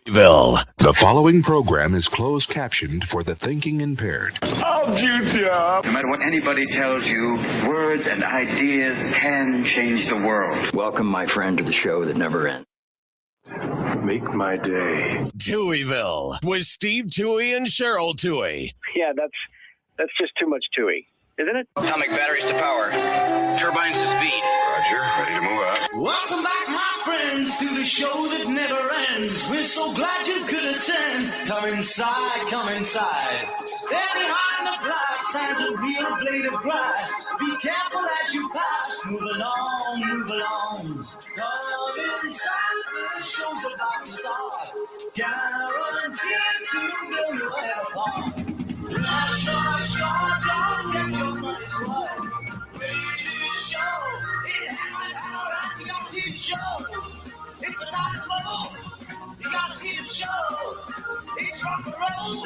Touhyville. The following program is closed captioned for the thinking impaired. No matter what anybody tells you, words and ideas can change the world. Welcome, my friend, to the show that never ends. Make my day. Touhyville with Steve Touhy and Cheryl Touhy. Yeah, that's just too much Touhy, isn't it? Atomic batteries to power. Turbines to speed. Roger, ready to move out. Welcome back, my friends, to the show that never ends. We're so glad you could attend. Come inside, come inside. There behind the glass stands a real blade of grass. Be careful as you pass. Move along, move along. Come inside, the show's about to start. Guaranteed to blow your head apart. Rush, don't get your money's worth. Show. It happened out. You gotta see the show. It's an animal. You gotta see the show. It's rock and roll.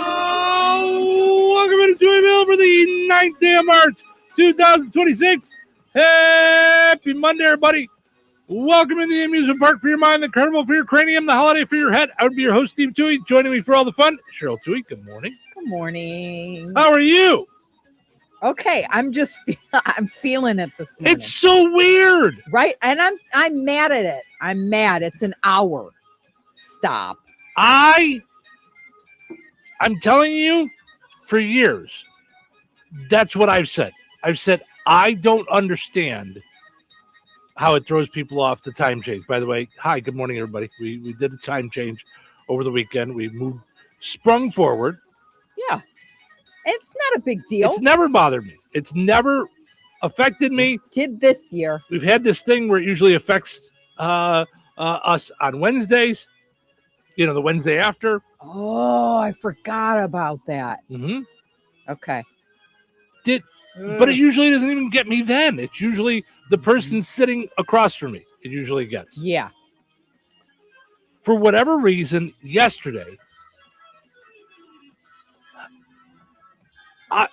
Oh, welcome into Touhyville for the 9th day of March, 2026. Happy Monday, everybody. Welcome into the amusement park for your mind, the carnival for your cranium, the holiday for your head. I would be your host, Steve Touhy. Joining me for all the fun, Cheryl Touhy. Good morning. Good morning. How are you? Okay, I'm feeling it this morning. It's so weird, right? And I'm mad at it. I'm mad. It's an hour. Stop. I'm telling you, for years, that's what I've said. I've said I don't understand how it throws people off the time change. By the way, hi, good morning, everybody. We did a time change over the weekend. We sprung forward. Yeah. It's not a big deal. It's never bothered me. It's never affected me. It did this year. We've had this thing where it usually affects us on Wednesdays, the Wednesday after. Oh, I forgot about that. Mm-hmm. Okay. But it usually doesn't even get me then. It's usually the person sitting across from me. It usually gets. Yeah. For whatever reason, yesterday,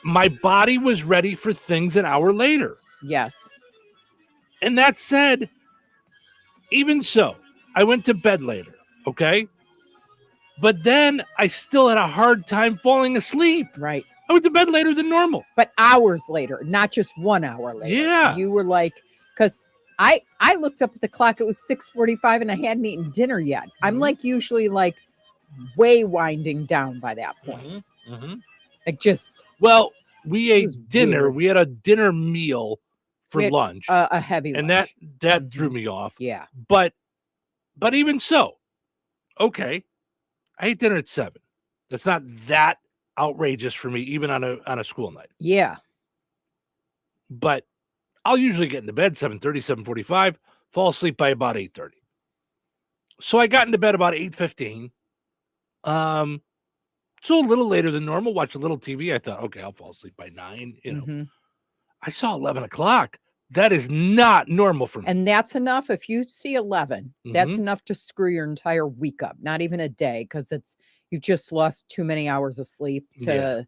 my body was ready for things an hour later. Yes. And that said, even so, I went to bed later, okay? But then I still had a hard time falling asleep. Right. I went to bed later than normal. But hours later, not just 1 hour later. Yeah. You were like, because I looked up at the clock. It was 6:45 and I hadn't eaten dinner yet. Mm-hmm. I'm like usually like way winding down by that point. Mm-hmm. Mm-hmm. Like just. Well, we ate dinner. Weird. We had a dinner meal for lunch. A heavy and lunch. that threw me off. Yeah. But even so, okay, I ate dinner at 7. That's not that outrageous for me, even on a school night. Yeah. But I'll usually get into bed 7:30, 7:45, fall asleep by about 8:30. So I got into bed about 8:15. So a little later than normal, watch a little TV. I thought, okay, I'll fall asleep by 9. Mm-hmm. I saw 11 o'clock. That is not normal for me. And that's enough. If you see 11, that's enough to screw your entire week up. Not even a day, because you've just lost too many hours of sleep to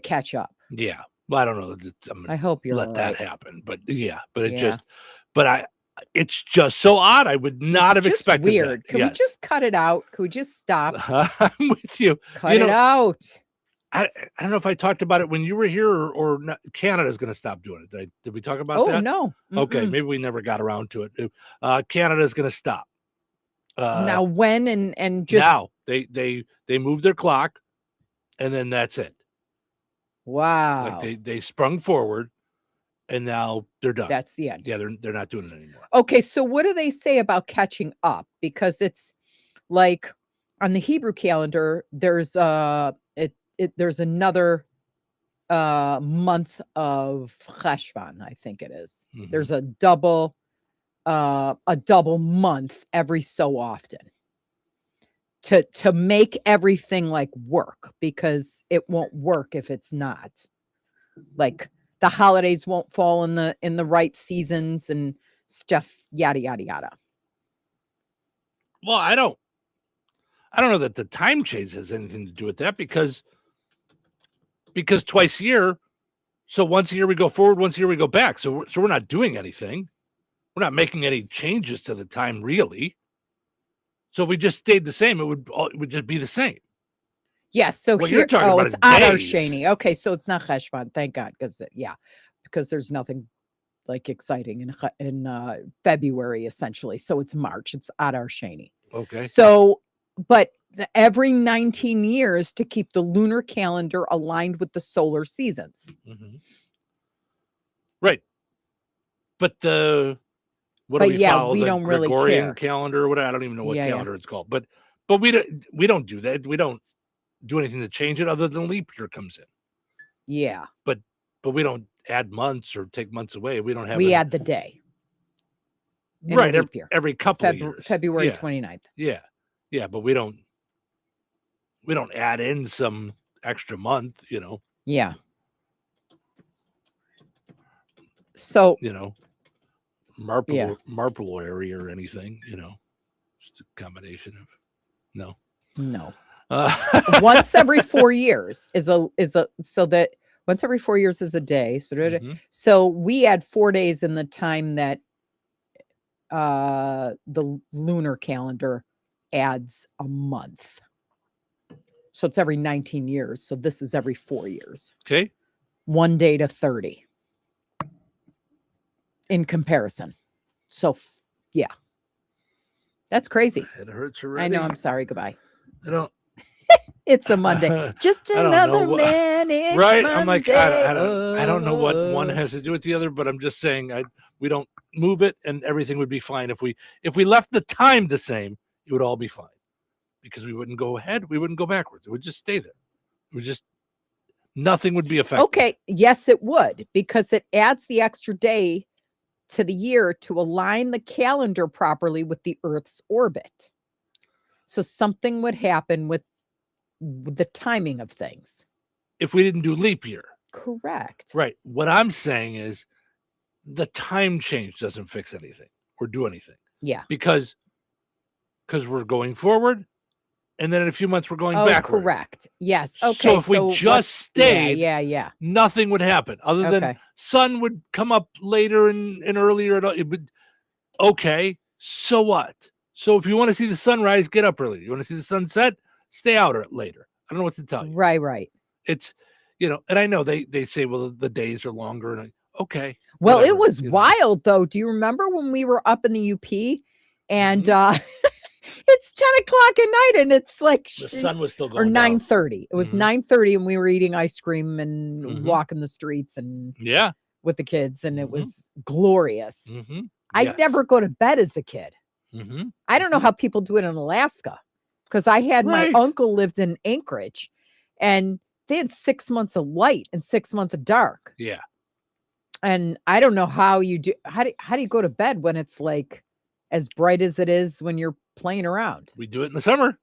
catch up. Yeah. Well, I don't know. I hope you're let right. that happen. But it's just so odd. I would not have expected weird. that. Can we just cut it out? Can we just stop? I'm with you. Cut it out. I don't know if I talked about it when you were here or not. Canada's going to stop doing it. Did we talk about that? Oh, no. Mm-mm. Okay. Maybe we never got around to it. Canada's going to stop. Now when and just now they moved their clock and then that's it. Wow. Like they sprung forward and now they're done. That's the end. Yeah, they're not doing it anymore. Okay, so what do they say about catching up? Because it's like on the Hebrew calendar, there's there's another month of Cheshvan, I think it is. Mm-hmm. There's a double month every so often to make everything like work, because it won't work if it's not. Like the holidays won't fall in the right seasons and stuff, yada yada yada. Well, I don't know that the time change has anything to do with that, because twice a year, so once a year we go forward, once a year we go back. So we're not doing anything. We're not making any changes to the time, really. So if we just stayed the same, it would just be the same. Yes. So What here, you're talking about it's is Adar days. Shani. Okay, so it's not Cheshvan. Thank God, because there's nothing like exciting in February essentially. So it's March. It's Adar Shani. Okay. So, but every 19 years to keep the lunar calendar aligned with the solar seasons. Right. But what do we follow? We the don't really Gregorian care. calendar or whatever. I don't even know what Yeah, calendar it's called. But we don't do that. We don't do anything to change it other than leap year comes in. Yeah. But we don't add months or take months away. We don't have We add the day. right every couple of years. February 29th. Yeah. Yeah, but we don't add in some extra month, Yeah. So, Marpley or anything, just a combination of no. Once every 4 years is a so that once every 4 years is a day. So we add 4 days in the time that the lunar calendar adds a month. So it's every 19 years. So this is every 4 years. Okay. 1 day to 30 in comparison. So yeah. That's crazy. It hurts already. I know. I'm sorry. Goodbye. I don't. It's a Monday. Just another manic right? Monday. I'm like, I don't know what one has to do with the other, but I'm just saying we don't move it, and everything would be fine if we left the time the same. It would all be fine because we wouldn't go ahead, we wouldn't go backwards. It would just stay there. It would just nothing would be affected. Okay, yes, it would because it adds the extra day to the year to align the calendar properly with the Earth's orbit. So something would happen with the timing of things. If we didn't do leap year. Correct. Right. What I'm saying is the time change doesn't fix anything or do anything. Yeah. Because we're going forward and then in a few months we're going backward. Correct. Yes. Okay. So if we just stayed, yeah, nothing would happen other than sun would come up later and earlier. It would, okay, so what? So if you want to see the sunrise, get up earlier. You want to see the sunset, stay out later. I don't know what to tell you. Right. It's, and I know they say, well, the days are longer. And okay. Well, whatever, it was wild though. Do you remember when we were up in the UP and it's 10 o'clock at night and it's like the sun was still going or 9:30. It was 9:30 and we were eating ice cream and Mhm. walking the streets and Yeah. with the kids and it was glorious. Mm-hmm. I'd never go to bed as a kid. Mm-hmm. I don't know how people do it in Alaska because I had my uncle lived in Anchorage and they had 6 months of light and 6 months of dark. Yeah. And I don't know how you do. How do you go to bed when it's like as bright as it is when you're playing around? We do it in the summer.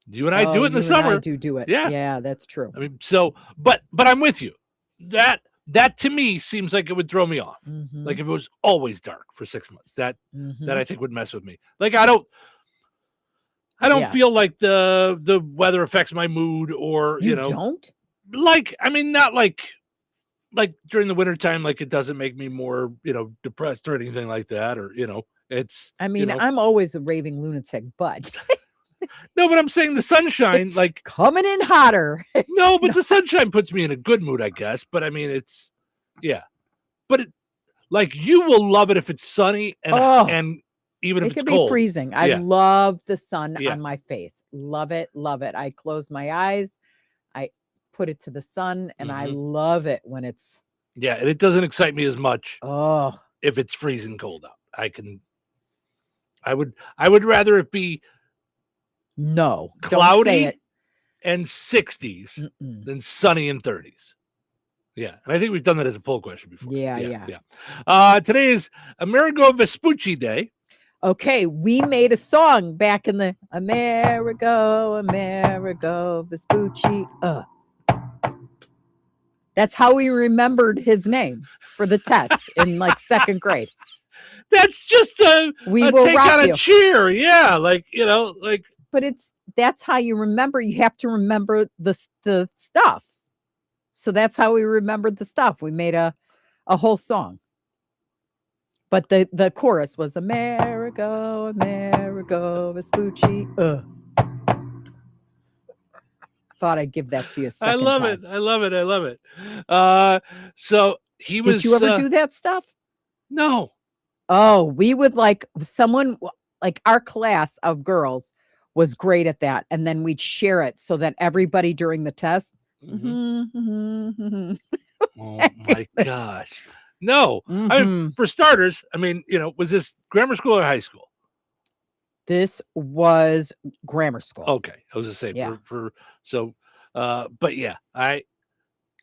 You and I do it in the summer. I do it. Yeah. Yeah, that's true. I mean, so, but I'm with you. That to me seems like it would throw me off. Mhm. Like if it was always dark for 6 months, that Mhm. I think would mess with me. Like I don't Yeah. feel like the weather affects my mood or You don't? like I mean not like during the wintertime, like it doesn't make me more depressed or anything like that, or it's I mean, I'm always a raving lunatic, but no, but I'm saying the sunshine like coming in hotter. no, but the sunshine puts me in a good mood, I guess. But I mean, it's but it like you will love it if it's sunny and even if It it's could cold. be freezing. I Yeah. love the sun Yeah. on my face. Love it. I close my eyes. I put it to the sun and I love it when it's Yeah, and it doesn't excite me as much oh if it's freezing cold out. I would rather it be no don't say cloudy it. and 60s Mm-mm. than sunny and 30s. Yeah, and I think we've done that as a poll question before. Yeah. Today is Amerigo Vespucci Day. Okay, we made a song back in the Amerigo Vespucci. That's how we remembered his name for the test in like second grade. That's just a will take rock on you. a cheer. Yeah, like But that's how you remember. You have to remember the stuff. So that's how we remembered the stuff. We made a whole song. But the chorus was Amerigo, Amerigo Vespucci. Thought I'd give that to you a second I love time. it. I love it. I love it. So he was. Did you ever do that stuff? No. Oh, we would like someone like our class of girls was great at that. And then we'd share it so that everybody during the test. Oh my gosh. No. I mean, for starters, I mean, was this grammar school or high school? This was grammar school. Okay. I was just saying but yeah,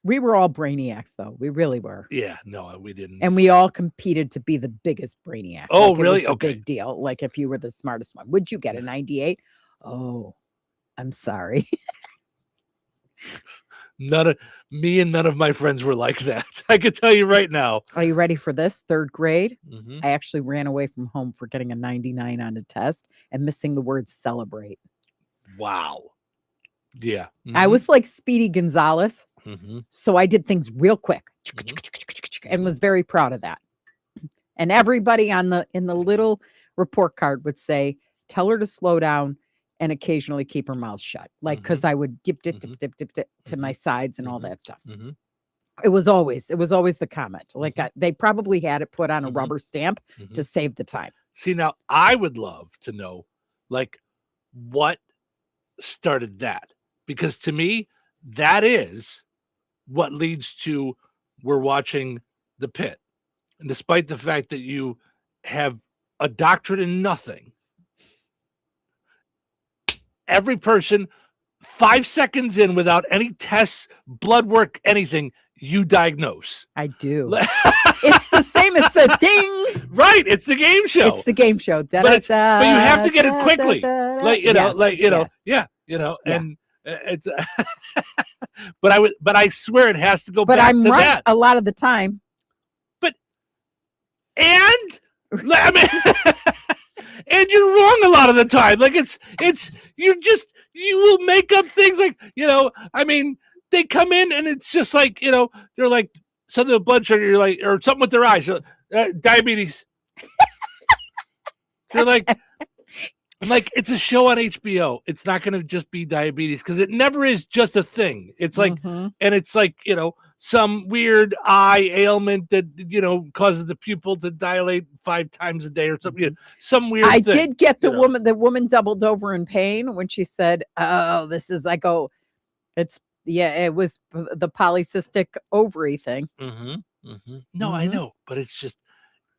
we were all brainiacs though. We really were. Yeah, no, we didn't. And we all competed to be the biggest brainiac. Oh, like, really? It was Okay. Big deal. Like if you were the smartest one, would you get a 98? Oh, I'm sorry. Me and none of my friends were like that. I could tell you right now. Are you ready for this? 3rd grade. Mm-hmm. I actually ran away from home for getting a 99 on a test and missing the word celebrate. Wow. Yeah. I was like Speedy Gonzalez. Mm-hmm. So I did things real quick and was very proud of that. And everybody in the little report card would say, tell her to slow down and occasionally keep her mouth shut. Like, cause I would dip to my sides and all that stuff. Mm-hmm. It was always the comment. Like they probably had it put on a rubber stamp to save the time. See, now I would love to know like what started that, because to me, that is what leads to we're watching The Pit. And despite the fact that you have a doctorate in nothing, every person 5 seconds in without any tests, blood work, anything, you diagnose. I do. It's the same. It's the ding. Right. It's the game show. It's the game show. But you have to get it quickly. And it's but I swear it has to go but back I'm to right that. a lot of the time. And I mean, and you're wrong a lot of the time. Like you will make up things like, I mean, they come in and it's just like, they're like something with blood sugar, you're like, or something with their eyes, diabetes. They're like, I'm like, it's a show on HBO. It's not going to just be diabetes because it never is just a thing. It's like, and it's like, some weird eye ailment that, causes the pupil to dilate 5 times a day or something. Some weird I thing, did get the woman doubled over in pain when she said, oh, this is, I go, it was the polycystic ovary thing. No, I know, but it's just,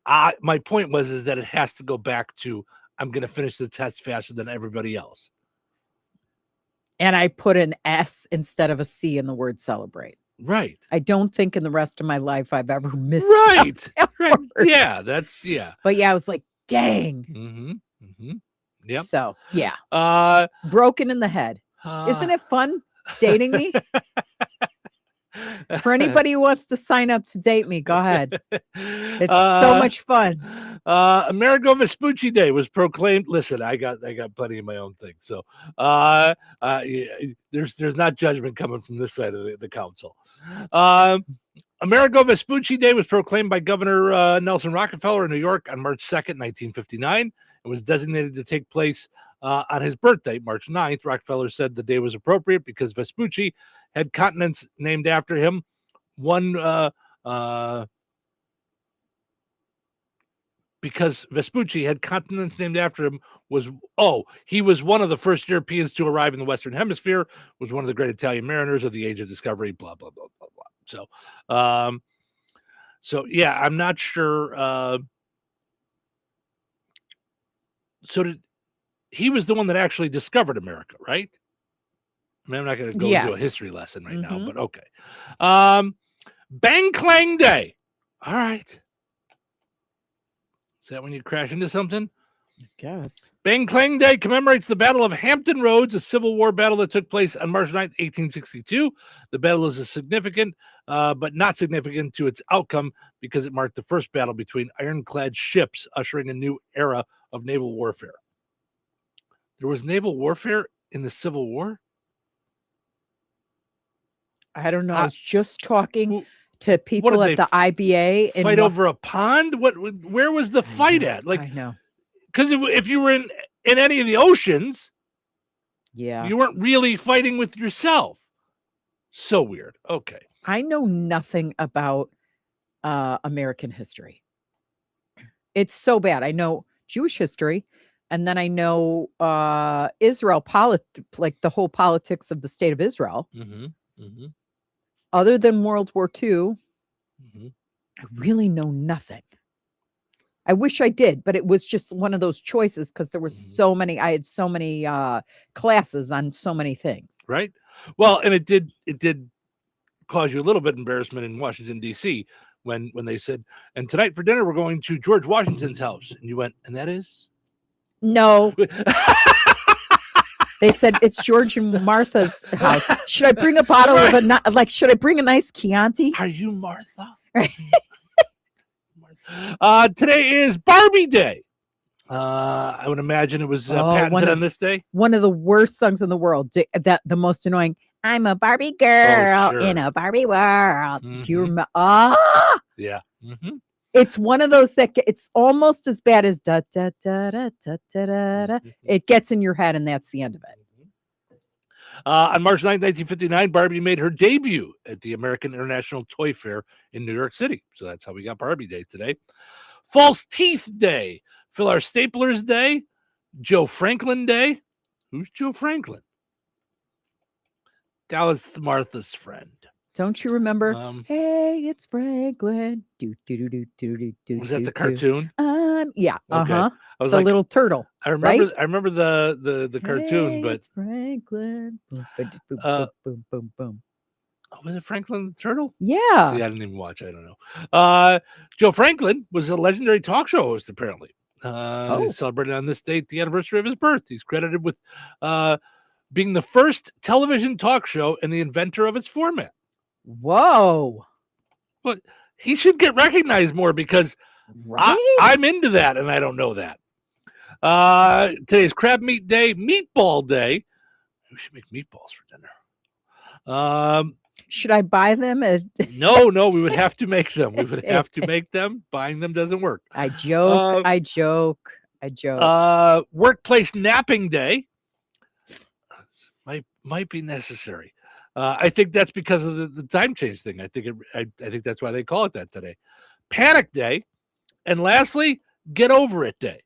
my point is that it has to go back to, I'm going to finish the test faster than everybody else. And I put an S instead of a C in the word celebrate. Right. I don't think in the rest of my life I've ever missed. Right. Yeah. But yeah, I was like, dang. Yeah. So yeah. Broken in the head. Isn't it fun dating me? For anybody who wants to sign up to date me, go ahead. It's so much fun. Amerigo Vespucci Day was proclaimed. Listen, I got plenty of my own thing. So there's not judgment coming from this side of the council. Amerigo Vespucci Day was proclaimed by Governor Nelson Rockefeller in New York on March 2nd, 1959. It was designated to take place on his birthday, March 9th. Rockefeller said the day was appropriate because Vespucci had continents named after him. Because Vespucci had continents named after him he was one of the first Europeans to arrive in the Western Hemisphere, was one of the great Italian mariners of the Age of Discovery, blah, blah, blah, blah, blah. So yeah, I'm not sure. He was the one that actually discovered America, right? I mean, I'm not going to go into a history lesson right now, but okay. Bang Clang Day. All right. Is that when you crash into something? I guess. Bang Clang Day commemorates the Battle of Hampton Roads, a Civil War battle that took place on March 9th, 1862. The battle is significant, but not significant to its outcome because it marked the first battle between ironclad ships, ushering a new era of naval warfare. There was naval warfare in the Civil War? I don't know. I was just talking to people at the IBA and fight over a pond. Where was the fight at? Like, I know, because if you were in any of the oceans, yeah, you weren't really fighting with yourself. So weird. Okay. I know nothing about American history. It's so bad. I know Jewish history, and then I know Israel like the whole politics of the state of Israel. Mm-hmm. Mm-hmm. Other than World War II, Mm-hmm. I really know nothing. I wish I did, but it was just one of those choices because there were so many. I had so many classes on so many things. Right. Well, and it did cause you a little bit of embarrassment in Washington, D.C. when they said, and tonight for dinner, we're going to George Washington's house. And you went, and that is? No. They said, it's George and Martha's house. Should I bring a bottle of should I bring a nice Chianti? Are you Martha? Today is Barbie Day. I would imagine it was patented on this day. One of the worst songs in the world. The most annoying. I'm a Barbie girl in a Barbie world. Mm-hmm. Do you remember? Yeah. Mm-hmm. It's one of those that it's almost as bad as da da da da da da da da. It gets in your head, and that's the end of it. On March 9, 1959, Barbie made her debut at the American International Toy Fair in New York City. So that's how we got Barbie Day today. False Teeth Day, Fill Our Staplers Day, Joe Franklin Day. Who's Joe Franklin? That was Martha's friend. Don't you remember? Hey, it's Franklin. Was that the cartoon? Yeah. Okay. Uh-huh. I was the like, little turtle. I remember. Right? I remember the cartoon, but it's Franklin. Boom, boom, boom, boom, boom. Oh, was it Franklin the Turtle? Yeah. See, I didn't even watch. I don't know. Joe Franklin was a legendary talk show host, apparently. He's celebrated on this date, the anniversary of his birth. He's credited with being the first television talk show and the inventor of its format. Whoa. But he should get recognized more because I'm into that and I don't know that. Today's Crab Meat Day, Meatball Day. We should make meatballs for dinner. Should I buy them? No, we would have to make them. We would have to make them. Buying them doesn't work. I joke. Workplace Napping Day. Might be necessary. I think that's because of the time change thing. I think that's why they call it that today. Panic Day. And lastly, Get Over It Day.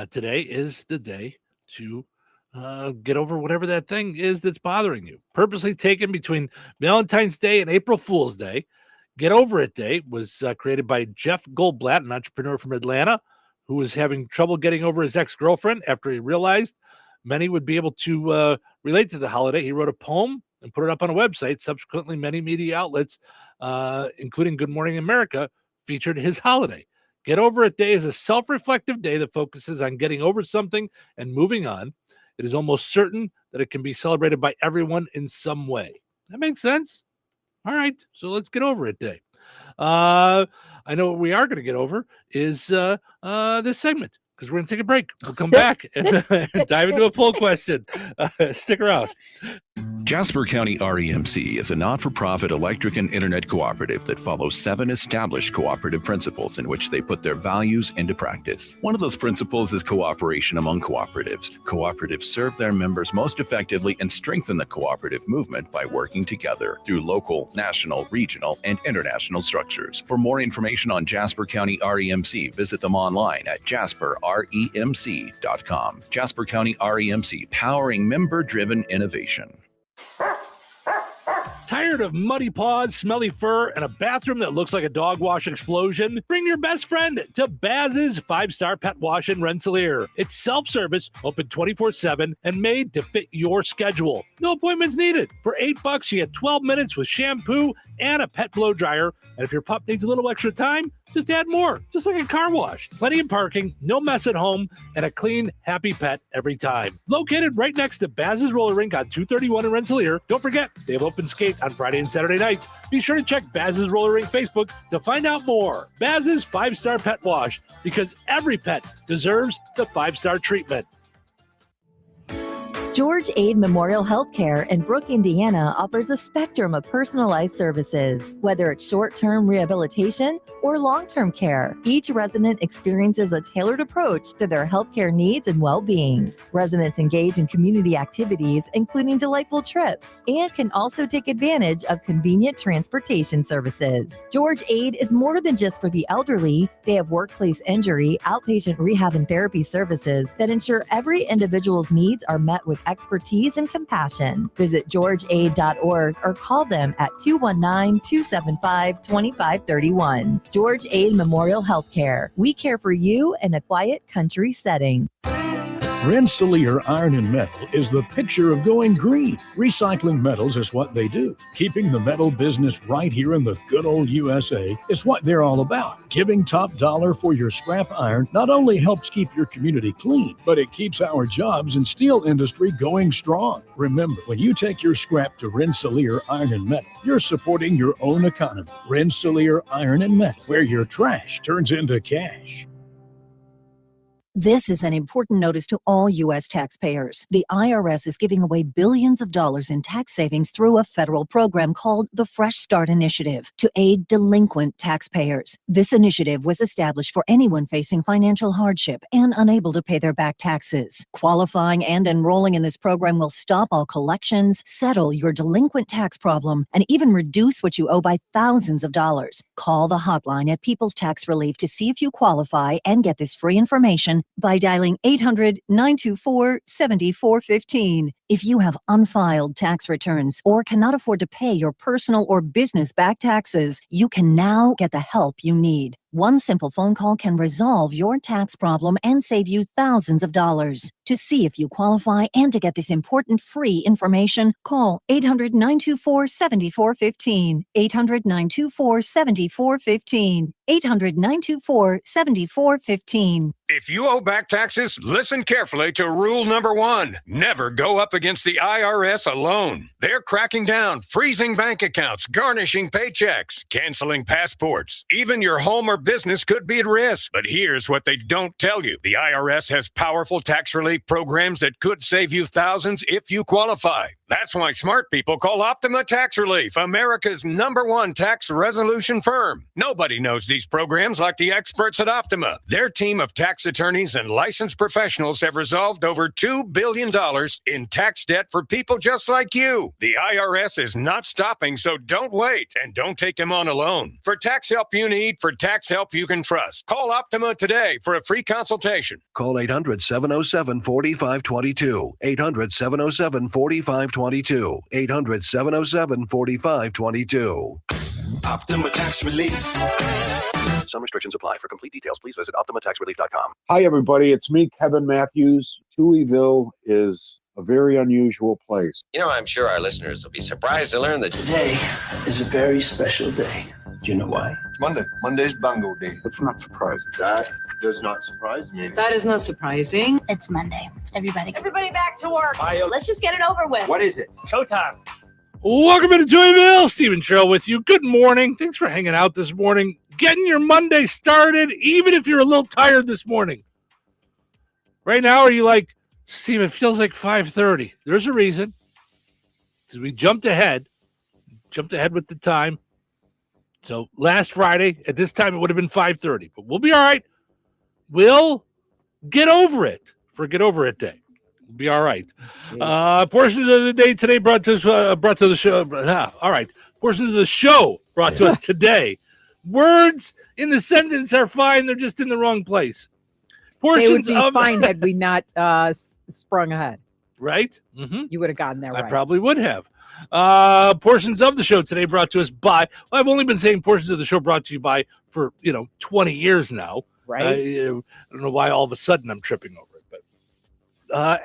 Today is the day to get over whatever that thing is that's bothering you. Purposely taken between Valentine's Day and April Fool's Day. Get Over It Day was created by Jeff Goldblatt, an entrepreneur from Atlanta, who was having trouble getting over his ex-girlfriend after he realized many would be able to relate to the holiday. He wrote a poem and put it up on a website. Subsequently, many media outlets, including Good Morning America, featured his holiday. Get Over It Day is a self-reflective day that focuses on getting over something and moving on. It is almost certain that it can be celebrated by everyone in some way. That makes sense? All right, so let's Get Over It Day. I know what we are going to get over is this segment, because we're going to take a break. We'll come back and dive into a poll question. Stick around. Jasper County REMC is a not-for-profit electric and internet cooperative that follows 7 established cooperative principles in which they put their values into practice. One of those principles is cooperation among cooperatives. Cooperatives serve their members most effectively and strengthen the cooperative movement by working together through local, national, regional, and international structures. For more information on Jasper County REMC, visit them online at jasperremc.com. Jasper County REMC, powering member-driven innovation. Tired of muddy paws, smelly fur, and a bathroom that looks like a dog wash explosion? Bring your best friend to Baz's 5-Star Pet Wash in Rensselaer. It's self-service, open 24/7, and made to fit your schedule. No appointments needed. For $8, you get 12 minutes with shampoo and a pet blow dryer. And if your pup needs a little extra time, just add more, just like a car wash. Plenty of parking, no mess at home, and a clean, happy pet every time. Located right next to Baz's Roller Rink on 231 in Rensselaer. Don't forget, they have open skate on Friday and Saturday nights. Be sure to check Baz's Roller Rink Facebook to find out more. Baz's 5-Star Pet Wash, because every pet deserves the 5-star treatment. George Aid Memorial Healthcare in Brooke, Indiana offers a spectrum of personalized services, whether it's short-term rehabilitation or long-term care. Each resident experiences a tailored approach to their healthcare needs and well-being. Residents engage in community activities, including delightful trips, and can also take advantage of convenient transportation services. George Aid is more than just for the elderly. They have workplace injury, outpatient rehab, and therapy services that ensure every individual's needs are met with expertise and compassion. Visit georgeaid.org or call them at 219-275-2531. George Aid Memorial Healthcare. We care for you in a quiet country setting. Rensselaer Iron and Metal is the picture of going green. Recycling metals is what they do. Keeping the metal business right here in the good old USA is what they're all about. Giving top dollar for your scrap iron not only helps keep your community clean, but it keeps our jobs and steel industry going strong. Remember, when you take your scrap to Rensselaer Iron and Metal, you're supporting your own economy. Rensselaer Iron and Metal, where your trash turns into cash. This is an important notice to all U.S. taxpayers. The IRS is giving away billions of dollars in tax savings through a federal program called the Fresh Start Initiative to aid delinquent taxpayers. This initiative was established for anyone facing financial hardship and unable to pay their back taxes. Qualifying and enrolling in this program will stop all collections, settle your delinquent tax problem, and even reduce what you owe by thousands of dollars. Call the hotline at People's Tax Relief to see if you qualify and get this free information by dialing 800-924-7415. If you have unfiled tax returns or cannot afford to pay your personal or business back taxes, you can now get the help you need. One simple phone call can resolve your tax problem and save you thousands of dollars. To see if you qualify and to get this important free information, call 800-924-7415. 800-924-7415. 800-924-7415. If you owe back taxes, listen carefully to rule number 1. Never go up against the IRS alone. They're cracking down, freezing bank accounts, garnishing paychecks, canceling passports. Even your home or business could be at risk. But here's what they don't tell you. The IRS has powerful tax relief programs that could save you thousands if you qualify. That's why smart people call Optima Tax Relief, America's #1 tax resolution firm. Nobody knows these programs like the experts at Optima. Their team of tax attorneys and licensed professionals have resolved over $2 billion in tax debt for people just like you. The IRS is not stopping, so don't wait and don't take them on alone. For tax help you need, for tax help you can trust, call Optima today for a free consultation. Call 800-707-4522. 800-707-4522. 800-707-4522. Optima Tax Relief. Some restrictions apply. For complete details, please visit OptimaTaxRelief.com. Hi, everybody. It's me, Kevin Matthews. Touhyville is a very unusual place. You know, I'm sure our listeners will be surprised to learn that Today is a very special day. Do you know why? It's Monday. Monday's Bungo Day. It's not surprising. That does not surprise me. That is not surprising. It's Monday. Everybody back to work. Let's just get it over with. What is it? Showtime. Welcome into Touhyville. Stephen Sherrill with you. Good morning. Thanks for hanging out this morning. Getting your Monday started, even if you're a little tired this morning. Right now, are you like, Steve, it feels like 5:30. There's a reason. Because we jumped ahead with the time. So last Friday, at this time, it would have been 5:30. But we'll be all right. We'll get over it for Get Over It Day. We'll be all right. Portions of the day today brought to the show. All right. Portions of the show brought to us today. Words in the sentence are fine. They're just in the wrong place. They would be fine had we not sprung ahead. Right? Mm-hmm. You would have gotten there right. I probably would have. Portions of the show today brought to us by, I've only been saying portions of the show brought to you by for, 20 years now. Right. I don't know why all of a sudden I'm tripping over it. But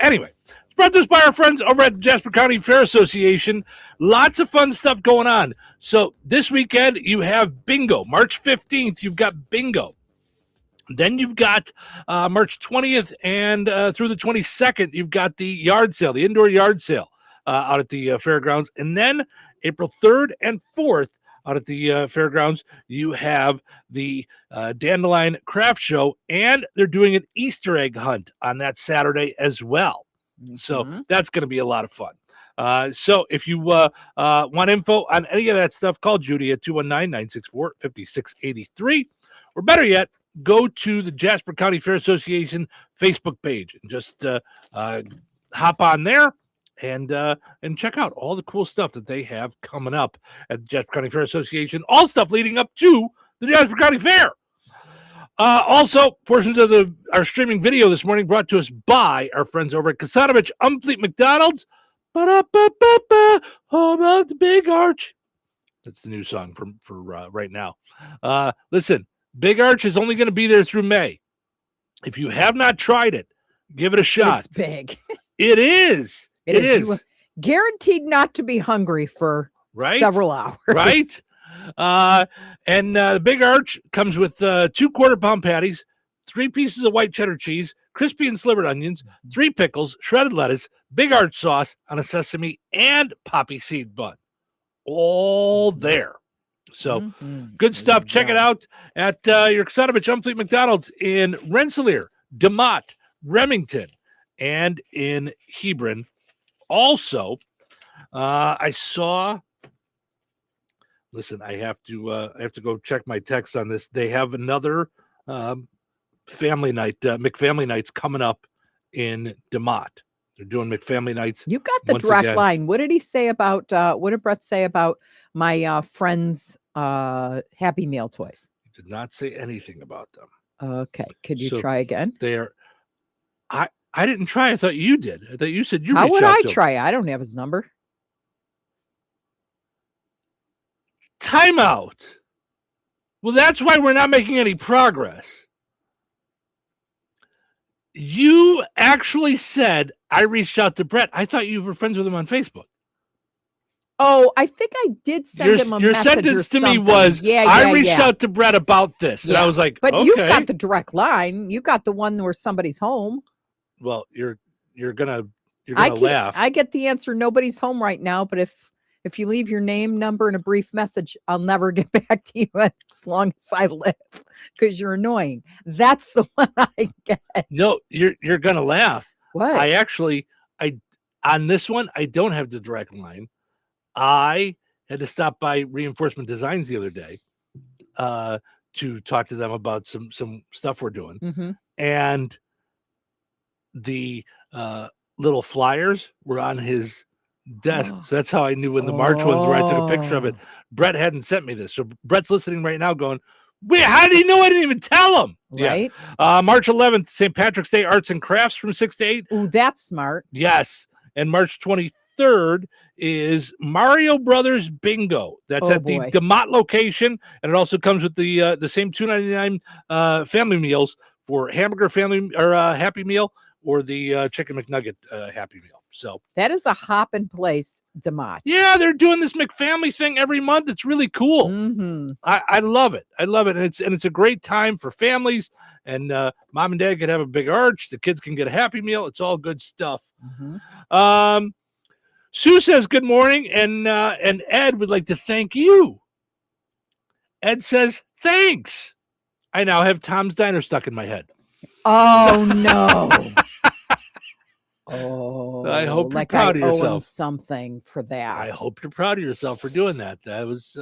anyway, it's brought to us by our friends over at the Jasper County Fair Association. Lots of fun stuff going on. So this weekend you have bingo. March 15th, you've got bingo. Then you've got March 20th and through the 22nd, you've got the yard sale, the indoor yard sale out at the fairgrounds. And then April 3rd and 4th out at the fairgrounds, you have the Dandelion Craft Show, and they're doing an Easter egg hunt on that Saturday as well. So that's going to be a lot of fun. So if you want info on any of that stuff, call Judy at 219-964-5683. Or better yet, go to the Jasper County Fair Association Facebook page and just hop on there and check out all the cool stuff that they have coming up at the Jasper County Fair Association. All stuff leading up to the Jasper County Fair. Also, portions of our streaming video this morning brought to us by our friends over at Kasanovich Umfleet McDonald's. Ba-da-ba-ba-ba, home of the Big Arch. That's the new song for right now. Listen, Big Arch is only going to be there through May. If you have not tried it, give it a shot. It's big. It is. It is. You are guaranteed not to be hungry for several hours. Right? And the Big Arch comes with 2 quarter-pound patties, 3 pieces of white cheddar cheese, crispy and slivered onions, 3 pickles, shredded lettuce, Big Arch sauce on a sesame and poppy seed bun. All there. So good stuff. Check it out at your Kasanovich Umfleet McDonald's in Rensselaer, DeMott, Remington, and in Hebron. Also, I saw. Listen, I have to go check my text on this. They have another family night, McFamily Nights coming up in DeMott. They're doing McFamily Nights. You got the direct line. What did he say about? What did Brett say about my friend's Happy Meal toys? He did not say anything about them. Okay, could you try again? I didn't try. I thought you did. I thought you said you. How would I try? I don't have his number. Timeout. Well, that's why we're not making any progress. You actually said I reached out to Brett. I thought you were friends with him on Facebook. Oh, I think I did send him a message. Your sentence to me was, I reached out to Brett about this. And I was like, but okay. you got the direct line. You got the one where somebody's home. Well, you're gonna laugh. I get the answer. Nobody's home right now. But if you leave your name, number, and a brief message, I'll never get back to you as long as I live because you're annoying. That's the one I get. No, you're gonna laugh. What? On this one, I don't have the direct line. I had to stop by Reinforcement Designs the other day to talk to them about some stuff we're doing, and the little flyers were on his desk. So that's how I knew when the March ones were. I took a picture of it. Brett hadn't sent me this. So Brett's listening right now going, wait, how did he know? I didn't even tell him. Right. Yeah. March 11th, St. Patrick's Day Arts and Crafts from 6 to 8. Oh, that's smart. Yes. And March 23rd is Mario Brothers Bingo. That's at the DeMott location. And it also comes with the same $2.99 family meals for hamburger family or Happy Meal or the chicken McNugget Happy Meal. So that is a hopping place, DeMott. Yeah, they're doing this McFamily thing every month. It's really cool. I love it. I love it. And it's a great time for families. And mom and dad could have a big arch. The kids can get a Happy Meal. It's all good stuff. Sue says good morning, and Ed would like to thank you. Ed says thanks. I now have Tom's Diner stuck in my head. Oh no. Oh, I hope you're proud of yourself. I owe him something for that. I hope you're proud of yourself for doing that. That was.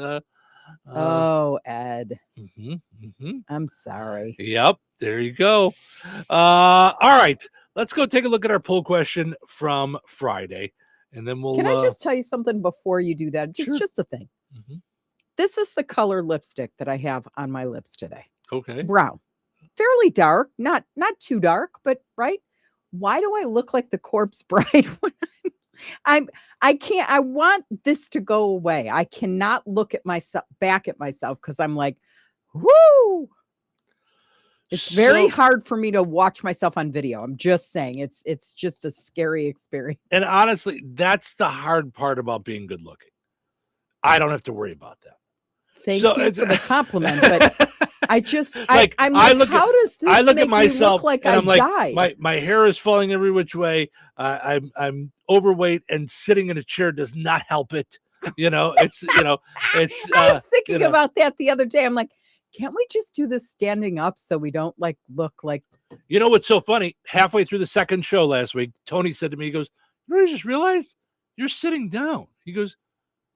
Oh, Ed. I'm sorry. Yep. There you go. All right. Let's go take a look at our poll question from Friday, and then we'll. Can I just tell you something before you do that? Just a thing. This is the color lipstick that I have on my lips today. Okay. Brown, fairly dark, not too dark, but right. Why do I look like the corpse bride when I can't, I want this to go away. I cannot look at myself back at myself because I'm like, whoo. It's very hard for me to watch myself on video. I'm just saying it's just a scary experience. And honestly, that's the hard part about being good looking. I don't have to worry about that. Thank you for the compliment, but I just I'm like, how does this look make at myself me look like and I I'm like, died? my hair is falling every which way. I'm overweight, and sitting in a chair does not help it. It's I was thinking about that the other day. I'm like, can't we just do this standing up so we don't like look like? You know what's so funny? Halfway through the second show last week, Tony said to me, he goes, "You know, I just realized you're sitting down." He goes,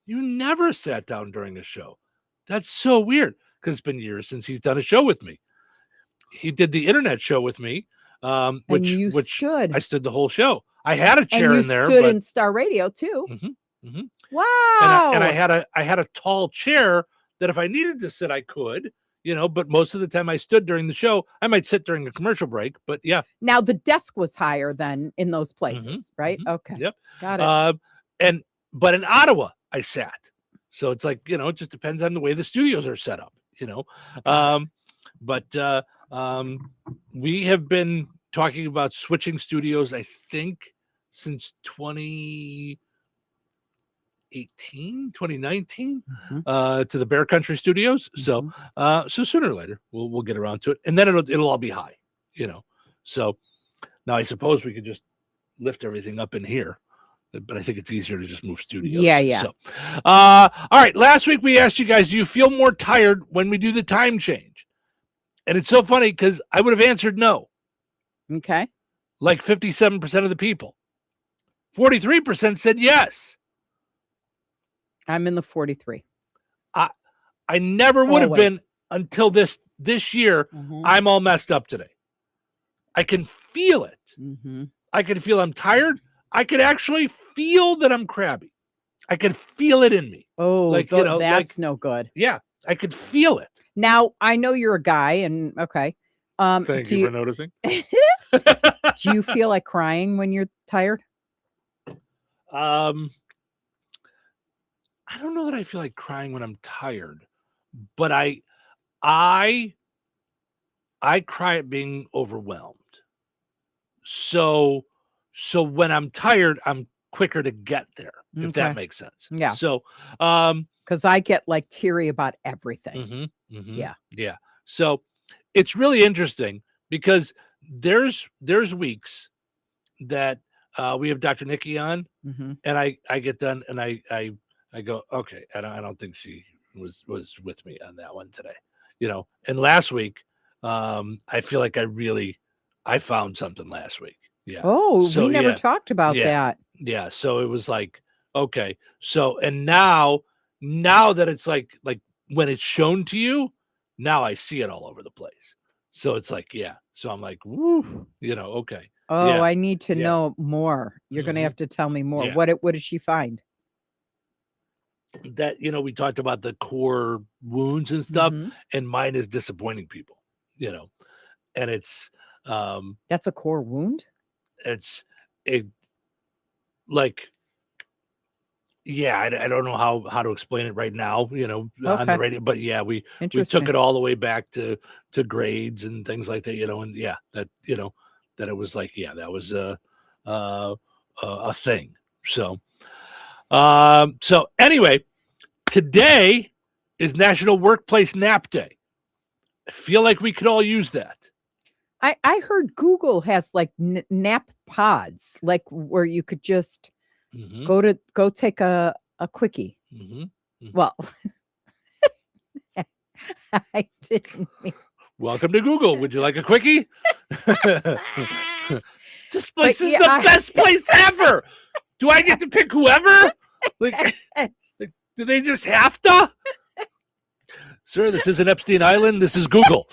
"You never sat down during a show. That's so weird." Because it's been years since he's done a show with me. He did the internet show with me, which stood. I stood the whole show. I had a chair in there. And you stood in Star Radio too. Wow. And I had a tall chair that if I needed to sit, I could, but most of the time I stood during the show. I might sit during a commercial break, but yeah. Now the desk was higher than in those places, right? Okay. Yep. Got it. But in Ottawa, I sat. So it's like, it just depends on the way the studios are set up, But we have been talking about switching studios, I think, since 2019 to the Bear Country Studios. So sooner or later we'll get around to it, and then it'll all be high, So now I suppose we could just lift everything up in here, but I think it's easier to just move studios. Yeah. So, all right. Last week we asked you guys, do you feel more tired when we do the time change? And it's so funny because I would have answered no. Okay. Like 57% of the people. 43% said yes. I'm in the 43. I never would have been until this year. I'm all messed up today. I can feel it. I can feel I'm tired. I could actually feel that I'm crabby. I could feel it in me. Oh, that's no good. Yeah, I could feel it. Now, I know you're a guy, and okay. Thank you for noticing. Do you feel like crying when you're tired? I don't know that I feel like crying when I'm tired, but I cry at being overwhelmed. So when I'm tired, I'm quicker to get there, if that makes sense. Yeah. So, because I get like teary about everything. Yeah. So it's really interesting because there's weeks that we have Dr. Nikki on, and I get done and I go, okay, I don't think she was with me on that one today, And last week, I feel like I found something last week. Yeah. Oh, so, we never talked about that. Yeah. So it was like, okay. So, and now that it's like when it's shown to you, now I see it all over the place. So it's like, yeah. So I'm like, woo, okay. Oh, yeah. I need to know more. You're going to have to tell me more. Yeah. What did she find? That, we talked about the core wounds and stuff, and mine is disappointing people, and it's, that's a core wound. It's I don't know how to explain it right now, on the radio, but yeah, we took it all the way back to grades and things like that, and that it was like, that was a thing. So anyway, today is National Workplace Nap Day. I feel like we could all use that. I heard Google has like nap pods, like where you could just go take a quickie. Well, I didn't mean. Welcome to Google. Would you like a quickie? This place is the best place ever. Do I get to pick whoever? Do they just have to? Sir, this isn't Epstein Island. This is Google.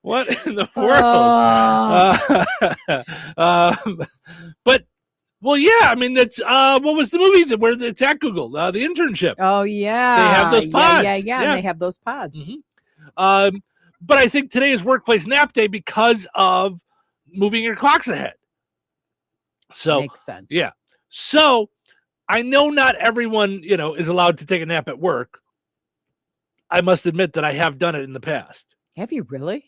What in the world? But, well, yeah. I mean, that's what was the movie where it's at Google? The Internship. Oh yeah, they have those pods. Yeah. And they have those pods. But I think today is Workplace Nap Day because of moving your clocks ahead. So makes sense. Yeah. So I know not everyone, is allowed to take a nap at work. I must admit that I have done it in the past. Have you really?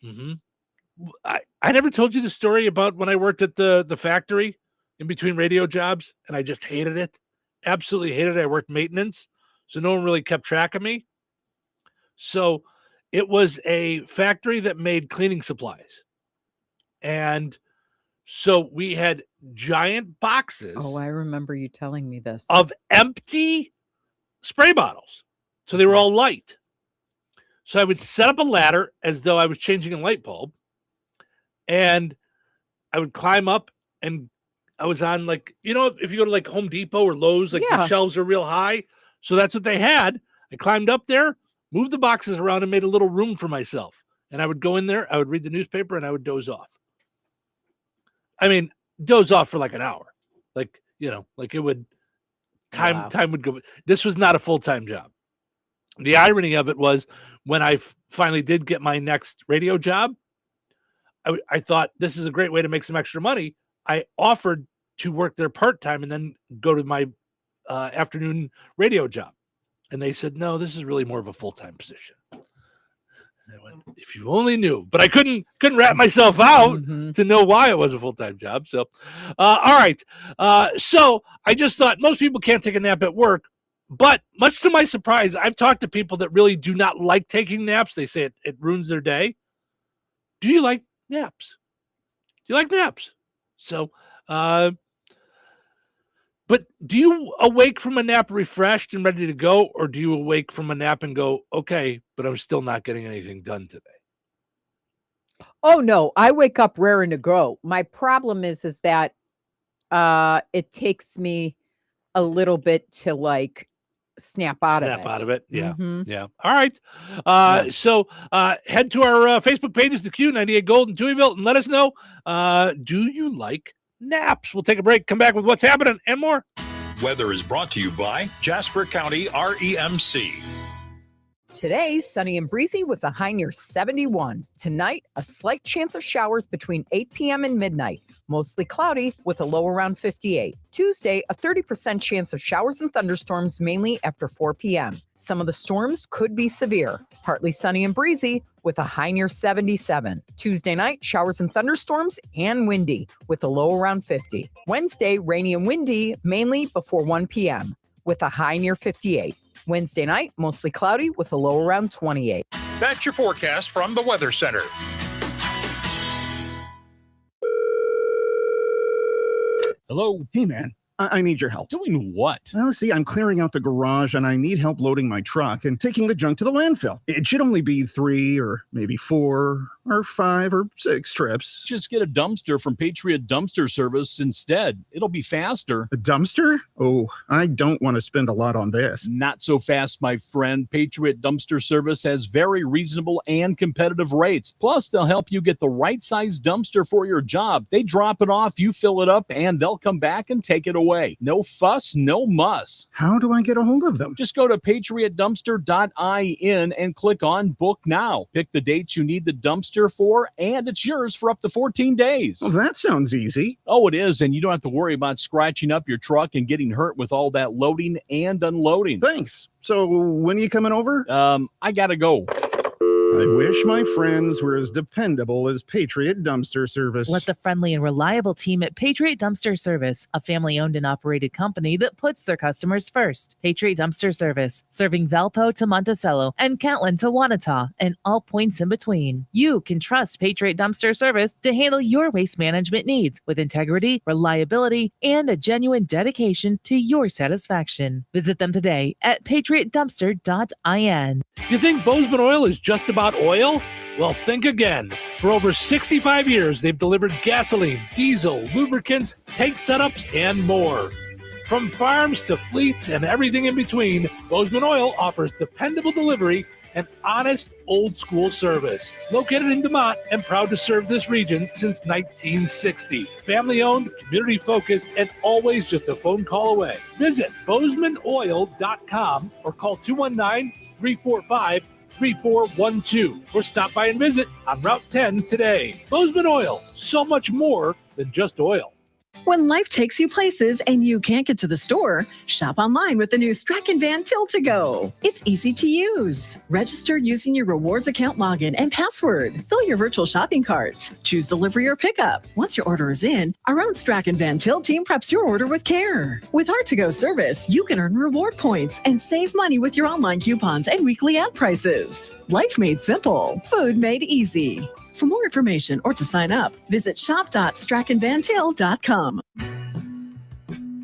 I never told you the story about when I worked at the factory in between radio jobs, and I just hated it. Absolutely hated it. I worked maintenance, so no one really kept track of me. So it was a factory that made cleaning supplies. And so we had giant boxes. Oh, I remember you telling me this. Of empty spray bottles. So they were all light. So I would set up a ladder as though I was changing a light bulb, and I would climb up, and I was on, like, you know, if you go to like Home Depot or Lowe's, like the shelves are real high. So that's what they had. I climbed up there, moved the boxes around, and made a little room for myself. And I would go in there, I would read the newspaper, and I would doze off. I mean, doze off for like an hour. Like, you know, like it would, time would go. This was not a full-time job. The irony of it was when I finally did get my next radio job, I thought this is a great way to make some extra money. I offered to work there part-time and then go to my afternoon radio job. And they said, no, this is really more of a full-time position. And I went, if you only knew. But I couldn't wrap myself out to know why it was a full-time job. So, all right. So I just thought most people can't take a nap at work. But much to my surprise, I've talked to people that really do not like taking naps. They say it ruins their day. Do you like naps? Do you like naps? So, but do you awake from a nap refreshed and ready to go, or do you awake from a nap and go, okay, but I'm still not getting anything done today? Oh, no, I wake up raring to go. My problem is that it takes me a little bit to like snap out of it. Yeah. Yeah. All right. So head to our Facebook pages, the Q98 Gold in Touhyville, and let us know, do you like naps? We'll take a break, come back with what's happening and more. Weather is brought to you by Jasper County REMC. Today, sunny and breezy with a high near 71. Tonight, a slight chance of showers between 8 p.m. and midnight. Mostly cloudy with a low around 58. Tuesday, a 30% chance of showers and thunderstorms mainly after 4 p.m. Some of the storms could be severe. Partly sunny and breezy with a high near 77. Tuesday night, showers and thunderstorms and windy with a low around 50. Wednesday, rainy and windy mainly before 1 p.m. with a high near 58. Wednesday night, mostly cloudy with a low around 28. That's your forecast from the Weather Center. Hello. Hey, man. I need your help. Doing what? Well, see, I'm clearing out the garage and I need help loading my truck and taking the junk to the landfill. It should only be 3 or maybe 4 or 5 or 6 trips. Just get a dumpster from Patriot Dumpster Service instead. It'll be faster. A dumpster? Oh, I don't want to spend a lot on this. Not so fast, my friend. Patriot Dumpster Service has very reasonable and competitive rates. Plus, they'll help you get the right size dumpster for your job. They drop it off, you fill it up, and they'll come back and take it away. No fuss, no muss. How do I get a hold of them? Just go to patriotdumpster.in and click on Book Now. Pick the dates you need the dumpster for, and it's yours for up to 14 days. Well, that sounds easy. Oh, it is, and you don't have to worry about scratching up your truck and getting hurt with all that loading and unloading. Thanks. So when are you coming over? I gotta go. I wish my friends were as dependable as Patriot Dumpster Service. Let the friendly and reliable team at Patriot Dumpster Service, a family-owned and operated company that puts their customers first. Patriot Dumpster Service, serving Valpo to Monticello and Catlin to Wanata and all points in between. You can trust Patriot Dumpster Service to handle your waste management needs with integrity, reliability, and a genuine dedication to your satisfaction. Visit them today at patriotdumpster.in. You think Bozeman Oil is just about oil? Well, think again. For over 65 years, they've delivered gasoline, diesel, lubricants, tank setups, and more. From farms to fleets and everything in between, Bozeman Oil offers dependable delivery and honest, old-school service. Located in DeMont and proud to serve this region since 1960. Family-owned, community-focused, and always just a phone call away. Visit BozemanOil.com or call 219-345-3412 or stop by and visit on Route 10 today. Bozeman Oil, so much more than just oil. When life takes you places and you can't get to the store, shop online with the new Strachan Van Till to Go. It's easy to use. Register using your rewards account login and password. Fill your virtual shopping cart. Choose delivery or pickup. Once your order is in, our own Strachan Van Till team preps your order with care. With our to-go service, you can earn reward points and save money with your online coupons and weekly ad prices. Life made simple. Food made easy. For more information or to sign up, visit shop.strachanvantil.com.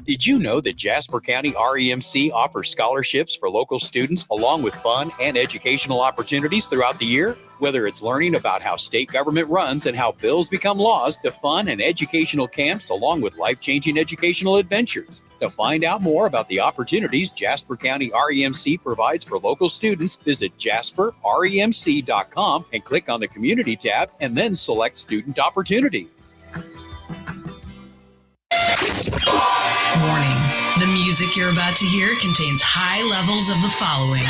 Did you know that Jasper County REMC offers scholarships for local students along with fun and educational opportunities throughout the year? Whether it's learning about how state government runs and how bills become laws, to fun and educational camps along with life-changing educational adventures. To find out more about the opportunities Jasper County REMC provides for local students, visit jasperremc.com and click on the Community tab and then select Student Opportunities. Warning. The music you're about to hear contains high levels of the following.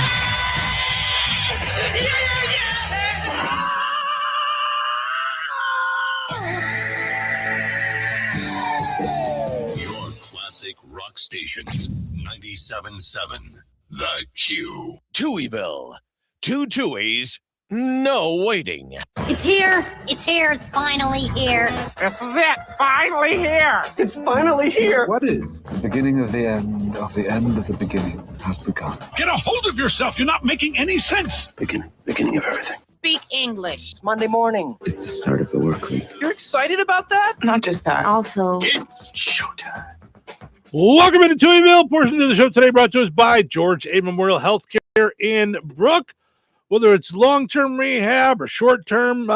Your classic rock station, 97.7, The Q. Touhyville. 2 Tuies, no waiting. It's here. It's here. It's finally here. This is it. Finally here. It's finally here. What is the beginning of the end of the end of the beginning has begun? Get a hold of yourself. You're not making any sense. Beginning of everything. Speak English. It's Monday morning. It's the start of the work week. You're excited about that? Not just that. Also, It's showtime. Welcome into Touhyville. Portion of the show today brought to us by George A. Memorial Healthcare in Brook. Whether it's long-term rehab or short-term,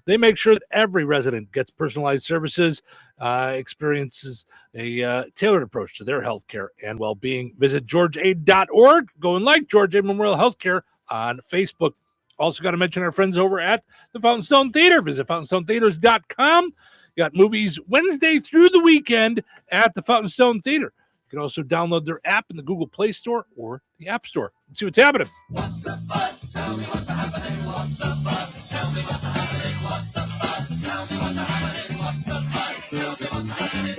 they make sure that every resident gets personalized services, experiences a tailored approach to their healthcare and well-being. Visit georgea.org. Go and like George A. Memorial Healthcare on Facebook. Also got to mention our friends over at the Fountain Stone Theater. Visit fountainstonetheaters.com. You got movies Wednesday through the weekend at the Fountain Stone Theater. You can also download their app in the Google Play Store or the App Store and see what's happening. What's the buzz? Tell me what's happening. What's the buzz? Tell me what's happening. What's the buzz? Tell me what's happening. What's the buzz? Tell me what's happening.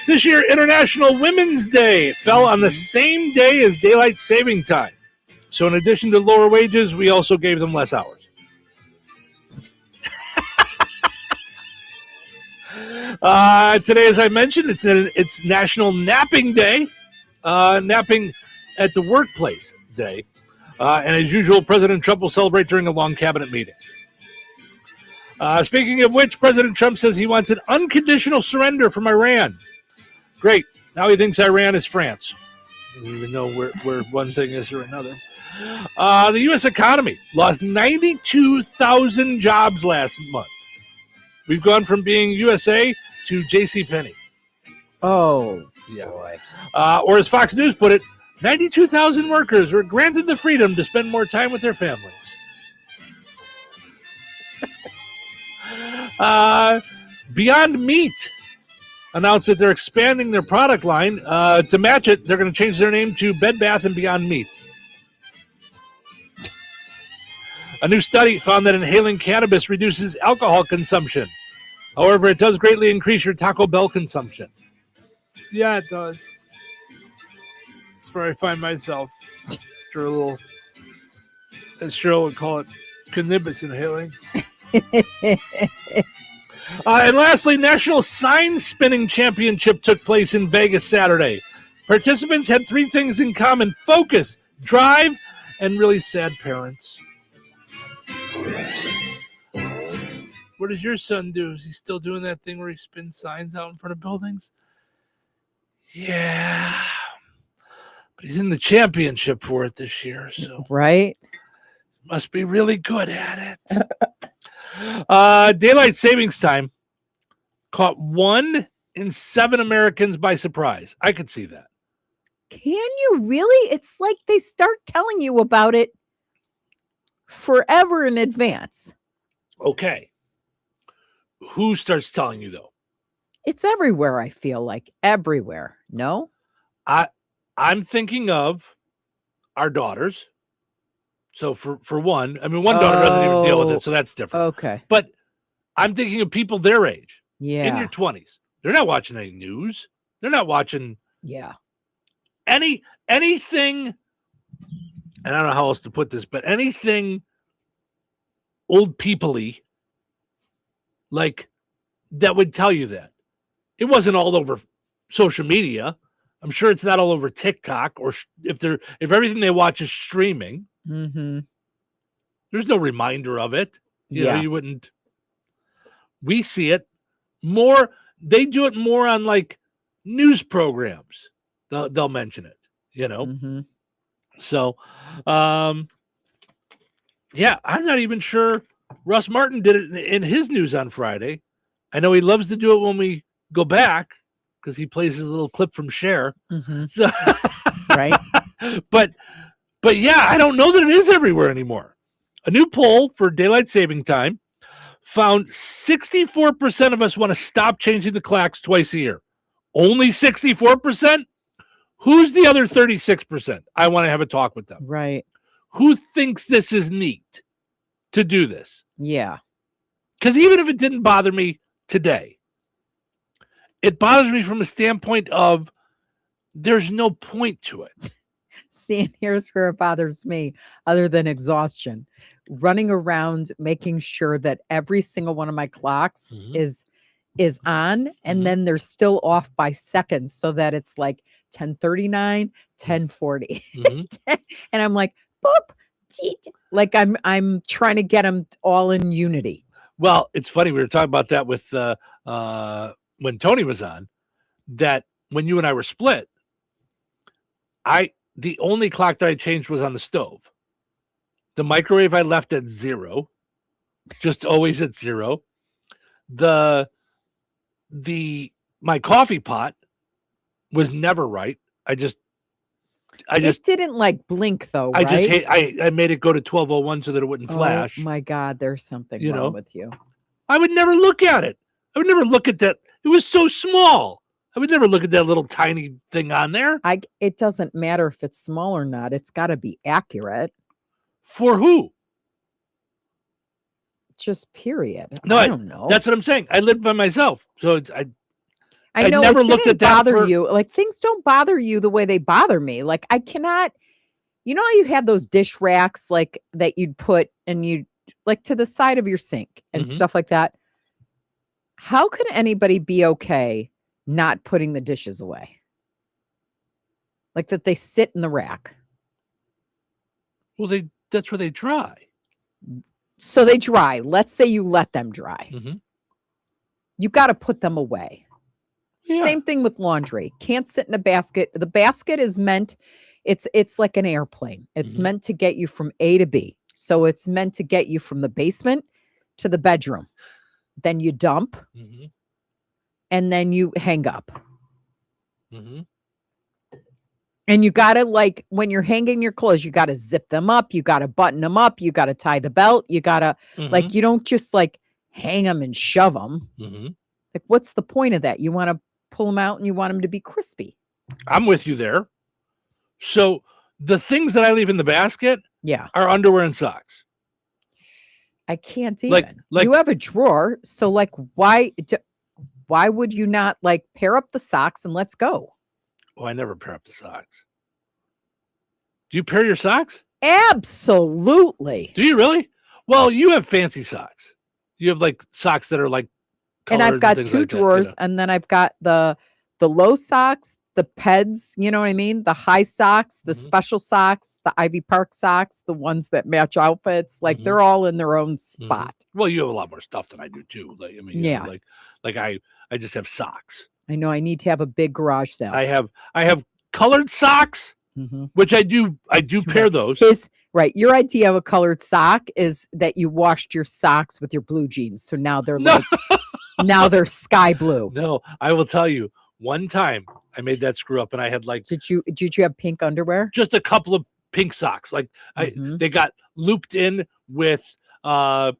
This year, International Women's Day fell on the same day as Daylight Saving Time. So in addition to lower wages, we also gave them less hours. Today, as I mentioned, it's National Napping Day, napping at the workplace day. And as usual, President Trump will celebrate during a long cabinet meeting. Speaking of which, President Trump says he wants an unconditional surrender from Iran. Great. Now he thinks Iran is France. Doesn't even know where one thing is or another. The U.S. economy lost 92,000 jobs last month. We've gone from being USA to JCPenney. Oh, yeah. Boy. Or as Fox News put it, 92,000 workers were granted the freedom to spend more time with their families. Beyond Meat announced that they're expanding their product line. To match it, they're going to change their name to Bed Bath & Beyond Meat. A new study found that inhaling cannabis reduces alcohol consumption. However, it does greatly increase your Taco Bell consumption. Yeah, it does. That's where I find myself after a little, as Cheryl would call it, cannabis inhaling. And lastly, National Sign Spinning Championship took place in Vegas Saturday. Participants had 3 things in common: focus, drive, and really sad parents. What does your son do? Is he still doing that thing where he spins signs out in front of buildings? Yeah. But he's in the championship for it this year, so right. Must be really good at it. Daylight savings time caught 1 in 7 Americans by surprise. I could see that. Can you really? It's like they start telling you about it forever in advance. Okay. Who starts telling you, though? It's everywhere, I feel like. Everywhere. No? I'm thinking of our daughters. So for one, I mean, one daughter doesn't even deal with it, so that's different. Okay. But I'm thinking of people their age. Yeah. In your 20s. They're not watching any news. They're not watching anything, and I don't know how else to put this, but anything old people-y, like, that would tell you that. It wasn't all over social media. I'm sure it's not all over TikTok, or if everything they watch is streaming. Mm-hmm. There's no reminder of it. You know, you wouldn't. We see it more. They do it more on like news programs. They'll mention it, you know? Mhm. So, yeah, I'm not even sure Russ Martin did it in his news on Friday. I know he loves to do it when we go back because he plays his little clip from Cher. Mhm. So, Right. But yeah, I don't know that it is everywhere anymore. A new poll for daylight saving time found 64% of us want to stop changing the clocks twice a year. Only 64%? Who's the other 36%? I want to have a talk with them. Right. Who thinks this is neat to do this? Yeah. Because even if it didn't bother me today, it bothers me from a standpoint of there's no point to it. See, and here's where it bothers me, other than exhaustion. Running around making sure that every single one of my clocks is on, and then they're still off by seconds, so that it's like 10:39, 10:40. And I'm like, boop, teet. Like I'm trying to get them all in unity. Well, it's funny. We were talking about that with when Tony was on, that when you and I were split, the only clock that I changed was on the stove. The microwave I left at 0, just always at 0. My coffee pot was never right. It didn't like blink though, I right? I made it go to 12:01 so that it wouldn't flash. Oh my God, there's something You wrong know? with you. I would never look at it. I would never look at that. It was so small. I would never look at that little tiny thing on there. It doesn't matter if it's small or not. It's got to be accurate. For who? Just period. No, I don't know. That's what I'm saying. I lived by myself, so I know never it looked didn't at that bother for- you. Like things don't bother you the way they bother me. Like I cannot. You know how you had those dish racks like that you'd put and you like to the side of your sink and stuff like that. How could anybody be okay not putting the dishes away? Like that they sit in the rack. Well, that's where they dry. So they dry. Let's say you let them dry. You got to put them away. Yeah. Same thing with laundry. Can't sit in a basket. The basket is meant, it's like an airplane. It's meant to get you from A to B. So it's meant to get you from the basement to the bedroom. Then you dump. And then you hang up. And you got to, like, when you're hanging your clothes, you got to zip them up. You got to button them up. You got to tie the belt. You got to, like, you don't just, like, hang them and shove them. Like, what's the point of that? You want to pull them out and you want them to be crispy. I'm with you there. So the things that I leave in the basket are underwear and socks. I can't even. Like you have a drawer. So, like, why would you not, like, pair up the socks and let's go? Oh, I never pair up the socks. Do you pair your socks? Absolutely. Do you really? Well, you have fancy socks. You have like socks that are like And I've got two like drawers, that, and then I've got the low socks, the peds, you know what I mean? The high socks, the special socks, the Ivy Park socks, the ones that match outfits. Like they're all in their own spot. Well, you have a lot more stuff than I do too. Like, I mean, Yeah. like I just have socks. I know I need to have a big garage sale. I have colored socks, which I do pair those. Right. Your idea of a colored sock is that you washed your socks with your blue jeans. So now they're like, now they're sky blue. No, I will tell you, one time I made that screw up and I had like, did you have pink underwear? Just a couple of pink socks. Like they got looped in with, I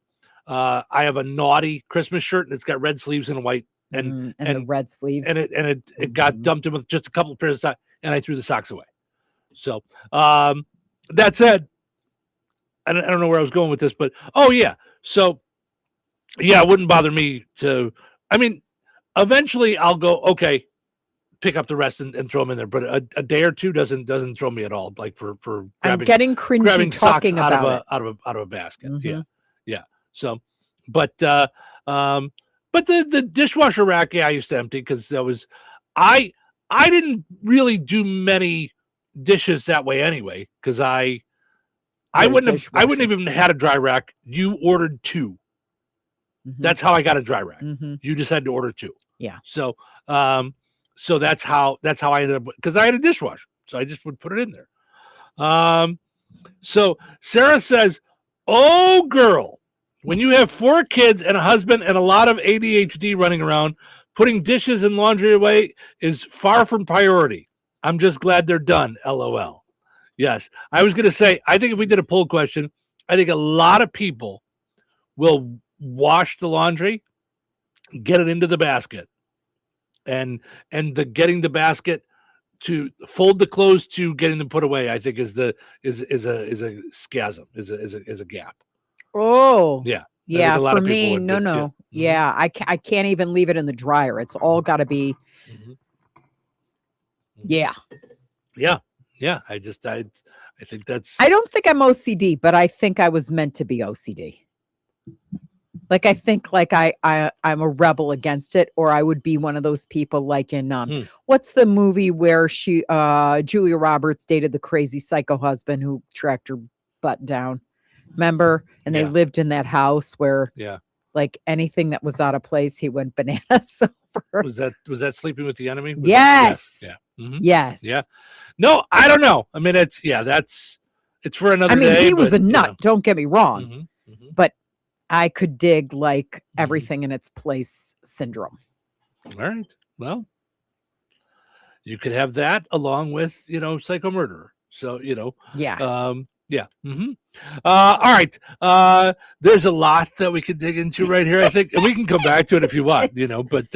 have a naughty Christmas shirt and it's got red sleeves and white and the red sleeves. And it got dumped in with just a couple of pairs of socks and I threw the socks away. So, that said, I don't know where I was going with this, but so it wouldn't bother me to. I mean, eventually I'll go okay, pick up the rest and throw them in there. But a day or two doesn't throw me at all. Like for grabbing, I'm getting cringy grabbing talking socks about out of a basket. Yeah. So, but the dishwasher rack, I used to empty because that was I didn't really do many dishes that way anyway because I wouldn't have even had a dry rack. You ordered 2. That's how I got a dry rack. Mm-hmm. You just had to order 2. Yeah. So, so that's how I ended up, because I had a dishwasher, so I just would put it in there. So Sarah says, "Oh, girl, when you have 4 kids and a husband and a lot of ADHD running around, putting dishes and laundry away is far from priority. I'm just glad they're done. LOL." Yes, I was going to say, I think if we did a poll question, I think a lot of people will wash the laundry, get it into the basket, and getting the basket to fold the clothes to getting them put away, I think is a schism, is a gap. Oh, yeah. Yeah, for me, no. Yeah, I can't even leave it in the dryer. It's all got to be. Yeah. I think that's. I don't think I'm OCD, but I think I was meant to be OCD. Like, I think like I'm a rebel against it, or I would be one of those people like in what's the movie where Julia Roberts dated the crazy psycho husband who tracked her butt down. Remember? And they lived in that house where like anything that was out of place, he went bananas over. Was that Sleeping with the Enemy? Yes. Yes. Yeah. No, I don't know. I mean, it's for another day. He was a nut. You know. Don't get me wrong. But I could dig like everything in its place syndrome. All right. Well, you could have that along with, Psycho Murderer. So, Yeah. Yeah. All right. There's a lot that we could dig into right here, I think. And we can come back to it if you want, but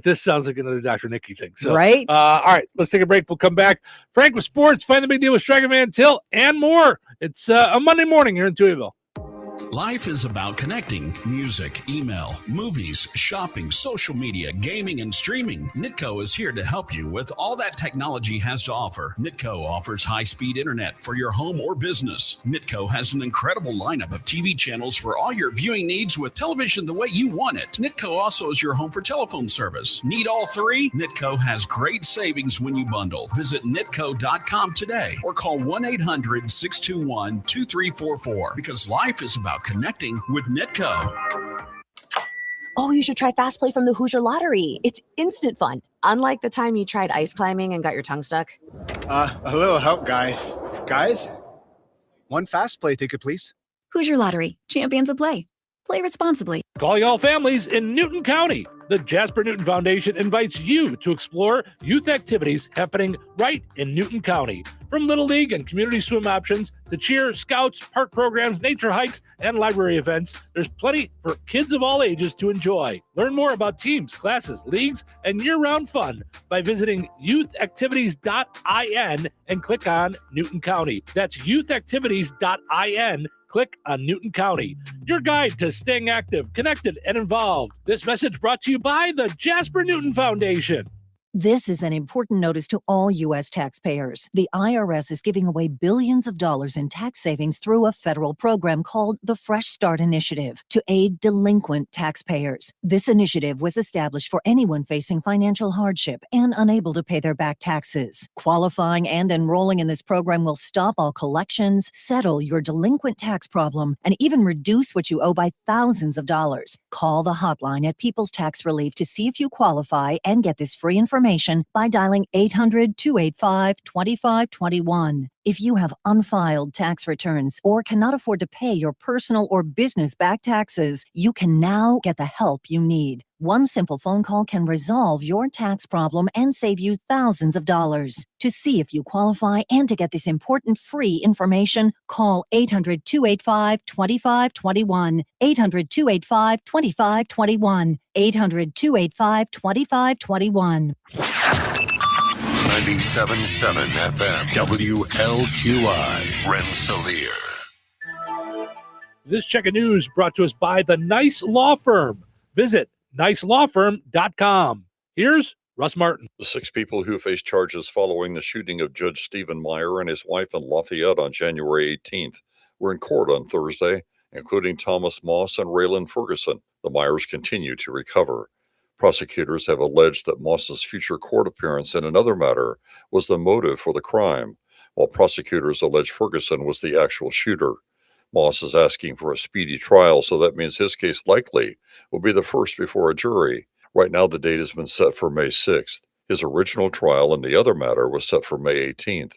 this sounds like another Dr. Nikki thing. So, right. All right. Let's take a break. We'll come back. Frank with sports, Find the Big Deal with Striker Van Til, and more. It's a Monday morning here in Touhyville. Life is about connecting. Music, email, movies, shopping, social media, gaming, and streaming. Nitco is here to help you with all that technology has to offer. Nitco offers high-speed internet for your home or business. Nitco has an incredible lineup of TV channels for all your viewing needs with television the way you want it. Nitco also is your home for telephone service. Need all 3? Nitco has great savings when you bundle. Visit nitco.com today or call 1-800-621-2344 because life is about connecting with Nitco. Oh, you should try Fast Play from the Hoosier Lottery. It's instant fun. Unlike the time you tried ice climbing and got your tongue stuck. A little help, guys. Guys? 1 Fast Play ticket, please. Hoosier Lottery. Champions of play. Play responsibly. Call y'all families in Newton County. The Jasper Newton Foundation invites you to explore youth activities happening right in Newton County. From Little League and community swim options to cheer, scouts, park programs, nature hikes, and library events, there's plenty for kids of all ages to enjoy. Learn more about teams, classes, leagues, and year-round fun by visiting youthactivities.in and click on Newton County. That's youthactivities.in. Click on Newton County, your guide to staying active, connected, and involved. This message brought to you by the Jasper Newton Foundation. This is an important notice to all U.S. taxpayers. The IRS is giving away billions of dollars in tax savings through a federal program called the Fresh Start Initiative to aid delinquent taxpayers. This initiative was established for anyone facing financial hardship and unable to pay their back taxes. Qualifying and enrolling in this program will stop all collections, settle your delinquent tax problem, and even reduce what you owe by thousands of dollars. Call the hotline at People's Tax Relief to see if you qualify and get this free information by dialing 800-285-2521. If you have unfiled tax returns or cannot afford to pay your personal or business back taxes, you can now get the help you need. One simple phone call can resolve your tax problem and save you thousands of dollars. To see if you qualify and to get this important free information, call 800-285-2521. 800-285-2521. 800-285-2521. 97.7 FM WLQI Rensselaer. This check of news brought to us by the Nice Law Firm. Visit nicelawfirm.com. Here's Russ Martin. The 6 people who face charges following the shooting of Judge Stephen Meyer and his wife in Lafayette on January 18th were in court on Thursday, including Thomas Moss and Raylan Ferguson. The Meyers continue to recover. Prosecutors have alleged that Moss's future court appearance in another matter was the motive for the crime, while prosecutors allege Ferguson was the actual shooter. Moss is asking for a speedy trial, so that means his case likely will be the first before a jury. Right now, the date has been set for May 6th. His original trial in the other matter was set for May 18th.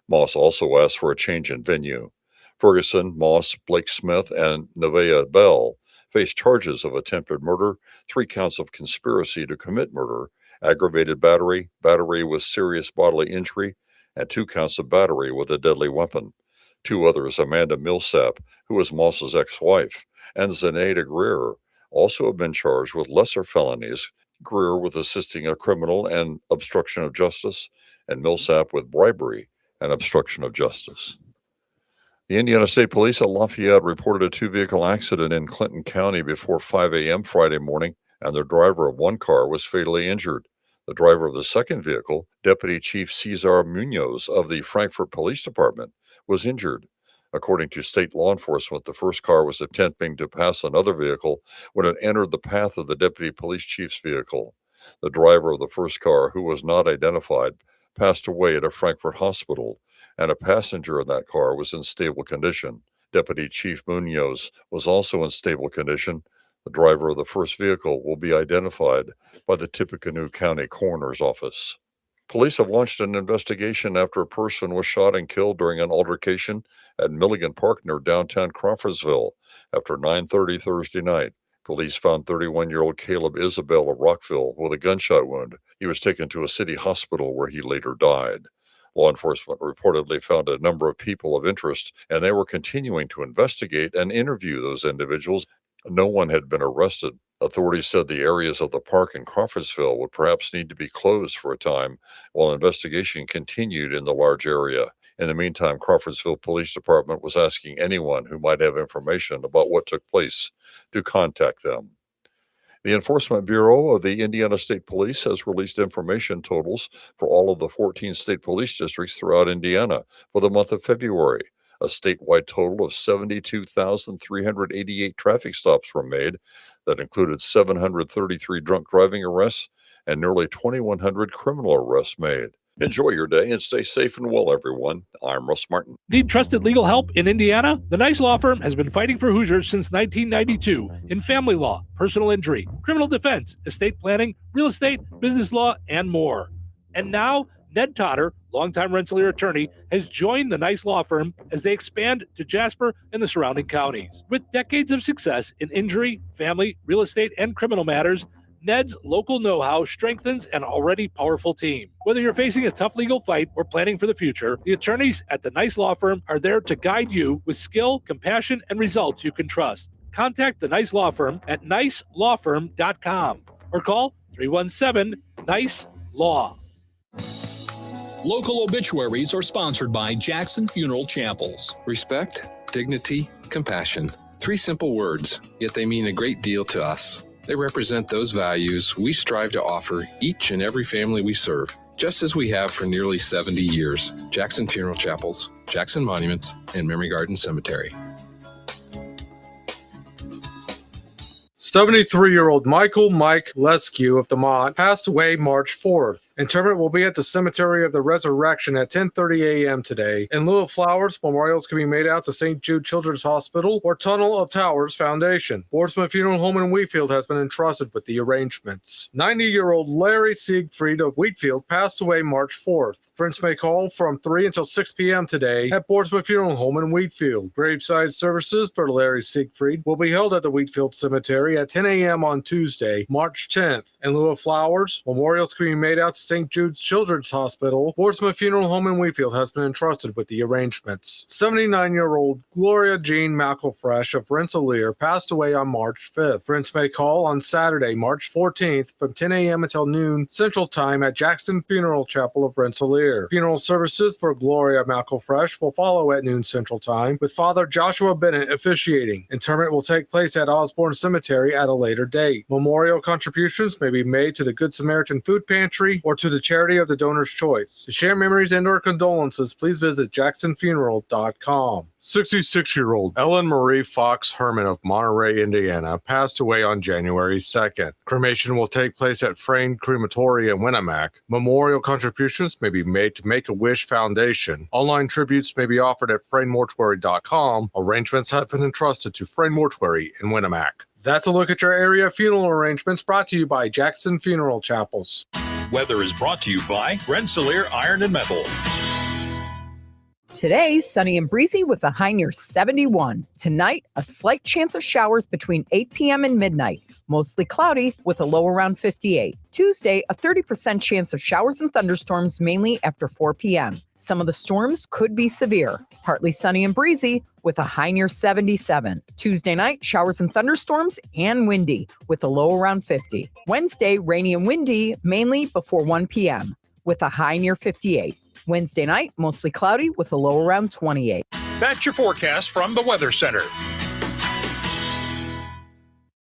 Moss also asked for a change in venue. Ferguson, Moss, Blake Smith, and Nevaeh Bell face charges of attempted murder, 3 counts of conspiracy to commit murder, aggravated battery, battery with serious bodily injury, and 2 counts of battery with a deadly weapon. 2 others, Amanda Millsap, who was Moss's ex-wife, and Zenaida Greer, also have been charged with lesser felonies, Greer with assisting a criminal and obstruction of justice, and Millsap with bribery and obstruction of justice. The Indiana State Police at Lafayette reported a 2-vehicle accident in Clinton County before 5 a.m. Friday morning, and the driver of one car was fatally injured. The driver of the second vehicle, Deputy Chief Cesar Munoz of the Frankfort Police Department, was injured. According to state law enforcement, the first car was attempting to pass another vehicle when it entered the path of the deputy police chief's vehicle. The driver of the first car, who was not identified, passed away at a Frankfort hospital, and a passenger in that car was in stable condition. Deputy Chief Munoz was also in stable condition. The driver of the first vehicle will be identified by the Tippecanoe County Coroner's Office. Police have launched an investigation after a person was shot and killed during an altercation at Milligan Park near downtown Crawfordsville after 9:30 Thursday night. Police found 31-year-old Caleb Isabel of Rockville with a gunshot wound. He was taken to a city hospital where he later died. Law enforcement reportedly found a number of people of interest, and they were continuing to investigate and interview those individuals. No one had been arrested. Authorities said the areas of the park in Crawfordsville would perhaps need to be closed for a time while investigation continued in the large area. In the meantime, Crawfordsville Police Department was asking anyone who might have information about what took place to contact them. The Enforcement Bureau of the Indiana State Police has released information totals for all of the 14 state police districts throughout Indiana for the month of February. A statewide total of 72,388 traffic stops were made. That included 733 drunk driving arrests and nearly 2,100 criminal arrests made. Enjoy your day and stay safe and well, everyone. I'm Russ Martin. Need trusted legal help in Indiana? The Nice Law Firm has been fighting for Hoosiers since 1992 in family law, personal injury, criminal defense, estate planning, real estate, business law, and more. And now, Ned Totter, longtime Rensselaer attorney, has joined the Nice Law Firm as they expand to Jasper and the surrounding counties. With decades of success in injury, family, real estate, and criminal matters, Ned's local know-how strengthens an already powerful team. Whether you're facing a tough legal fight or planning for the future, the attorneys at the Nice Law Firm are there to guide you with skill, compassion, and results you can trust. Contact the Nice Law Firm at nicelawfirm.com or call 317-NICE-LAW. Local obituaries are sponsored by Jackson Funeral Chapels. Respect, dignity, compassion. 3 simple words, yet they mean a great deal to us. They represent those values we strive to offer each and every family we serve, just as we have for nearly 70 years. Jackson Funeral Chapels, Jackson Monuments, and Memory Garden Cemetery. 73-year-old Michael Mike Lescue of Demont passed away March 4th. Interment will be at the Cemetery of the Resurrection at 10:30 a.m. today. In lieu of flowers, memorials can be made out to St. Jude Children's Hospital or Tunnel of Towers Foundation. Boardsman Funeral Home in Wheatfield has been entrusted with the arrangements. 90-year-old Larry Siegfried of Wheatfield passed away March 4th. Friends may call from 3 until 6 p.m. today at Boardsman Funeral Home in Wheatfield. Graveside services for Larry Siegfried will be held at the Wheatfield Cemetery at 10 a.m. on Tuesday, March 10th. In lieu of flowers, memorials can be made out to St. Jude's Children's Hospital. Boardsman Funeral Home in Wheatfield has been entrusted with the arrangements. 79-year-old Gloria Jean McElfresh of Rensselaer passed away on March 5th. Friends may call on Saturday, March 14th from 10 a.m. until noon Central Time at Jackson Funeral Chapel of Rensselaer. Funeral services for Gloria McElfresh will follow at noon Central Time, with Father Joshua Bennett officiating. Interment will take place at Osborne Cemetery cemetery at a later date. Memorial contributions may be made to the Good Samaritan Food Pantry or to the charity of the donor's choice. To share memories and/or condolences, please visit jacksonfuneral.com. 66-year-old Ellen Marie Fox Herman of Monterey, Indiana, passed away on January 2nd. Cremation will take place at Frame Crematory in Winnemac. Memorial contributions may be made to Make-A-Wish Foundation. Online tributes may be offered at fraynmortuary.com. Arrangements have been entrusted to Frayn Mortuary in Winnemac. That's a look at your area funeral arrangements brought to you by Jackson Funeral Chapels. Weather is brought to you by Rensselaer Iron and Metal. Today, sunny and breezy with a high near 71. Tonight, a slight chance of showers between 8 p.m. and midnight. Mostly cloudy with a low around 58. Tuesday, a 30% chance of showers and thunderstorms mainly after 4 p.m. Some of the storms could be severe. Partly sunny and breezy with a high near 77. Tuesday night, showers and thunderstorms and windy with a low around 50. Wednesday, rainy and windy mainly before 1 p.m. with a high near 58. Wednesday night, mostly cloudy with a low around 28. That's your forecast from the Weather Center.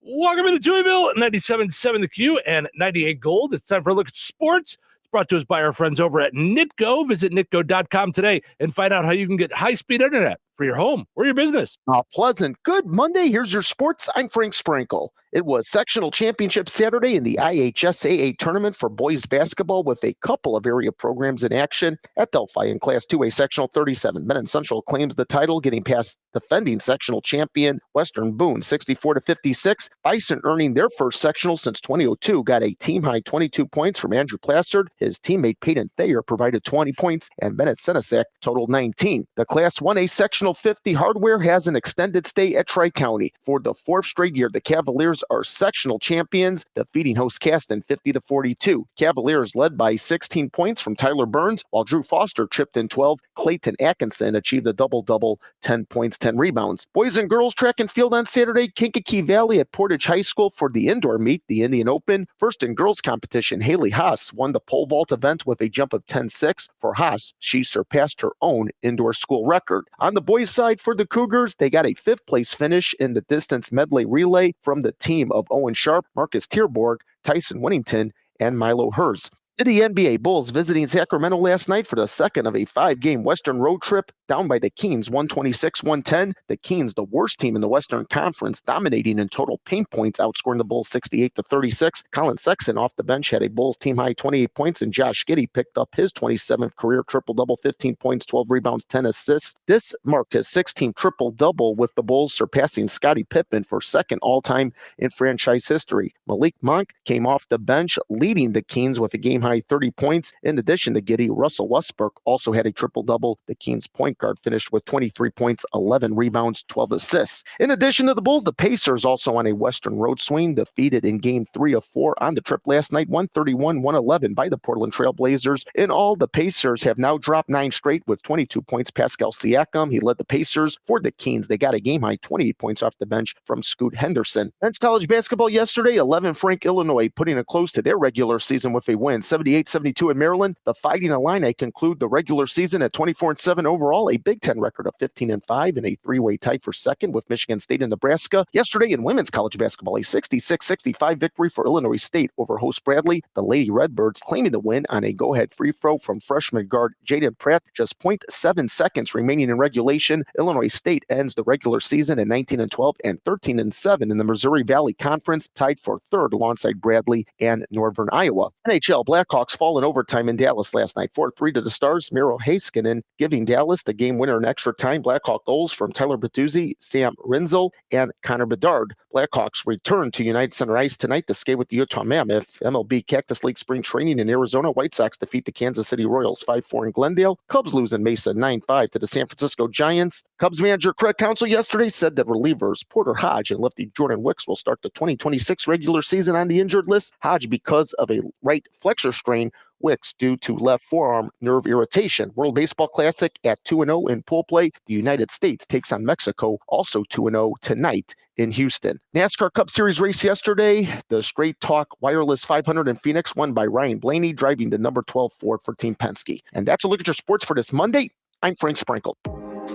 Welcome to Touhyville, 97.7 The Q and 98 Gold. It's time for a look at sports. It's brought to us by our friends over at Nitco. Visit nitco.com today and find out how you can get high-speed internet for your home or your business. Pleasant. Good Monday. Here's your sports. I'm Frank Sprankle. It was sectional championship Saturday in the IHSAA tournament for boys basketball with a couple of area programs in action at Delphi in Class 2A sectional 37. Menton Central claims the title, getting past defending sectional champion Western Boone 64-56. Bison earning their first sectional since 2002 got a team-high 22 points from Andrew Plassard. His teammate Peyton Thayer provided 20 points, and Bennett Senesac totaled 19. The Class 1A sectional 50 hardware has an extended stay at Tri-County. For the fourth straight year, the Cavaliers are sectional champions, defeating host Caston 50-42. Cavaliers led by 16 points from Tyler Burns, while Drew Foster chipped in 12. Clayton Atkinson achieved a double-double, 10 points, 10 rebounds. Boys and girls track and field on Saturday, Kankakee Valley at Portage High School for the indoor meet, the Indian Open. First in girls competition, Haley Haas won the pole vault event with a jump of 10-6. For Haas, she surpassed her own indoor school record. On the boys side for the Cougars, they got a fifth place finish in the distance medley relay from the team of Owen Sharp, Marcus Tierborg, Tyson Winnington, and Milo Hers. The NBA Bulls visiting Sacramento last night for the second of a 5-game Western road trip, down by the Kings 126-110. The Kings, the worst team in the Western Conference, dominating in total paint points, outscoring the Bulls 68-36. Colin Sexton off the bench had a Bulls team-high 28 points, and Josh Giddey picked up his 27th career triple-double, 15 points, 12 rebounds, 10 assists. This marked his 16th triple-double, with the Bulls surpassing Scottie Pippen for second all-time in franchise history. Malik Monk came off the bench, leading the Kings with a game-high 30 points. In addition to Giddey, Russell Westbrook also had a triple-double. The Kings point guard finished with 23 points, 11 rebounds, 12 assists. In addition to the Bulls, the Pacers also on a Western road swing, defeated in Game 3 of 4 on the trip last night, 131-111 by the Portland Trail Blazers. In all, the Pacers have now dropped 9 straight with 22 points. Pascal Siakam, he led the Pacers. For the Kings, they got a game-high 28 points off the bench from Scoot Henderson. Men's college basketball yesterday, 11 Frank, Illinois, putting a close to their regular season with a win, 78-72 in Maryland. The Fighting Illini conclude the regular season at 24-7 overall, a Big Ten record of 15-5, and a 3-way tie for second with Michigan State and Nebraska. Yesterday in women's college basketball, a 66-65 victory for Illinois State over host Bradley. The Lady Redbirds claiming the win on a go-ahead free throw from freshman guard Jaden Pratt. Just 0.7 seconds remaining in regulation. Illinois State ends the regular season at 19-12 and 13-7 in the Missouri Valley Conference, tied for third alongside Bradley and Northern Iowa. NHL Blackhawks fall in overtime in Dallas last night, 4-3 to the Stars. Miro Heiskanen giving Dallas the game winner in extra time. Blackhawk goals from Tyler Bertuzzi, Sam Rinzel, and Connor Bedard. Blackhawks return to United Center Ice tonight to skate with the Utah Mammoth. MLB Cactus League spring training in Arizona. White Sox defeat the Kansas City Royals 5-4 in Glendale. Cubs lose in Mesa 9-5 to the San Francisco Giants. Cubs manager Craig Counsell yesterday said that relievers Porter Hodge and lefty Jordan Wicks will start the 2026 regular season on the injured list. Hodge because of a right flexor strain, Wicks due to left forearm nerve irritation. World Baseball Classic at 2-0 in pool play. The United States takes on Mexico, also 2-0 tonight in Houston. NASCAR Cup Series race yesterday. The Straight Talk Wireless 500 in Phoenix, won by Ryan Blaney, driving the number 12 Ford for Team Penske. And that's a look at your sports for this Monday, I'm Frank Sprinkle.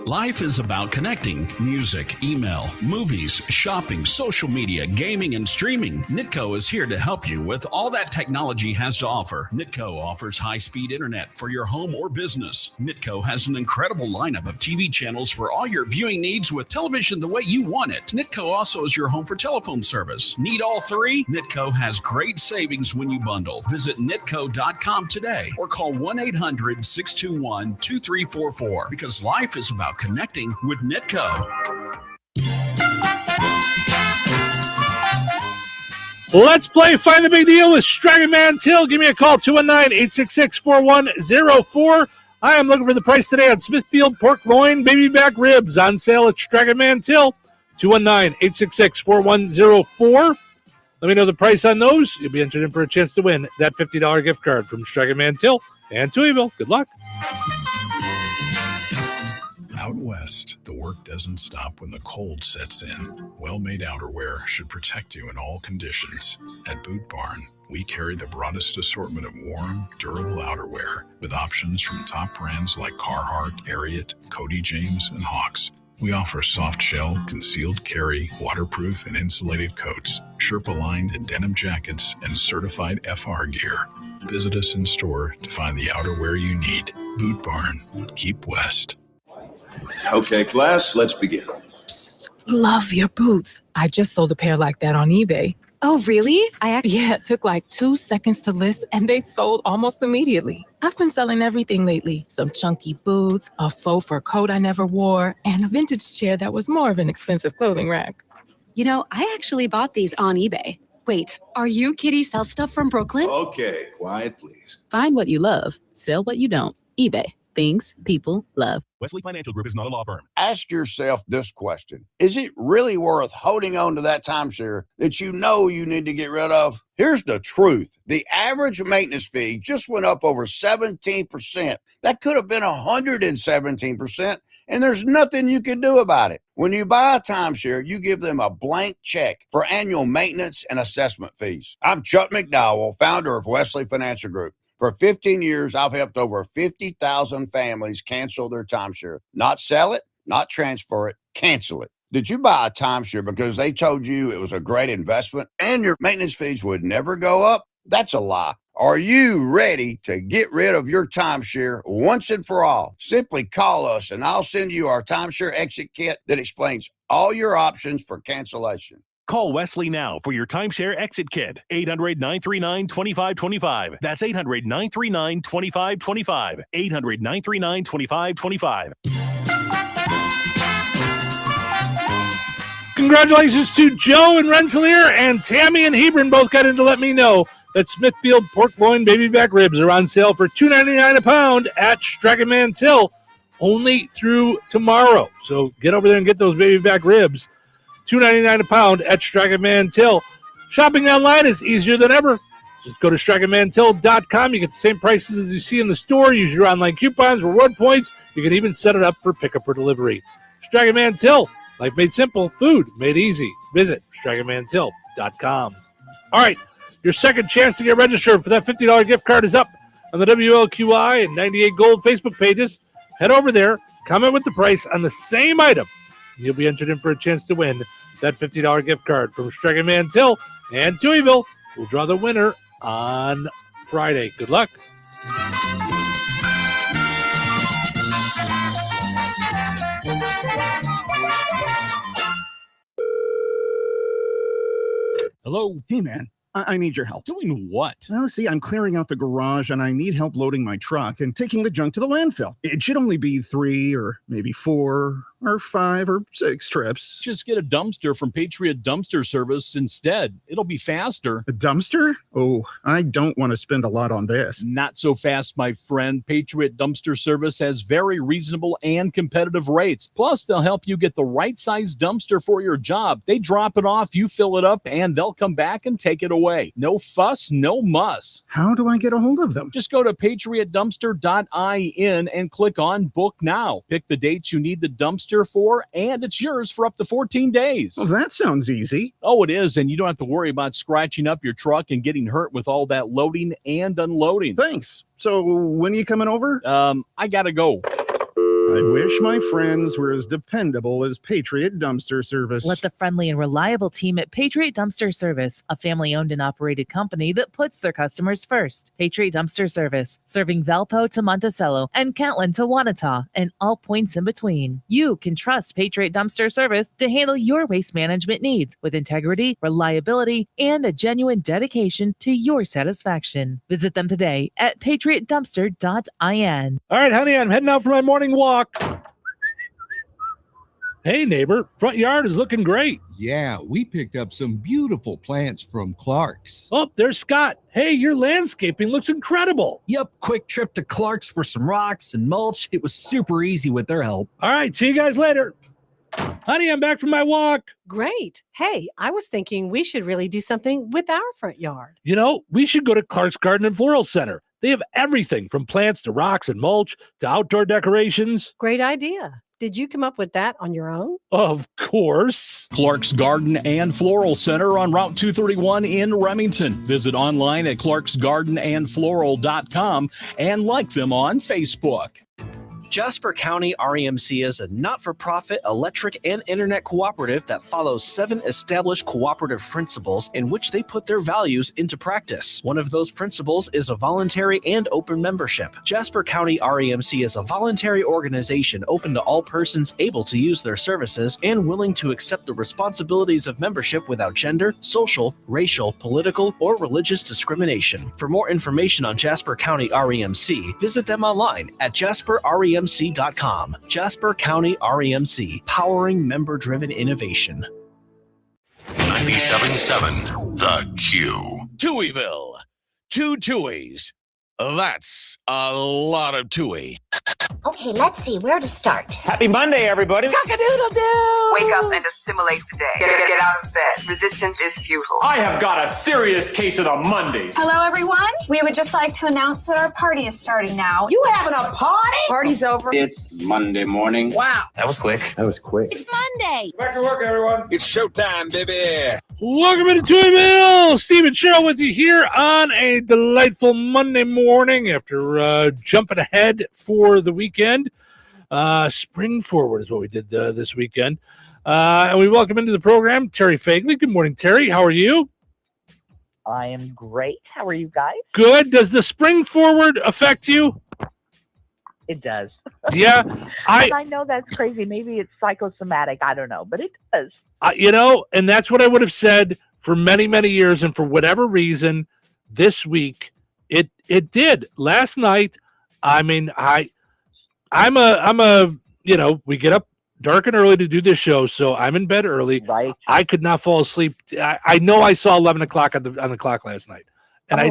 Life is about connecting. Music, email, movies, shopping, social media, gaming, and streaming. Nitco is here to help you with all that technology has to offer. Nitco offers high-speed internet for your home or business. Nitco has an incredible lineup of TV channels for all your viewing needs with television the way you want it. Nitco also is your home for telephone service. Need all three? Nitco has great savings when you bundle. Visit nitco.com today or call 1-800-621-2344 because life is about connecting with Nitco. Let's play Find the Big Deal with Stragging Man Till. Give me a call, 219-866-4104. I am looking for the price today on Smithfield pork loin, baby back ribs on sale at Stragging Man Till, 219-866-4104. Let me know the price on those. You'll be entered in for a chance to win that $50 gift card from Stragging Man Till and Touhyville. Good luck. Out west, the work doesn't stop when the cold sets in. Well-made outerwear should protect you in all conditions. At Boot Barn, we carry the broadest assortment of warm, durable outerwear with options from top brands like Carhartt, Ariat, Cody James, and Hawks. We offer soft shell, concealed carry, waterproof, and insulated coats, Sherpa-lined and denim jackets, and certified FR gear. Visit us in store to find the outerwear you need. Boot Barn. Keep west. Okay, class, let's begin. Psst, love your boots. I just sold a pair like that on eBay. Oh, really? Yeah, it took like 2 seconds to list and they sold almost immediately. I've been selling everything lately. Some chunky boots, a faux fur coat I never wore, and a vintage chair that was more of an expensive clothing rack. You know, I actually bought these on eBay. Wait, are you Kitty Sell Stuff from Brooklyn? Okay, quiet, please. Find what you love, sell what you don't. eBay. Things people love. Wesley Financial Group is not a law firm. Ask yourself this question. Is it really worth holding on to that timeshare that you know you need to get rid of? Here's the truth. The average maintenance fee just went up over 17%. That could have been 117%, and there's nothing you can do about it. When you buy a timeshare, you give them a blank check for annual maintenance and assessment fees. I'm Chuck McDowell, founder of Wesley Financial Group. For 15 years, I've helped over 50,000 families cancel their timeshare. Not sell it, not transfer it, cancel it. Did you buy a timeshare because they told you it was a great investment and your maintenance fees would never go up? That's a lie. Are you ready to get rid of your timeshare once and for all? Simply call us and I'll send you our timeshare exit kit that explains all your options for cancellation. Call Wesley now for your timeshare exit kit. 800-939-2525. That's 800-939-2525. 800-939-2525. Congratulations to Joe and Rensselaer, and Tammy and Hebron both got in to let me know that Smithfield pork loin baby back ribs are on sale for $2.99 a pound at Stragging Man Till only through tomorrow. So get over there and get those baby back ribs. $2.99 a pound at Stragging Man Till. Shopping online is easier than ever. Just go to StraggingManTill.com. You get the same prices as you see in the store. Use your online coupons, reward points. You can even set it up for pickup or delivery. Stragging Man Till. Life made simple. Food made easy. Visit StraggingManTill.com. All right. Your second chance to get registered for that $50 gift card is up on the WLQI and 98 Gold Facebook pages. Head over there. Comment with the price on the same item. You'll be entered in for a chance to win that $50 gift card from Stragging Man Till and Touhyville. We'll draw the winner on Friday. Good luck. Hello. Hey, man. I need your help. Doing what? Well, see, I'm clearing out the garage and I need help loading my truck and taking the junk to the landfill. It should only be 3 or maybe 4 or 5 or 6 trips. Just get a dumpster from Patriot Dumpster Service instead. It'll be faster. A dumpster? Oh, I don't want to spend a lot on this. Not so fast, my friend. Patriot Dumpster Service has very reasonable and competitive rates. Plus, they'll help you get the right size dumpster for your job. They drop it off, you fill it up, and they'll come back and take it away. No fuss, no muss. How do I get a hold of them? Just go to patriotdumpster.in and click on Book Now. Pick the dates you need the dumpster for, and it's yours for up to 14 days. Well, that sounds easy. Oh, it is, and you don't have to worry about scratching up your truck and getting hurt with all that loading and unloading. Thanks. So when are you coming over? I gotta go. I wish my friends were as dependable as Patriot Dumpster Service. Let the friendly and reliable team at Patriot Dumpster Service, a family-owned and operated company that puts their customers first. Patriot Dumpster Service, serving Valpo to Monticello and Catlin to Wanata and all points in between. You can trust Patriot Dumpster Service to handle your waste management needs with integrity, reliability, and a genuine dedication to your satisfaction. Visit them today at patriotdumpster.in. All right, honey, I'm heading out for my morning walk. Hey, neighbor, front yard is looking great. Yeah, we picked up some beautiful plants from Clark's. Oh, there's Scott. Hey, your landscaping looks incredible. Yep, quick trip to Clark's for some rocks and mulch. It was super easy with their help. All right, see you guys later. Honey, I'm back from my walk. Great. Hey, I was thinking we should really do something with our front yard. You know, we should go to Clark's Garden and Floral Center. They have everything from plants to rocks and mulch to outdoor decorations. Great idea. Did you come up with that on your own? Of course. Clark's Garden and Floral Center on Route 231 in Remington. Visit online at clarksgardenandfloral.com and like them on Facebook. Jasper County REMC is a not-for-profit electric and internet cooperative that follows 7 established cooperative principles in which they put their values into practice. One of those principles is a voluntary and open membership. Jasper County REMC is a voluntary organization open to all persons able to use their services and willing to accept the responsibilities of membership without gender, social, racial, political, or religious discrimination. For more information on Jasper County REMC, visit them online at jasperremc.com. Jasper County REMC, powering member-driven innovation. 97.7 The Q. Touhyville. 2 Touhies. That's a lot of Touhy. Okay, let's see where to start. Happy Monday, everybody. Cock-a-doodle-doo! Wake up and assimilate today. Get out of bed. Resistance is futile. I have got a serious case of the Mondays. Hello, everyone. We would just like to announce that our party is starting now. You having a party? Party's over. It's Monday morning. Wow. That was quick. It's Monday. Back to work, everyone. It's showtime, baby. Welcome into Touhyville. Steve and Cheryl with you here on a delightful Monday morning after jumping ahead for the weekend. Spring forward is what we did this weekend. And we welcome into the program Terry Fagley. Good morning, Terry. How are you? I am great. How are you guys? Good. Does the spring forward affect you? It does. Yeah. And I know that's crazy. Maybe it's psychosomatic. I don't know, but it does. And that's what I would have said for many, many years. And for whatever reason, this week, it did. Last night, I mean, I'm a we get up dark and early to do this show, so I'm in bed early. Right. I could not fall asleep. I know I saw 11 o'clock on the clock last night. And I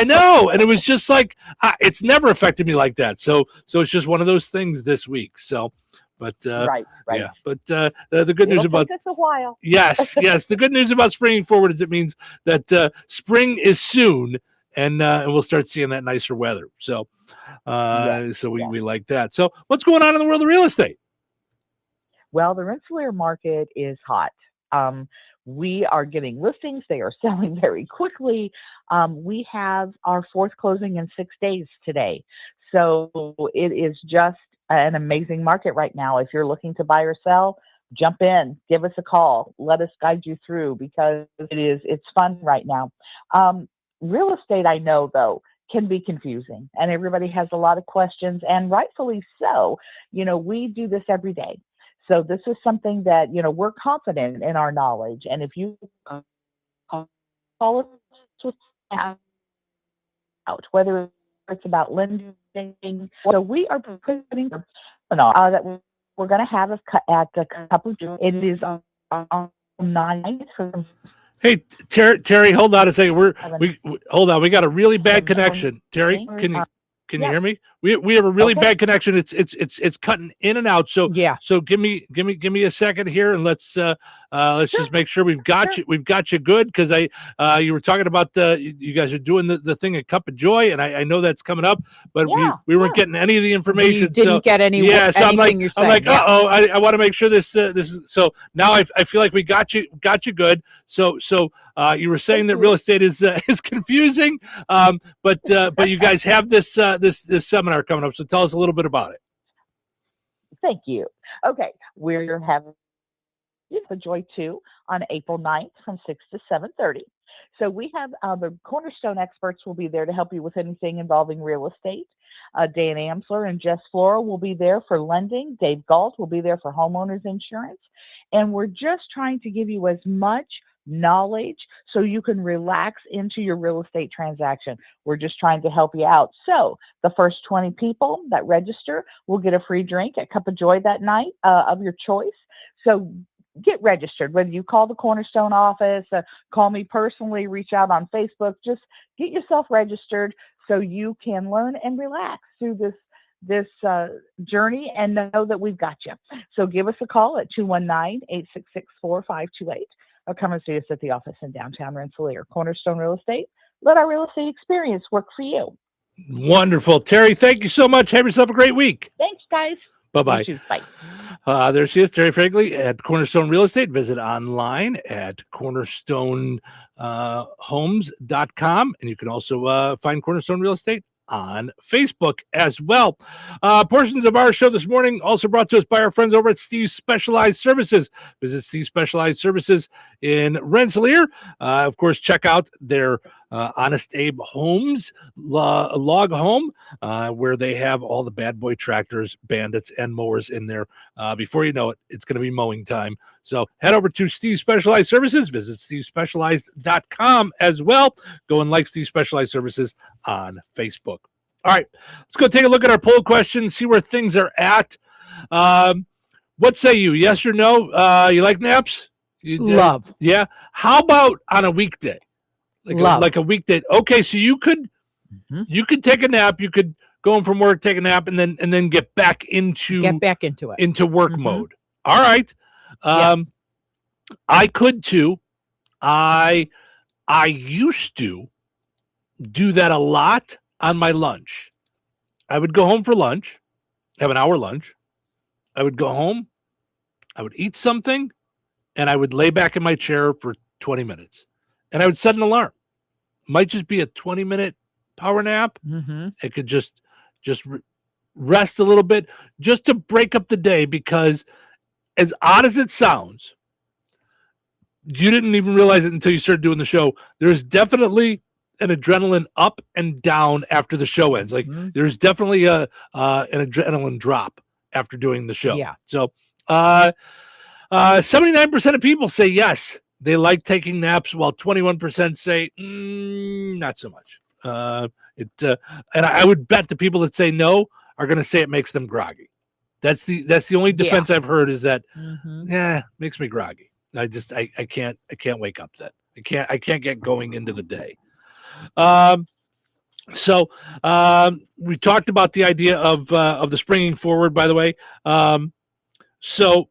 know. And it was just like, it's never affected me like that. So it's just one of those things this week. So, but, right. Yeah, but, the good news about, take us a while. Yes. The good news about springing forward is it means that, spring is soon and we'll start seeing that nicer weather. So, we like that. So what's going on in the world of real estate? Well, the Rensselaer market is hot. We are getting listings. They are selling very quickly. We have our 4th closing in 6 days today. So it is just an amazing market right now. If you're looking to buy or sell, jump in, give us a call. Let us guide you through because it's fun right now. Real estate, I know, though, can be confusing and everybody has a lot of questions, and rightfully so. We do this every day. So this is something that, we're confident in our knowledge. And if you call us out, whether it's about lending, so we are putting that we're going to have at a couple of June. It is on 9th. Hey, Terry, hold on a second. Hold on. We got a really bad connection. Terry, can you hear me? We have a really bad connection. It's cutting in and out. So yeah. So give me a second here, and let's just make sure we've got you good, because you were talking about you guys are doing the thing at Cup of Joy, and I know that's coming up, but we weren't getting any of the information. You didn't get any. Yeah, so anything you're saying. I'm like, I want to make sure this is so. Now I feel like we got you good. So you were saying that real estate is confusing, but you guys have this seminar coming up. So tell us a little bit about it. Thank you. Okay, we're having the Joy 2 on April 9th from 6 to 7:30. So we have the Cornerstone experts will be there to help you with anything involving real estate. Dan Amsler and Jess Flora will be there for lending. Dave Galt will be there for homeowners insurance. And we're just trying to give you as much knowledge so you can relax into your real estate transaction. We're just trying to help you out. So the first 20 people that register will get a free drink at Cup of Joy that night of your choice. So get registered, whether you call the Cornerstone office, call me personally, reach out on Facebook, just get yourself registered so you can learn and relax through this journey and know that we've got you. So give us a call at 219-866-4528 or come and see us at the office in downtown Rensselaer. Cornerstone Real Estate. Let our real estate experience work for you. Wonderful. Terry, thank you so much. Have yourself a great week. Thanks, guys. Bye-bye. You too. Bye. There she is, Terry Fragley at Cornerstone Real Estate. Visit online at cornerstonehomes.com. And you can also find Cornerstone Real Estate on Facebook as well. Portions of our show this morning also brought to us by our friends over at Steve's Specialized Services. Visit Steve's Specialized Services in Rensselaer. Of course, check out their Honest Abe Homes log home, where they have all the bad boy tractors, bandits, and mowers in there. Before you know it, it's going to be mowing time. So head over to Steve Specialized Services. Visit stevespecialized.com as well. Go and like Steve Specialized Services on Facebook. All right, let's go take a look at our poll question, see where things are at. What say you? Yes or no? You like naps? Love. Yeah. How about on a weekday? Like a weekday. Okay, so you could take a nap. You could go home from work, take a nap, and then get back into it into work mode. All right. Yes. I could too. I used to do that a lot on my lunch. I would go home for lunch, have an hour lunch. I would go home, I would eat something, and I would lay back in my chair for 20 minutes. And I would set an alarm. Might just be a 20-minute power nap. It could just rest a little bit, just to break up the day, because as odd as it sounds, you didn't even realize it until you started doing the show. There's definitely an adrenaline up and down after the show ends. Like there's definitely an adrenaline drop after doing the show. Yeah. So 79% of people say yes, they like taking naps, while 21% say not so much. And I would bet the people that say no are going to say it makes them groggy. That's the only defense I've heard, is that makes me groggy. I can't wake up then. I can't get going into the day. So we talked about the idea of the springing forward, by the way. So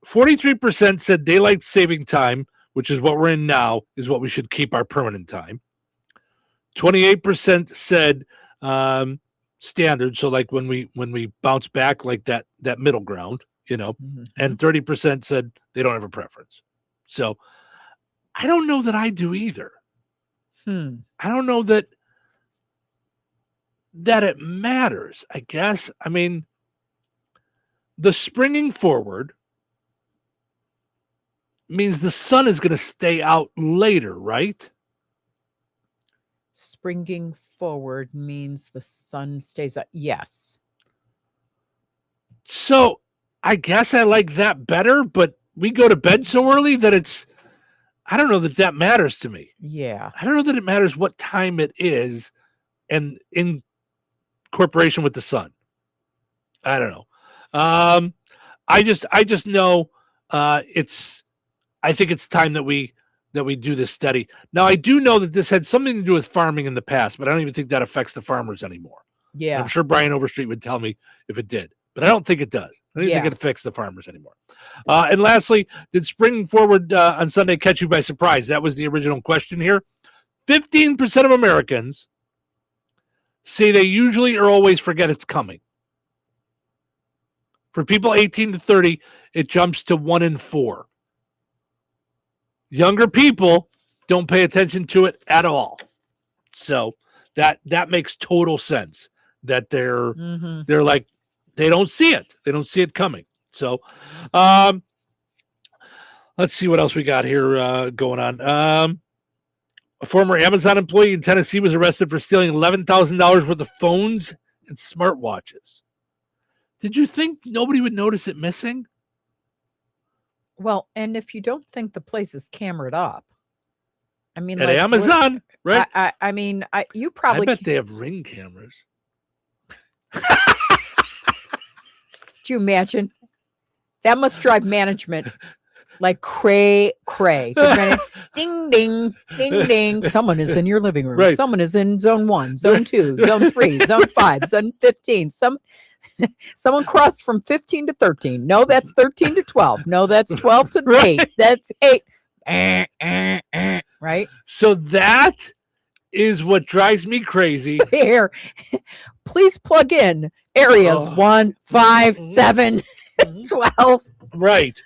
43% said daylight saving time, which is what we're in now, is what we should keep our permanent time. 28% said standard, so like when we bounce back, like that middle ground, and 30% said they don't have a preference. So I don't know that I do either. I don't know that it matters, I guess. I mean, the springing forward means the sun is going to stay out later, right? Springing forward means the sun stays up. Yes. So I guess I like that better, but we go to bed so early that I don't know that matters to me. Yeah. I don't know that it matters what time it is and in corporation with the sun. I don't know. I just know I think it's time that we do this study. Now, I do know that this had something to do with farming in the past, but I don't even think that affects the farmers anymore. Yeah. I'm sure Brian Overstreet would tell me if it did, but I don't think it does. I don't think it affects the farmers anymore. And lastly, did springing forward on Sunday catch you by surprise? That was the original question here. 15% of Americans say they usually or always forget it's coming. For people 18 to 30, it jumps to 1 in 4. Younger people don't pay attention to it at all. So that makes total sense that they're like, They don't see it. They don't see it coming. So, let's see what else we got here going on. A former Amazon employee in Tennessee was arrested for stealing $11,000 worth of phones and smartwatches. Did you think nobody would notice it missing? Well, and if you don't think the place is camered up, I mean, at Amazon, right? I mean, you probably. I bet they have Ring cameras. Do you imagine? That must drive management like cray. Ding, ding, ding, ding. Someone is in your living room. Right. Someone is in zone 1, zone 2, zone 3, zone 5, zone 15. Someone crossed from 15 to 13. No, that's 13 to 12. No, that's 12 to 8. That's 8. Right? So that is what drives me crazy. Here, please plug in areas 1, 5, 7, 12. Right.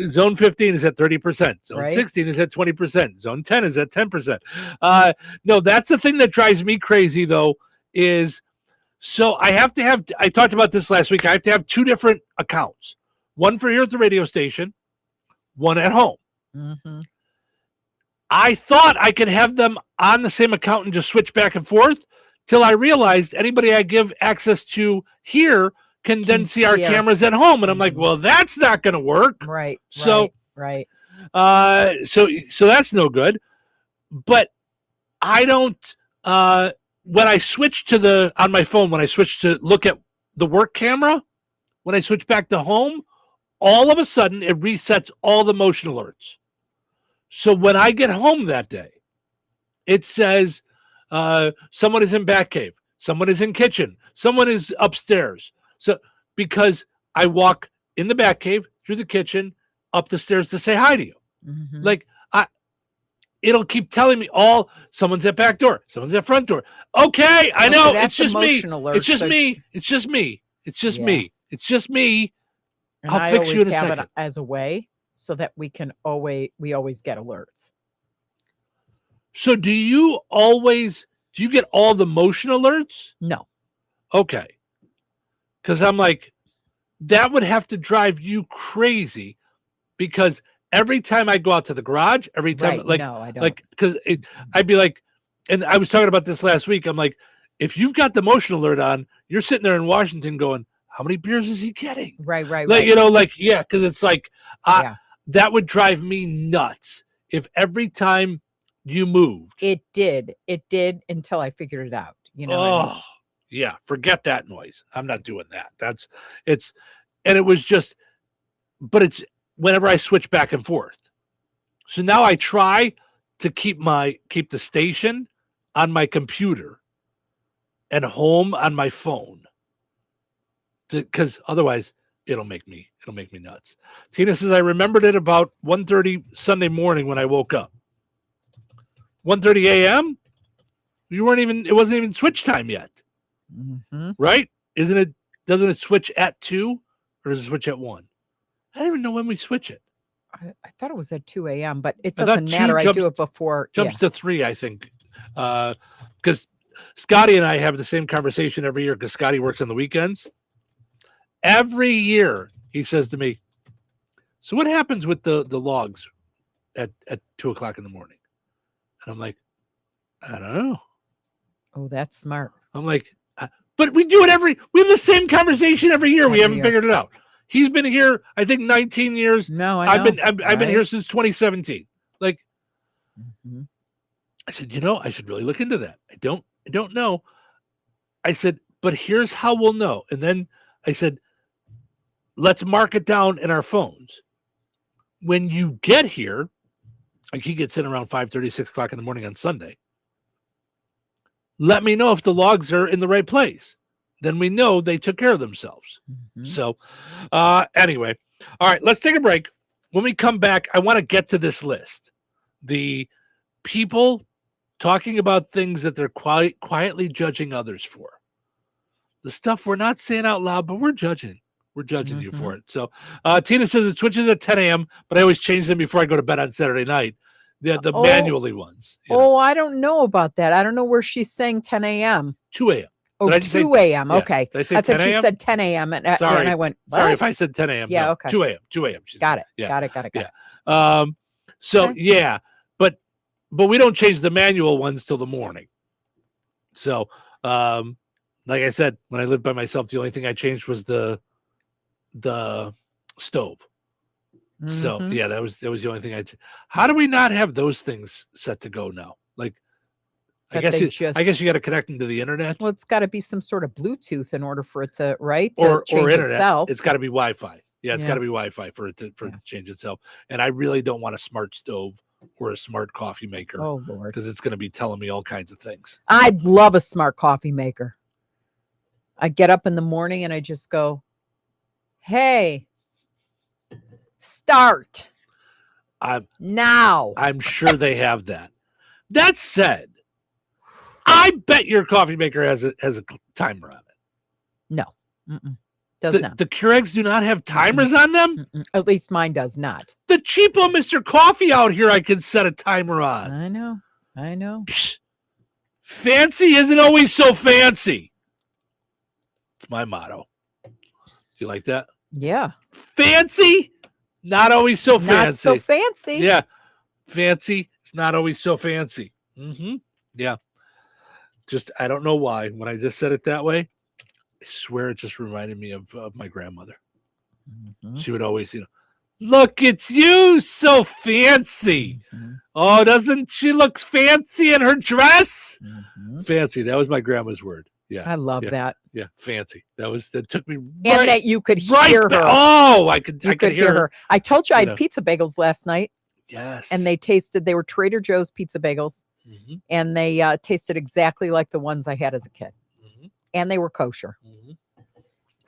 Zone 15 is at 30%. Zone 16 is at 20%. Zone 10 is at 10%. No, that's the thing that drives me crazy, though, is so I have to have, I talked about this last week, I have to have 2 different accounts. One for here at the radio station, one at home. Mm-hmm. I thought I could have them on the same account and just switch back and forth till I realized anybody I give access to here can then see our cameras at home. And I'm like, well, that's not going to work. Right. So, right. So that's no good. But I don't, when I switch to on my phone, when I switch to look at the work camera, when I switch back to home, all of a sudden it resets all the motion alerts. So when I get home that day, it says someone is in Batcave, someone is in kitchen, someone is upstairs. So because I walk in the Batcave, through the kitchen, up the stairs to say hi to you. Mm-hmm. Like it'll keep telling me someone's at back door, someone's at front door. Okay, I know, it's just me. It's just me. It's just me. It's just me. It's just me. And I'll fix you in a have second. it as a way so that we always get alerts. So do you get all the motion alerts? No. Okay. Because I'm like, that would have to drive you crazy because every time I go out to the garage, every time, no, I don't. Like, because I'd be like, and I was talking about this last week. I'm like, if you've got the motion alert on, you're sitting there in Washington going, how many beers is he getting? Right. Like, you know, like, yeah, because it's like, that would drive me nuts if every time you moved. It did until I figured it out. You know. Oh, what I mean? yeah. Forget that noise. I'm not doing that. And it was just, but it's whenever I switch back and forth. So now I try to keep the station on my computer and home on my phone. Because otherwise it'll make me nuts. Tina says, I remembered it about 1:30 Sunday morning when I woke up. 1:30 a.m. It wasn't even switch time yet. Mm-hmm. Right? Doesn't it switch at 2 or does it switch at 1? I don't even know when we switch it. I thought it was at 2 a.m., but it doesn't matter. I do it before. Jumps to 3, I think. Because Scotty and I have the same conversation every year because Scotty works on the weekends. Every year he says to me, so what happens with the logs at 2 o'clock in the morning? And I'm like, I don't know. Oh, that's smart. I'm like, but we do it we have the same conversation every year. We haven't figured it out. He's been here, I think, 19 years. No, I know. I've been here since 2017. Like, mm-hmm. I said, I should really look into that. I don't know. I said, but here's how we'll know. And then I said, let's mark it down in our phones. When you get here, like he gets in around 5:30, 6 o'clock in the morning on Sunday. Let me know if the logs are in the right place. Then we know they took care of themselves. Mm-hmm. So anyway, all right, let's take a break. When we come back, I want to get to this list. The people talking about things that they're quietly judging others for. The stuff we're not saying out loud, but we're judging. We're judging you for it. So Tina says it switches at 10 a.m., but I always change them before I go to bed on Saturday night. The manually ones. I don't know about that. I don't know where she's saying 10 a.m. 2 a.m. Oh, Did I just say- 2 a.m. yeah. Okay. Did I say I thought 10 you a.m.? said 10 a.m. And Sorry. I went, Sorry what? if I said 10 a.m. Yeah, No, okay. 2 a.m. 2 a.m. she Got said. it. Yeah. Got it. Got it. Got it. So Okay. yeah, but we don't change the manual ones till the morning. So like I said, when I lived by myself, the only thing I changed was the stove. So Mhm. yeah, that was the only thing how do we not have those things set to go now? Like I That guess they I guess you got to connect them to the internet Well, it's got to be some sort of Bluetooth in order for it to, right? To or change internet. itself. It's got to be Wi-Fi. Yeah, it's Yeah. got to be Wi-Fi for it to change itself. And I really don't want a smart stove or a smart coffee maker. Oh, Lord. Because it's going to be telling me all kinds of things. I'd love a smart coffee maker. I get up in the morning and I just go, hey, start now. I'm sure they have that. That said, I bet your coffee maker has a timer on it. No. Does not. The Keurigs do not have timers on them? At least mine does not. The cheapo Mr. Coffee out here I can set a timer on. I know. Psh, fancy isn't always so fancy. It's my motto. Do you like that? Yeah. Fancy, not always so fancy. Not so fancy. Yeah. Fancy, it's not always so fancy. Yeah. Just, I don't know why. When I just said it that way, I swear it just reminded me of my grandmother. She would always, look, it's you, so fancy. Oh, doesn't she look fancy in her dress? Fancy. That was my grandma's word. Yeah. I love that. Yeah, fancy. That took me And that you could hear her. Oh, I could hear her. I told you I You had know. pizza bagels last night. Yes. And they were Trader Joe's pizza bagels. And they tasted exactly like the ones I had as a kid. And they were kosher.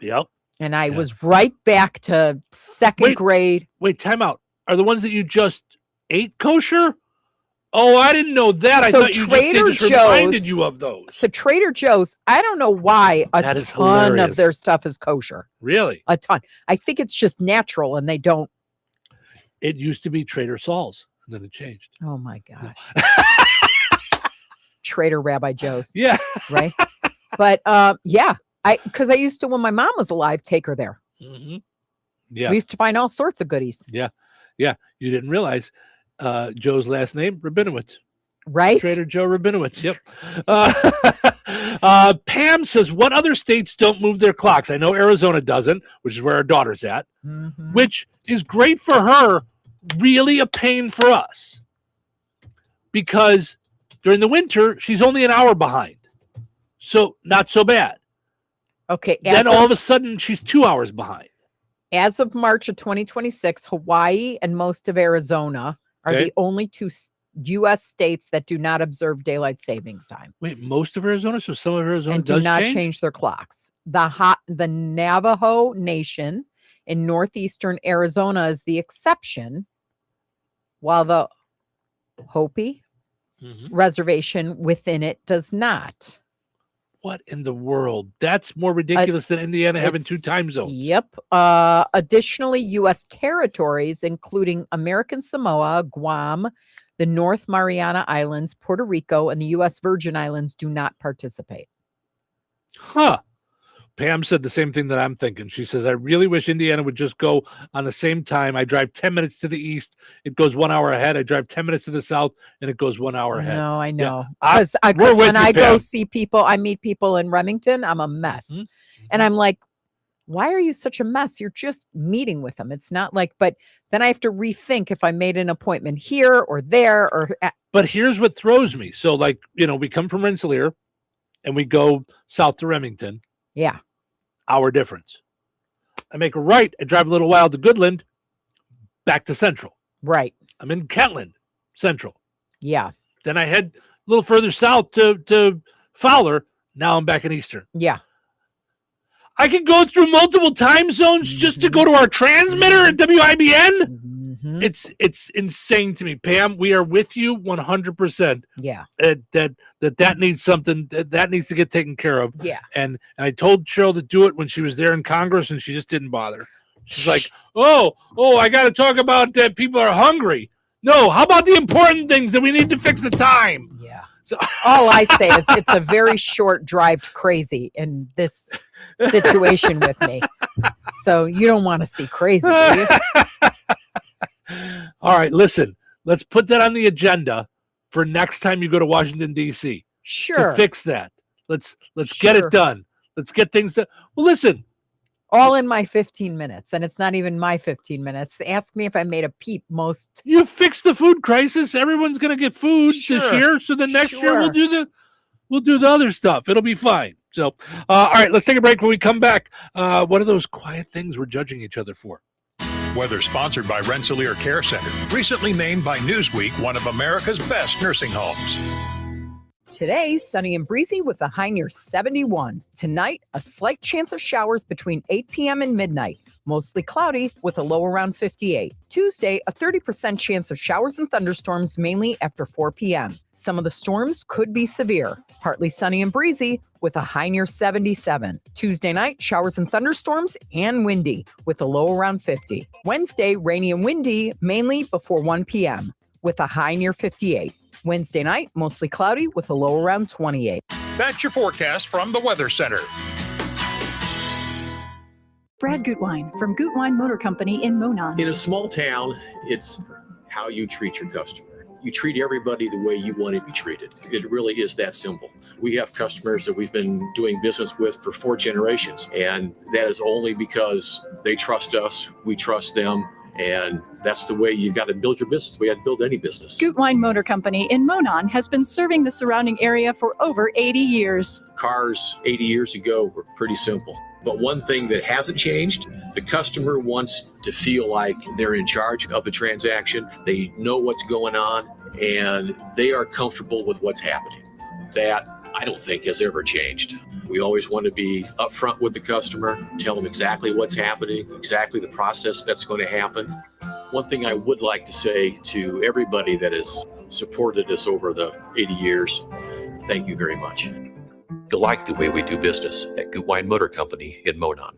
Yep. And I was right back to second grade. Wait, time out. Are the ones that you just ate kosher? Oh, I didn't know that. I So thought Trader they just Joe's- reminded you of those. So Trader Joe's, I don't know why That a is ton hilarious. of their stuff is kosher. Really? A ton. I think it's just natural and they don't. It used to be Trader Saul's, and then it changed. Oh my gosh. Trader Rabbi Joe's. Yeah. Right. But yeah, because I used to, when my mom was alive, take her there. Yeah. We used to find all sorts of goodies. Yeah. Yeah. You didn't realize Joe's last name, Rabinowitz. Right? Trader Joe Rabinowitz. Yep. Pam says, what other states don't move their clocks? I know Arizona doesn't, which is where our daughter's at, which is great for her, really a pain for us. Because during the winter, she's only an hour behind. So not so bad. Okay. Then all of a sudden, she's 2 hours behind. As of March of 2026, Hawaii and most of Arizona are Okay. the only two U.S. states that do not observe daylight savings time Wait, most of Arizona? So some of Arizona and do does not change? change their clocks. The Navajo Nation in northeastern Arizona is the exception, while the Hopi reservation within it does not. What in the world? That's more ridiculous than Indiana having two time zones. Yep. Additionally, U.S. territories, including American Samoa, Guam, the North Mariana Islands, Puerto Rico, and the U.S. Virgin Islands do not participate. Huh. Pam said the same thing that I'm thinking. She says, I really wish Indiana would just go on the same time. I drive 10 minutes to the east. It goes 1 hour ahead. I drive 10 minutes to the south and it goes 1 hour ahead. No, I know. Yeah. Because We're with when you, I go Pam. see people, I meet people in Remington, I'm a mess. And I'm like, why are you such a mess? You're just meeting with them. It's not like, but then I have to rethink if I made an appointment here or there or. But here's what throws me. So, like, we come from Rensselaer and we go south to Remington. Yeah. Hour difference. I make a right. I drive a little while to Goodland, back to Central. Right. I'm in Kentland, Central. Yeah. Then I head a little further south to Fowler. Now I'm back in Eastern. Yeah. I can go through multiple time zones just to go to our transmitter at WIBN. It's insane to me, Pam. We are with you 100%. Yeah. That needs something that needs to get taken care of. Yeah. And I told Cheryl to do it when she was there in Congress, and she just didn't bother. She's like, oh, I got to talk about that people are hungry. No, how about the important things that we need to fix the time? Yeah. So All I say is it's a very short drive to crazy in this situation with me. So you don't want to see crazy, do you? All right, listen. Let's put that on the agenda for next time you go to Washington, D.C. Sure. To fix that. Let's get it done. Let's get things done. Well, listen. All in my 15 minutes, and it's not even my 15 minutes. Ask me if I made a peep most. You fix the food crisis. Everyone's going to get food this year. So the next year we'll do the other stuff. It'll be fine. So, all right, let's take a break. When we come back, what are those quiet things we're judging each other for? Weather sponsored by Rensselaer Care Center, recently named by Newsweek one of America's best nursing homes. Today, sunny and breezy with a high near 71. Tonight, a slight chance of showers between 8 p.m. and midnight. Mostly cloudy with a low around 58. Tuesday, a 30% chance of showers and thunderstorms mainly after 4 p.m. Some of the storms could be severe. Partly sunny and breezy with a high near 77. Tuesday night, showers and thunderstorms and windy with a low around 50. Wednesday, rainy and windy mainly before 1 p.m. with a high near 58. Wednesday night, mostly cloudy with a low around 28. That's your forecast from the Weather Center. Brad Gutwein from Gutwein Motor Company in Monon. In a small town, it's how you treat your customer. You treat everybody the way you want to be treated. It really is that simple. We have customers that we've been doing business with for 4 generations, and that is only because they trust us, we trust them, and that's the way you got to build your business. We had to build any business. Gutwein Motor Company in Monon has been serving the surrounding area for over 80 years. Cars 80 years ago were pretty simple. But one thing that hasn't changed, the customer wants to feel like they're in charge of the transaction. They know what's going on, and they are comfortable with what's happening. That, I don't think, has ever changed. We always want to be upfront with the customer, tell them exactly what's happening, exactly the process that's going to happen. One thing I would like to say to everybody that has supported us over the 80 years, thank you very much. You'll like the way we do business at Gutwein Motor Company in Monon.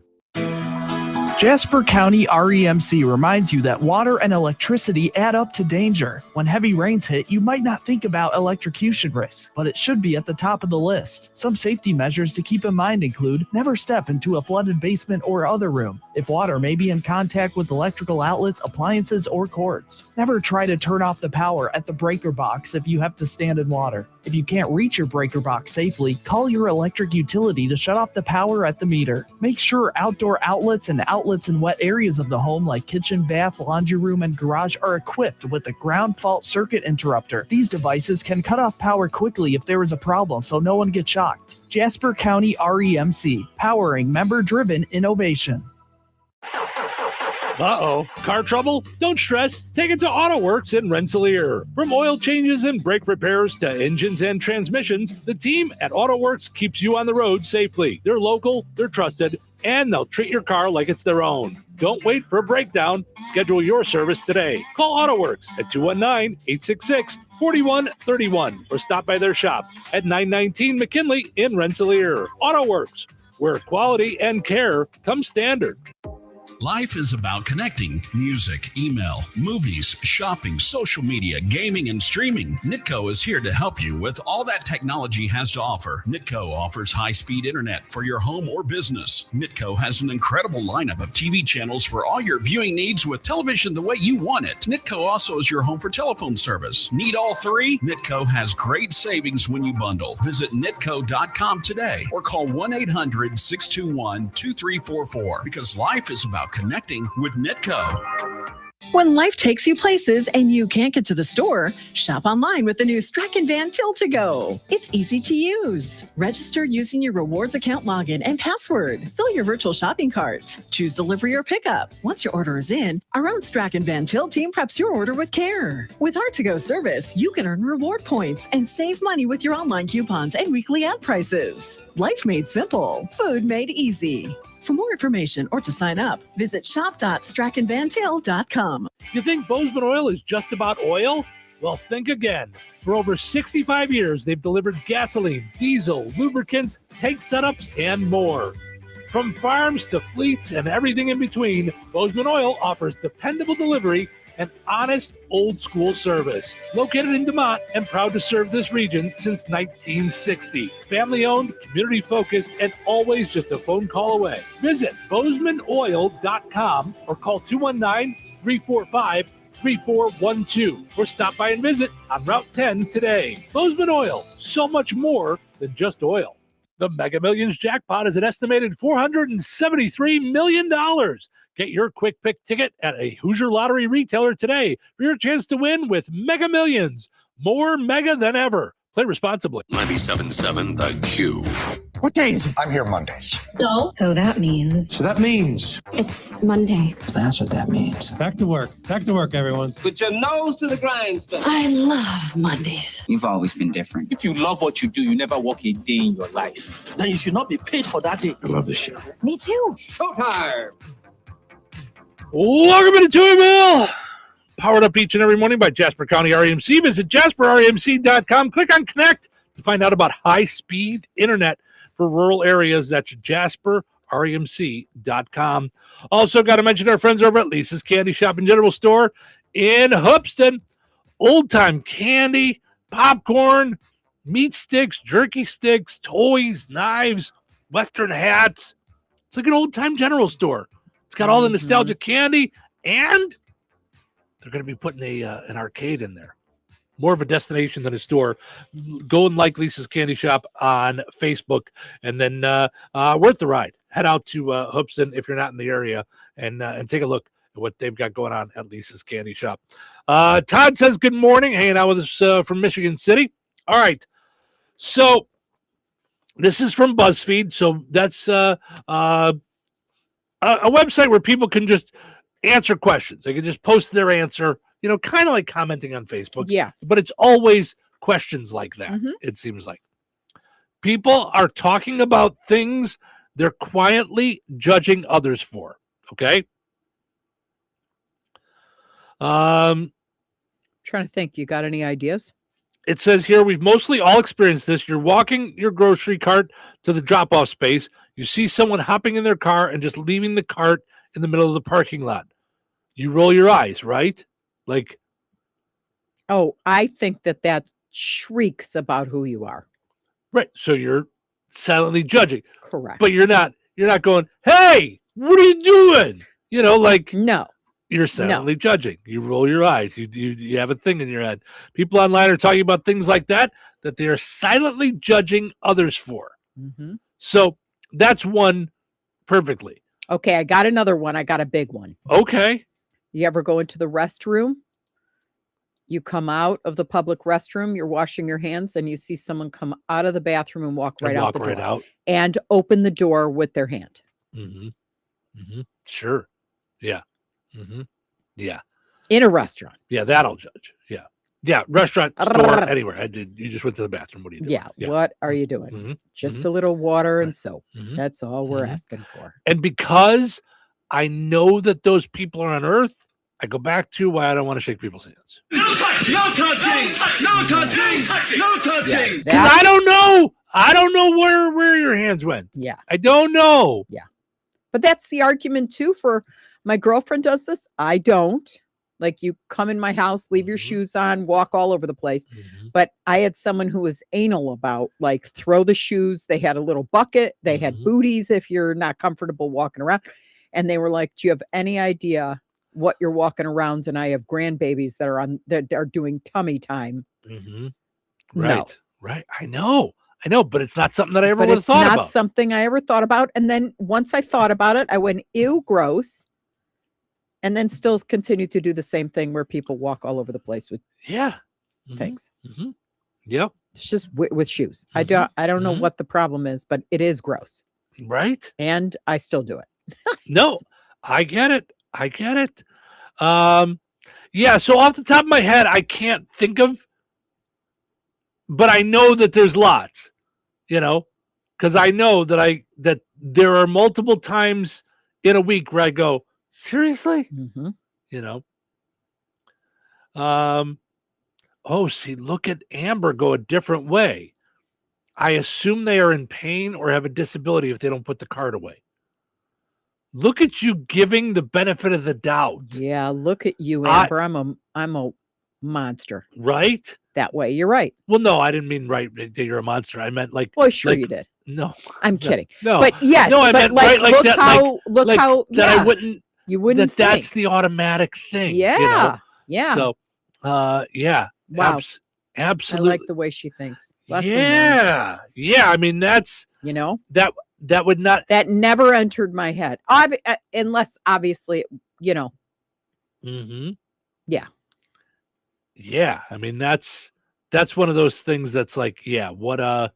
Jasper County REMC reminds you that water and electricity add up to danger. When heavy rains hit, you might not think about electrocution risks, but it should be at the top of the list. Some safety measures to keep in mind include never step into a flooded basement or other room if water may be in contact with electrical outlets, appliances, or cords. Never try to turn off the power at the breaker box if you have to stand in water. If you can't reach your breaker box safely, call your electric utility to shut off the power at the meter. Make sure outdoor outlets and outlets in wet areas of the home like kitchen, bath, laundry room, and garage are equipped with a ground fault circuit interrupter. These devices can cut off power quickly if there is a problem so no one gets shocked. Jasper County REMC, powering member-driven innovation. Uh-oh. Car trouble? Don't stress. Take it to AutoWorks in Rensselaer. From oil changes and brake repairs to engines and transmissions, the team at AutoWorks keeps you on the road safely. They're local, they're trusted, and they'll treat your car like it's their own. Don't wait for a breakdown. Schedule your service today. Call AutoWorks at 219-866-4131 or stop by their shop at 919 McKinley in Rensselaer. AutoWorks, where quality and care come standard. Life is about connecting. Music, email, movies, shopping, social media, gaming, and streaming. Nitco is here to help you with all that technology has to offer. Nitco offers high-speed internet for your home or business. Nitco has an incredible lineup of TV channels for all your viewing needs with television the way you want it. Nitco also is your home for telephone service. Need all 3? Nitco has great savings when you bundle. Visit nitco.com today or call 1-800-621-2344 because life is about connecting with Nitco. When life takes you places and you can't get to the store, shop online with the new Strachan Van Til to Go. It's easy to use. Register using your rewards account login and password. Fill your virtual shopping cart. Choose delivery or pickup. Once your order is in, our own Strachan Van Til team preps your order with care. With our to-go service, you can earn reward points and save money with your online coupons and weekly ad prices. Life made simple. Food made easy. For more information or to sign up, visit shop.strachanvantil.com. You think Bozeman Oil is just about oil? Well, think again. For over 65 years, they've delivered gasoline, diesel, lubricants, tank setups, and more. From farms to fleets and everything in between, Bozeman Oil offers dependable delivery and honest old school service. Located in DeMont and proud to serve this region since 1960. Family owned, community focused, and always just a phone call away. Visit BozemanOil.com or call 219-345-3412 or stop by and visit on Route 10 today. Bozeman Oil, so much more than just oil. The Mega Millions jackpot is an estimated $473 million. Get your quick pick ticket at a Hoosier Lottery retailer today for your chance to win with Mega Millions. More mega than ever. Play responsibly. 97.7 The Q. What day is it? I'm here Mondays. So that means it's Monday. That's what that means. Back to work. Back to work, everyone. Put your nose to the grindstone. I love Mondays. You've always been different. If you love what you do, you never work a day in your life. Then you should not be paid for that day. I love this show. Me too. Showtime. Welcome to Touhyville. Powered up each and every morning by Jasper County REMC. Visit jasperremc.com. Click on Connect to find out about high-speed internet for rural areas. That's jasperremc.com. Also got to mention our friends over at Lisa's Candy Shop and General Store in Hoopston. Old-time candy, popcorn, meat sticks, jerky sticks, toys, knives, Western hats. It's like an old-time general store. It's got all the nostalgic candy, and they're going to be putting an arcade in there. More of a destination than a store. Go and like Lisa's Candy Shop on Facebook, and then worth the ride. Head out to Hoopston if you're not in the area, and take a look at what they've got going on at Lisa's Candy Shop. Todd says good morning, hanging out with us from Michigan City. All right, so this is from BuzzFeed. So that's a website where people can just answer questions. They can just post their answer, kind of like commenting on Facebook. Yeah. But it's always questions like that, it seems like. People are talking about things they're quietly judging others for. Okay? Trying to think. You got any ideas? It says here, we've mostly all experienced this. You're walking your grocery cart to the drop-off space. You see someone hopping in their car and just leaving the cart in the middle of the parking lot. You roll your eyes, right? Like, oh, I think that shrieks about who you are. Right. So you're silently judging. Correct. But you're not going, hey, what are you doing? No. You're silently judging. You roll your eyes. You have a thing in your head. People online are talking about things like that they are silently judging others for. So that's one perfectly. Okay, I got another one. I got a big one. Okay. You ever go into the restroom? You come out of the public restroom, you're washing your hands, and you see someone come out of the bathroom and walk right out the door. And open the door with their hand. Sure. Yeah. Yeah. In a restaurant. Yeah, that'll judge. Yeah. Yeah, restaurant, store, anywhere. You just went to the bathroom. What are you doing? Yeah. What are you doing? Just a little water and soap. That's all we're asking for. And because I know that those people are on Earth, I go back to why I don't want to shake people's hands. No touching! No touching! No touching! No touching! Because I don't know. I don't know where your hands went. Yeah. I don't know. Yeah. But that's the argument too for my girlfriend does this. I don't. Like, you come in my house, leave your shoes on, walk all over the place. But I had someone who was anal about, like, throw the shoes. They had a little bucket. They had booties if you're not comfortable walking around. And they were like, do you have any idea what you're walking around? And I have grandbabies that are doing tummy time. Right. No. Right. I know. But it's not something that I ever would have thought about. It's not something I ever thought about. And then once I thought about it, I went, ew, gross. And then still continue to do the same thing where people walk all over the place with things. Yep. It's just with shoes. I don't know what the problem is, but it is gross. Right. And I still do it. No, I get it. Yeah. So off the top of my head, I can't think of, but I know that there's lots, because I know that there are multiple times in a week where I go, seriously? Oh, see, look at Amber go a different way. I assume they are in pain or have a disability if they don't put the card away. Look at you giving the benefit of the doubt. Yeah, look at you, Amber. I'm a monster. Right? That way. You're right. Well, no, I didn't mean right that you're a monster. I meant like. Well, sure like, you did. No. I'm kidding. No. But yes, no, I but meant like, right like look that. how, look like how, that yeah. I wouldn't. You wouldn't That's think. the automatic thing. Yeah. You know? Yeah. So, yeah. Wow. Absolutely. I like the way she thinks. Lesson learned. Yeah. Yeah. I mean, that's, you know, that would not. That never entered my head. Unless obviously, you know. Mm-hmm. Yeah. Yeah. I mean, that's one of those things that's like, yeah, what a.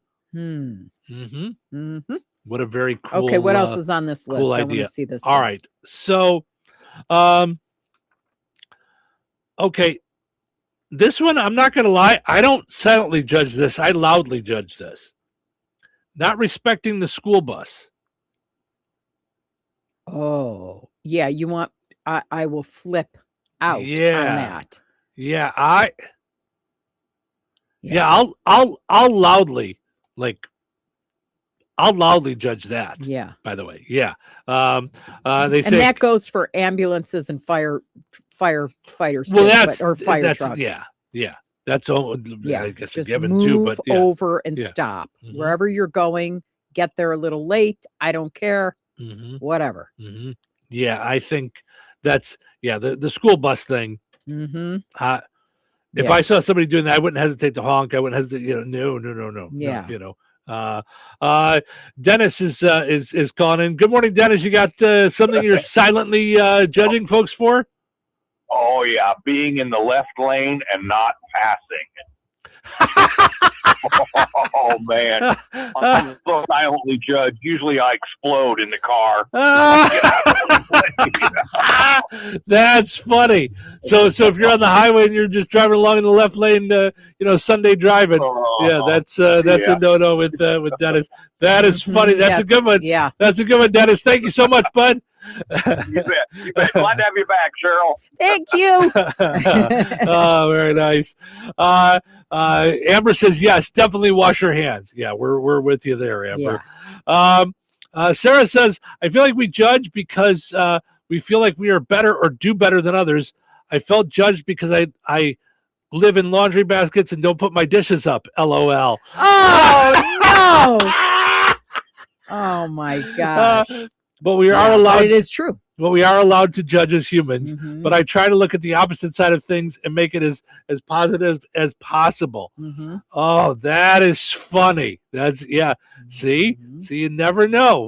What a very cool. Okay, what else is on this list? Cool I idea. want to see this. All list. right. So, okay. This one, I'm not going to lie. I don't silently judge this. I loudly judge this. Not respecting the school bus. Oh, yeah. You want, I will flip out on that. Yeah. I'll loudly, like, I'll loudly judge that. Yeah. By the way. Yeah. They say, and that goes for ambulances and firefighters. Well, or fire that's, trucks. Yeah. Yeah. That's all. Yeah. I guess Just a given move too, but yeah. over and stop wherever you're going. Get there a little late. I don't care. Whatever. Yeah. I think that's, the school bus thing. If I saw somebody doing that, I wouldn't hesitate to honk. I wouldn't hesitate, no. Yeah. Dennis is calling in. Good morning, Dennis. You got something you're silently judging folks for? Oh yeah, being in the left lane and not passing. Oh man, I'm so silently judged. Usually I explode in the car. That's funny. So if you're on the highway and you're just driving along in the left lane, Sunday driving, that's a no with Dennis. That is funny. That's a good one. Yeah, that's a good one, Dennis. Thank you so much, bud. You bet. Glad to have you back, Cheryl. Thank you. Oh, very nice. Amber says yes, definitely wash your hands. Yeah, we're with you there, Amber. Yeah. Sarah says, I feel like we judge because we feel like we are better or do better than others. I felt judged because I live in laundry baskets and don't put my dishes up. LOL. Oh no. Oh my gosh. But we are allowed. But it is true. But we are allowed to judge as humans. But I try to look at the opposite side of things and make it as positive as possible. Oh, that is funny. That's See, you never know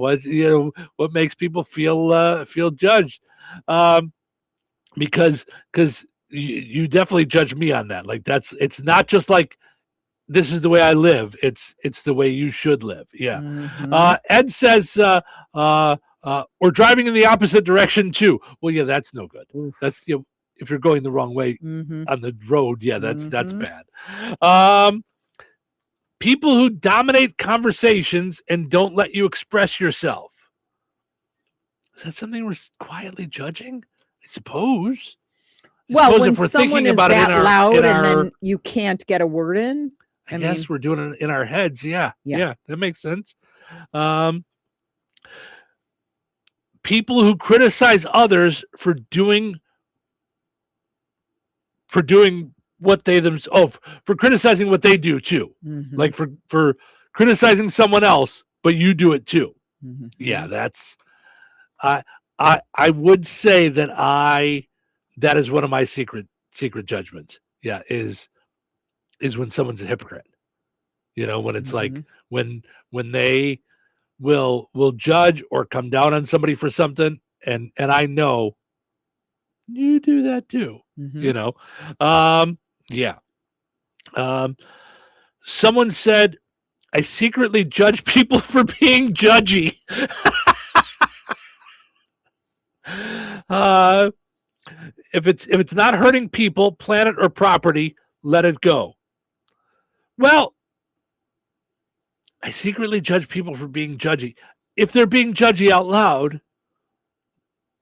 what makes people feel judged, because you definitely judge me on that. Like it's not just like this is the way I live. It's the way you should live. Yeah. Ed says. Or driving in the opposite direction too. Well, yeah, that's no good. Oof. That's if you're going the wrong way on the road, that's bad. People who dominate conversations and don't let you express yourself. Is that something we're quietly judging? I suppose. Well, when someone is that loud and then you can't get a word in, I guess we're doing it in our heads. Yeah, that makes sense. People who criticize others for doing what they themselves for criticizing what they do too, like for criticizing someone else, but you do it too. Yeah, that's I would say that that is one of my secret judgments. Yeah, is when someone's a hypocrite. When it's like when they will judge or come down on somebody for something, and I know you do that too. Someone said I secretly judge people for being judgy. If it's not hurting people, planet, or property, let it go. Well, I secretly judge people for being judgy. If they're being judgy out loud,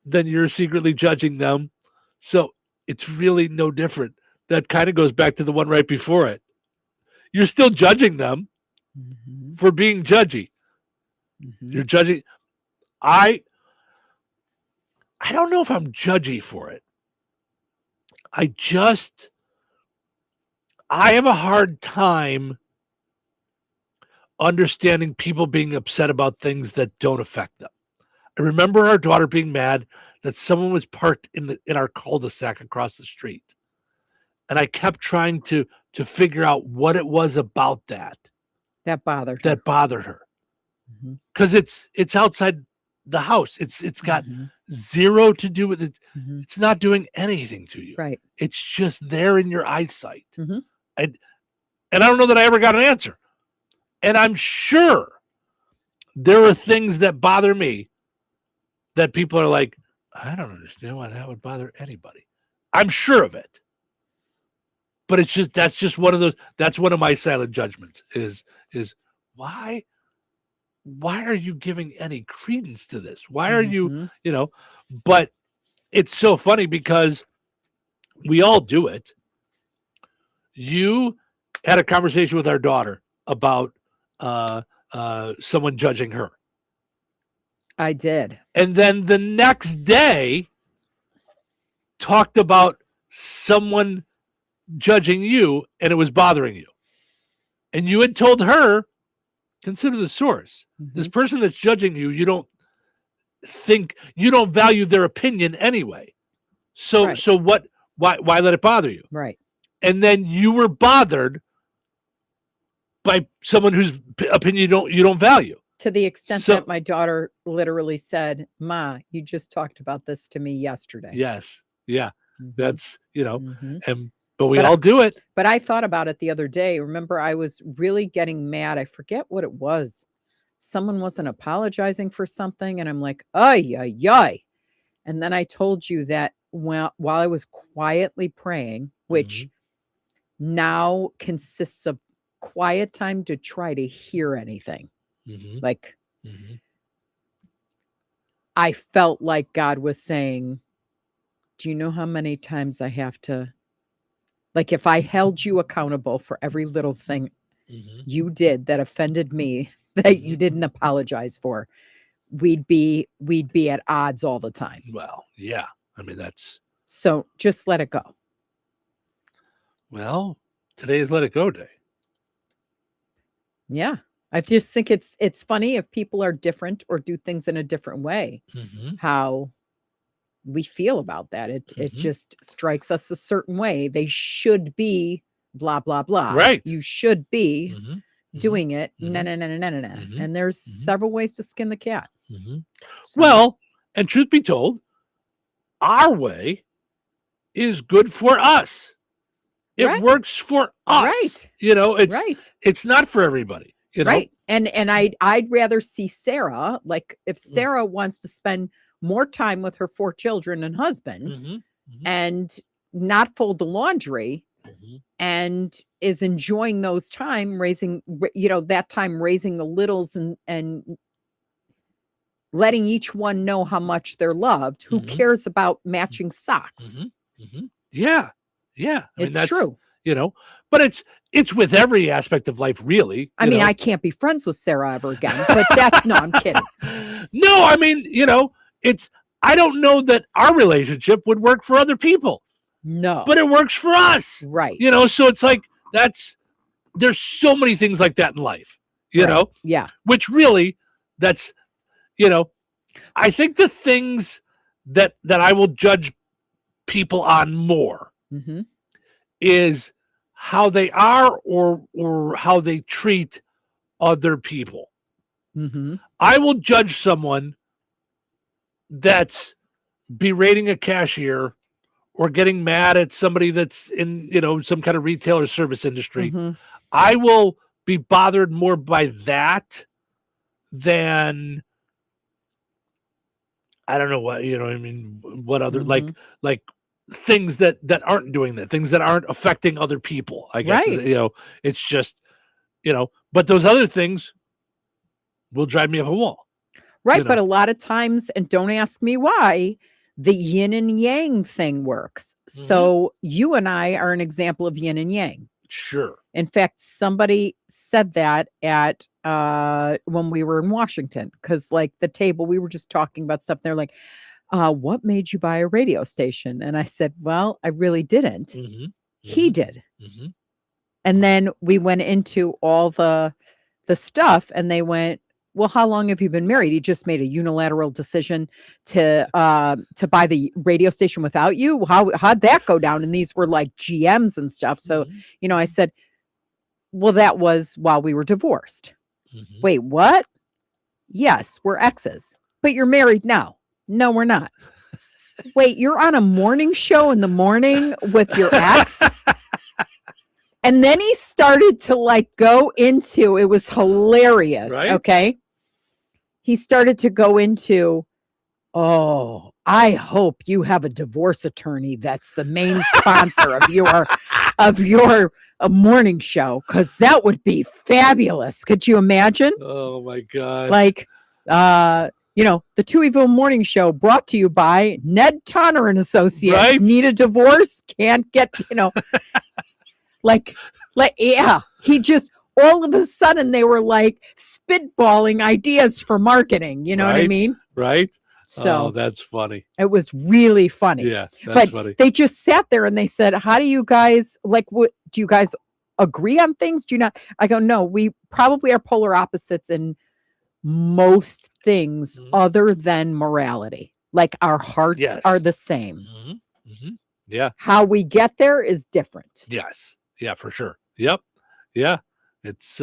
then you're secretly judging them. So it's really no different. That kind of goes back to the one right before it. You're still judging them for being judgy. You're judging. I don't know if I'm judgy for it. I have a hard time understanding people being upset about things that don't affect them. I remember our daughter being mad that someone was parked in our cul-de-sac across the street. And I kept trying to figure out what it was about that bothered her. Because it's outside the house. It's got zero to do with it. It's not doing anything to you. Right. It's just there in your eyesight. And I don't know that I ever got an answer. And I'm sure there are things that bother me that people are like, I don't understand why that would bother anybody. I'm sure of it. But that's just one of those, that's one of my silent judgments is why are you giving any credence to this? Why are you, but it's so funny because we all do it. You had a conversation with our daughter about someone judging her. I did. And then the next day talked about someone judging you and it was bothering you. And you had told her, consider the source. This person that's judging you, you don't value their opinion anyway. So why let it bother you? Right. And then you were bothered by someone whose opinion you don't value. To the extent that my daughter literally said, Ma, you just talked about this to me yesterday. Yes. Yeah. That's, but we all do it. But I thought about it the other day. Remember, I was really getting mad. I forget what it was. Someone wasn't apologizing for something. And I'm like, ay, ay, ay. And then I told you that while I was quietly praying, which now consists of quiet time to try to hear anything. Like, I felt like God was saying, do you know how many times I have to, like, if I held you accountable for every little thing you did that offended me, that you didn't apologize for, we'd be at odds all the time. Well, yeah. I mean, so just let it go. Well, today is Let It Go Day. Yeah. I just think it's funny if people are different or do things in a different way, how we feel about that. It just strikes us a certain way. They should be blah, blah, blah. Right. You should be doing it. No. And there's several ways to skin the cat. So. Well, and truth be told, our way is good for us. It works for us. Right. It's not for everybody. Right. And I'd rather see Sarah, like if Sarah wants to spend more time with her 4 children and husband and not fold the laundry and is enjoying those time raising, that time raising the littles and letting each one know how much they're loved. Who cares about matching socks? Yeah. Yeah. I mean, it's true. But it's with every aspect of life, really. I mean, I can't be friends with Sarah ever again, but no, I'm kidding. No, I mean, I don't know that our relationship would work for other people. No. But it works for us. Right. So it's like, there's so many things like that in life, know? Yeah. Which really, that's, I think the things that I will judge people on more is how they are or how they treat other people. I will judge someone that's berating a cashier or getting mad at somebody that's in, some kind of retail or service industry. I will be bothered more by that than, I don't know what, what other, like things that aren't doing that, things that aren't affecting other people, I guess. Right. It's just, but those other things will drive me up a wall. Right. But a lot of times, and don't ask me why, the yin and yang thing works. So you and I are an example of yin and yang. Sure. In fact, somebody said that at when we were in Washington, because like the table, we were just talking about stuff. They're like, what made you buy a radio station? And I said, well, I really didn't. He did. And then we went into all the stuff, and they went, well, how long have you been married? He just made a unilateral decision to buy the radio station without you. How'd that go down? And these were like GMs and stuff. So, I said, well, that was while we were divorced. Wait, what? Yes, we're exes, but you're married now. No, we're not. Wait, you're on a morning show in the morning with your ex? And then he started to like go into, it was hilarious. Right? Okay. He started to go into, oh, I hope you have a divorce attorney that's the main sponsor of your morning show, because that would be fabulous. Could you imagine? Oh my God. Like, the Touhyville Morning Show brought to you by Ned Tonner and Associates. Right? Need a divorce? Can't get, like, yeah, he just, all of a sudden they were like spitballing ideas for marketing. You know what I mean? Right. So that's funny. It was really funny. Yeah, that's funny. They just sat there and they said, how do you guys, what do you guys agree on things? Do you not? I go, no, we probably are polar opposites in most things other than morality. Like our hearts are the same. Yeah. How we get there is different. Yes. Yeah, for sure. Yep. Yeah. It's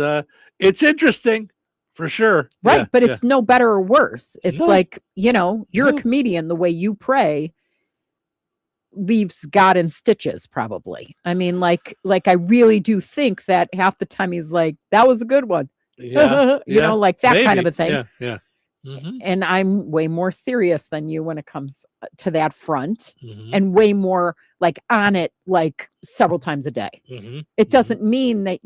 interesting for sure. Right. Yeah, but it's no better or worse. It's like, you're a No. comedian. The way you pray leaves God in stitches, probably. I mean, like I really do think that half the time he's like, that was a good one. Yeah. Like that kind of a thing. Yeah. Yeah. And I'm way more serious than you when it comes to that front, and way more like on it, like several times a day. It doesn't mean that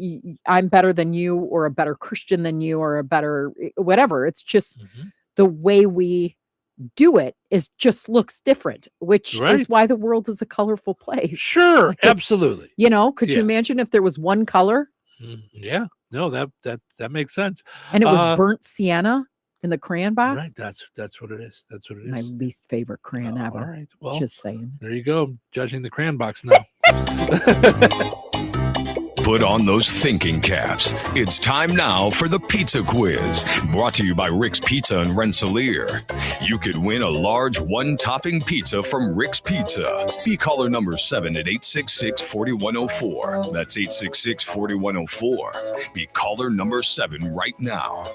I'm better than you or a better Christian than you or a better whatever. It's just the way we do it is just looks different, which is why the world is a colorful place. Sure. Like Absolutely. Could you imagine if there was one color? Yeah. No, that makes sense. And it was burnt sienna in the crayon box? Right. That's what it is. That's what it is. My least favorite crayon ever. All right. Well, just saying. There you go. Judging the crayon box now. Put on those thinking caps. It's time now for the pizza quiz, brought to you by Rick's Pizza in Rensselaer. You could win a large one-topping pizza from Rick's Pizza. Be caller number 7 at 866-4104. That's 866-4104. Be caller number 7 right now.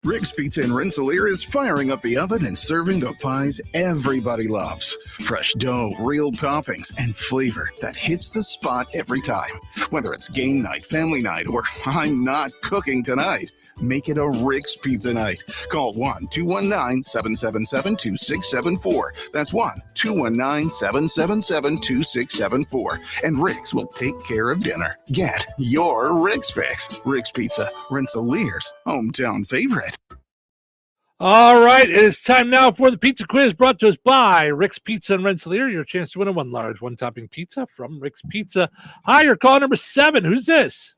Rick's Pizza in Rensselaer is firing up the oven and serving the pies everybody loves. Fresh dough, real toppings, and flavor that hits the spot every time. Whether it's game night, family night, or I'm not cooking tonight, make it a Rick's Pizza night. Call 1-219-777-2674. That's 1-219-777-2674. And Rick's will take care of dinner. Get your Rick's fix. Rick's Pizza, Rensselaer's hometown favorite. All right, it is time now for the pizza quiz, brought to us by Rick's Pizza in Rensselaer. Your chance to win a one large, one-topping pizza from Rick's Pizza. Hi, you're caller number 7. Who's this?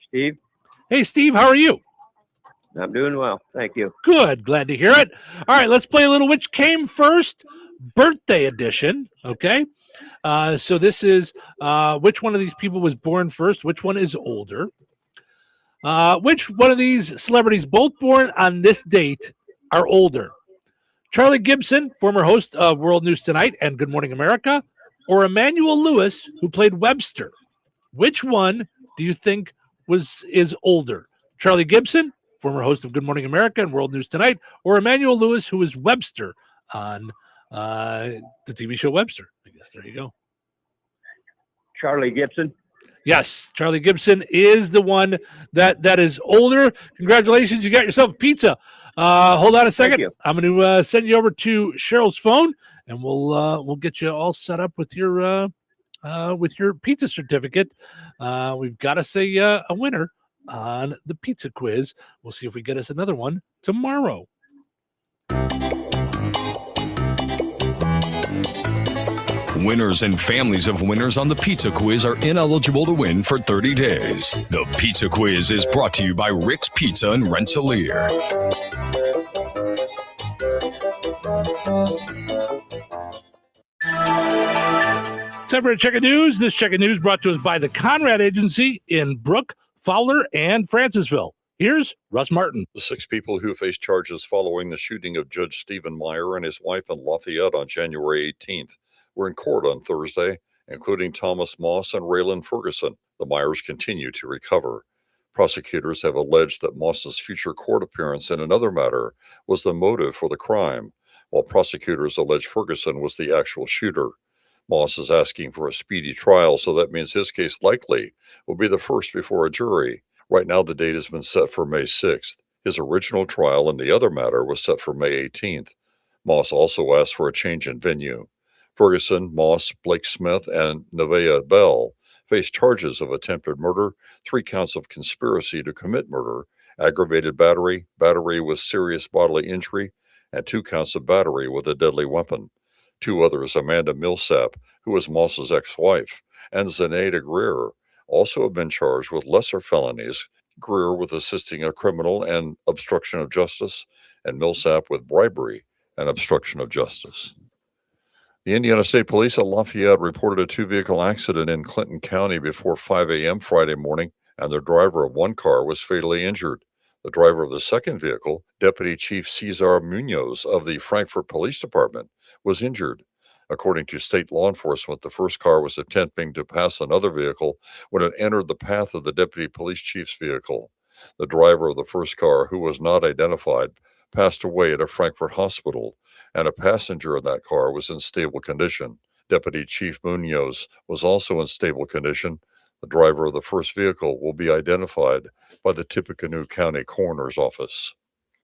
Steve. Hey, Steve, how are you? I'm doing well. Thank you. Good. Glad to hear it. All right, let's play a little Which Came First birthday edition. Okay. So this is which one of these people was born first? Which one is older? Which one of these celebrities, both born on this date, are older? Charlie Gibson, former host of World News Tonight and Good Morning America, or Emmanuel Lewis, who played Webster? Which one do you think is older? Charlie Gibson, former host of Good Morning America and World News Tonight, or Emmanuel Lewis, who is Webster on the TV show Webster? I guess there you go. Charlie Gibson. Yes, Charlie Gibson is the one that is older. Congratulations, you got yourself a pizza. Hold on a second. I'm going to send you over to Cheryl's phone, and we'll get you all set up with your pizza certificate. We've got to say a winner on the pizza quiz. We'll see if we get us another one tomorrow. Winners and families of winners on the Pizza Quiz are ineligible to win for 30 days. The Pizza Quiz is brought to you by Rick's Pizza in Rensselaer. Time for a check of news. This check of news brought to us by the Conrad Agency in Brook, Fowler, and Francisville. Here's Russ Martin. The 6 people who face charges following the shooting of Judge Stephen Meyer and his wife in Lafayette on January 18th were in court on Thursday, including Thomas Moss and Raylan Ferguson. The Meyers continue to recover. Prosecutors have alleged that Moss's future court appearance in another matter was the motive for the crime, while prosecutors allege Ferguson was the actual shooter. Moss is asking for a speedy trial, so that means his case likely will be the first before a jury. Right now, the date has been set for May 6th. His original trial in the other matter was set for May 18th. Moss also asked for a change in venue. Ferguson, Moss, Blake Smith, and Nevaeh Bell face charges of attempted murder, 3 counts of conspiracy to commit murder, aggravated battery, battery with serious bodily injury, and 2 counts of battery with a deadly weapon. 2 others, Amanda Millsap, who was Moss's ex-wife, and Zenaida Greer, also have been charged with lesser felonies, Greer with assisting a criminal and obstruction of justice, and Millsap with bribery and obstruction of justice. The Indiana State Police at Lafayette reported a 2-vehicle accident in Clinton County before 5 a.m. Friday morning, and the driver of one car was fatally injured. The driver of the second vehicle, Deputy Chief Cesar Munoz of the Frankfort Police Department, was injured. According to state law enforcement, the first car was attempting to pass another vehicle when it entered the path of the deputy police chief's vehicle. The driver of the first car, who was not identified, passed away at a Frankfort hospital, and a passenger in that car was in stable condition. Deputy Chief Munoz was also in stable condition. The driver of the first vehicle will be identified by the Tippecanoe County Coroner's Office.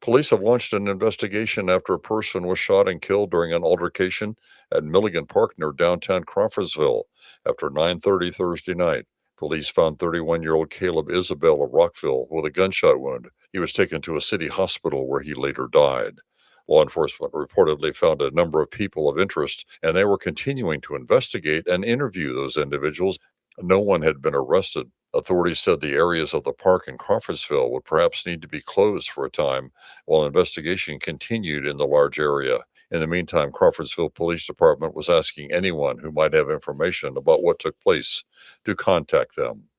Police have launched an investigation after a person was shot and killed during an altercation at Milligan Park near downtown Crawfordsville after 9:30 Thursday night. Police found 31-year-old Caleb Isabel of Rockville with a gunshot wound. He was taken to a city hospital where he later died. Law enforcement reportedly found a number of people of interest, and they were continuing to investigate and interview those individuals. No one had been arrested. Authorities said the areas of the park in Crawfordsville would perhaps need to be closed for a time while investigation continued in the large area. In the meantime, Crawfordsville Police Department was asking anyone who might have information about what took place to contact them.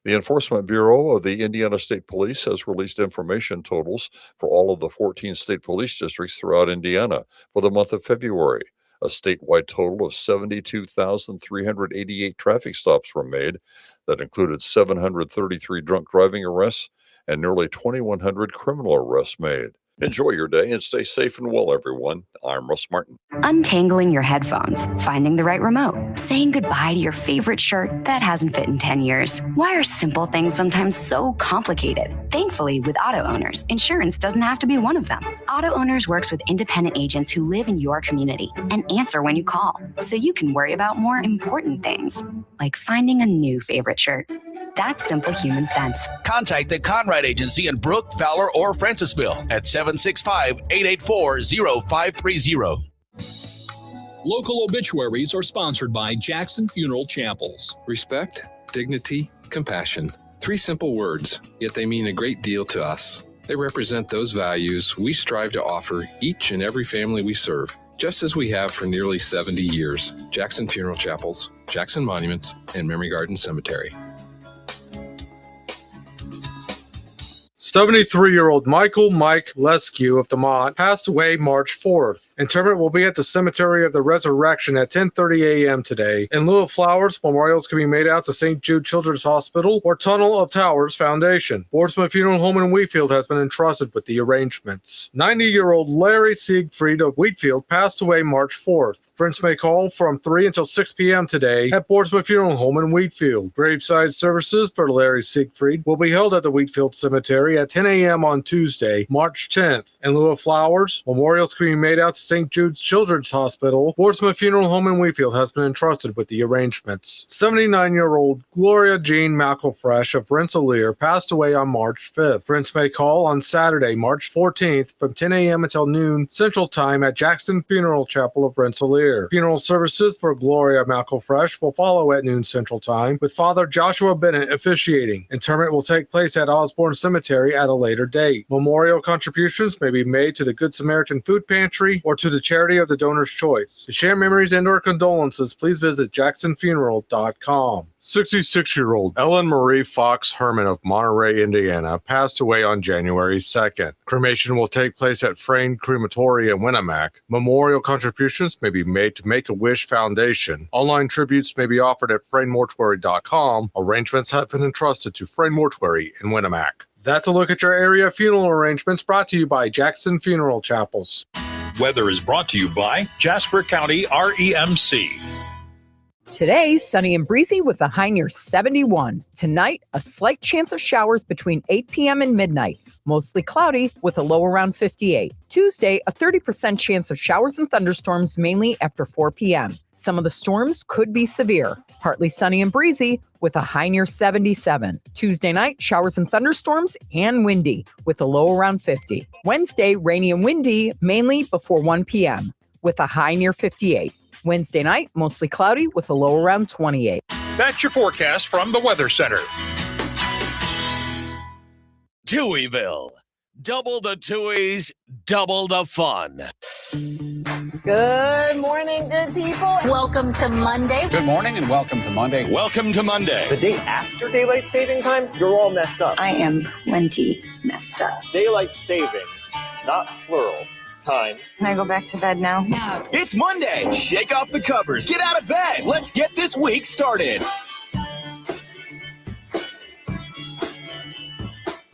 The Enforcement Bureau of the Indiana State Police has released information totals for all of the 14 state police districts throughout Indiana for the month of February. A statewide total of 72,388 traffic stops were made. That included 733 drunk driving arrests and nearly 2,100 criminal arrests made. Enjoy your day and stay safe and well, everyone. I'm Russ Martin. Untangling your headphones, finding the right remote, saying goodbye to your favorite shirt that hasn't fit in 10 years. Why are simple things sometimes so complicated? Thankfully, with auto owners, insurance doesn't have to be one of them. Auto Owners works with independent agents who live in your community and answer when you call, so you can worry about more important things, like finding a new favorite shirt. That's simple human sense. Contact the Conrad Agency in Brook, Fowler, or Francisville at 765-884-0530. Local obituaries are sponsored by Jackson Funeral Chapels. Respect, dignity, compassion. 3 simple words, yet they mean a great deal to us. They represent those values we strive to offer each and every family we serve, just as we have for nearly 70 years. Jackson Funeral Chapels, Jackson Monuments, and Memory Garden Cemetery. 73-year-old Michael Mike Lescue of Demont passed away March 4th. Interment will be at the Cemetery of the Resurrection at 10:30 a.m. today. In lieu of flowers, memorials can be made out to St. Jude Children's Hospital or Tunnel of Towers Foundation. Boardsman Funeral Home in Wheatfield has been entrusted with the arrangements. 90-year-old Larry Siegfried of Wheatfield passed away March 4th. Friends may call from 3 until 6 p.m. today at Boardsman Funeral Home in Wheatfield. Graveside services for Larry Siegfried will be held at the Wheatfield Cemetery at 10 a.m. on Tuesday, March 10th. In lieu of flowers, memorials can be made out to St. Jude's Children's Hospital. Boardsman Funeral Home in Wheatfield has been entrusted with the arrangements. 79-year-old Gloria Jean McElfresh of Rensselaer passed away on March 5th. Friends may call on Saturday, March 14th from 10 a.m. until noon Central Time at Jackson Funeral Chapel of Rensselaer. Funeral services for Gloria McElfresh will follow at noon Central Time, with Father Joshua Bennett officiating. Interment will take place at Osborne Cemetery at a later date. Memorial contributions may be made to the Good Samaritan Food Pantry or or to the charity of the donor's choice. To share memories and or condolences, please visit jacksonfuneral.com. 66-year-old Ellen Marie Fox Herman of Monterey, Indiana, passed away on January 2nd. Cremation will take place at Frayne Crematory in Winnemac. Memorial contributions may be made to Make-A-Wish Foundation. Online tributes may be offered at FrayneMortuary.com. Arrangements have been entrusted to Frayne Mortuary in Winnemac. That's a look at your area funeral arrangements brought to you by Jackson Funeral Chapels. Weather is brought to you by Jasper County REMC. Today, sunny and breezy with a high near 71. Tonight, a slight chance of showers between 8 p.m. and midnight. Mostly cloudy with a low around 58. Tuesday, a 30% chance of showers and thunderstorms mainly after 4 p.m. Some of the storms could be severe. Partly sunny and breezy with a high near 77. Tuesday night, showers and thunderstorms and windy with a low around 50. Wednesday, rainy and windy mainly before 1 p.m. with a high near 58. Wednesday night, mostly cloudy with a low around 28. That's your forecast from the Weather Center. Touhyville. Double the Touhies, double the fun. Good morning, good people. Welcome to Monday. Good morning and welcome to Monday. Welcome to Monday. The day after daylight saving time, you're all messed up. I am plenty messed up. Daylight saving, not plural. Time. Can I go back to bed now? No. It's Monday. Shake off the covers. Get out of bed. Let's get this week started.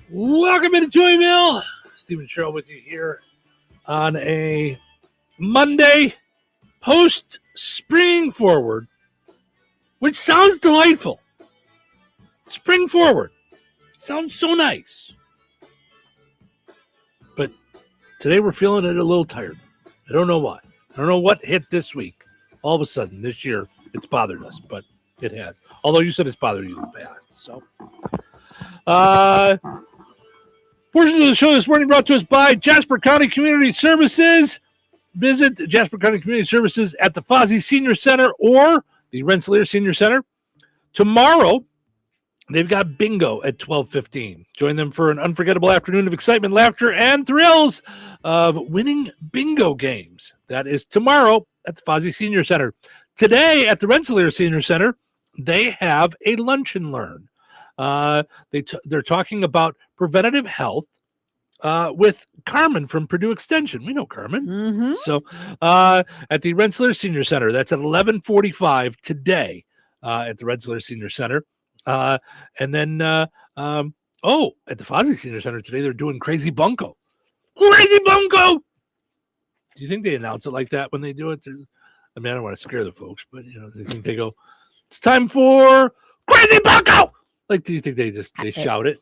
Welcome into Touhyville. Stephen Sherrill with you here on a Monday post spring forward, which sounds delightful. Spring forward sounds so nice. But today we're feeling it a little tired. I don't know why. I don't know what hit this week. All of a sudden this year it's bothered us, but it has. Although you said it's bothered you in the past. So portions of the show this morning brought to us by Jasper County Community Services. Visit Jasper County Community Services at the Fozzie Senior Center or the Rensselaer Senior Center. Tomorrow, they've got bingo at 12:15. Join them for an unforgettable afternoon of excitement, laughter, and thrills of winning bingo games. That is tomorrow at the Fozzie Senior Center. Today at the Rensselaer Senior Center, they have a lunch and learn. They're talking about preventative health with Carmen from Purdue Extension. We know Carmen. Mm-hmm. So at the Rensselaer Senior Center, that's at 11:45 today at the Rensselaer Senior Center. And then, at the Fozzie Senior Center today, they're doing Crazy Bunko. Crazy Bunko! Do you think they announce it like that when they do it? I mean, I don't want to scare the folks, but, they think they go, it's time for Crazy Bunko! Like, do you think they shout it?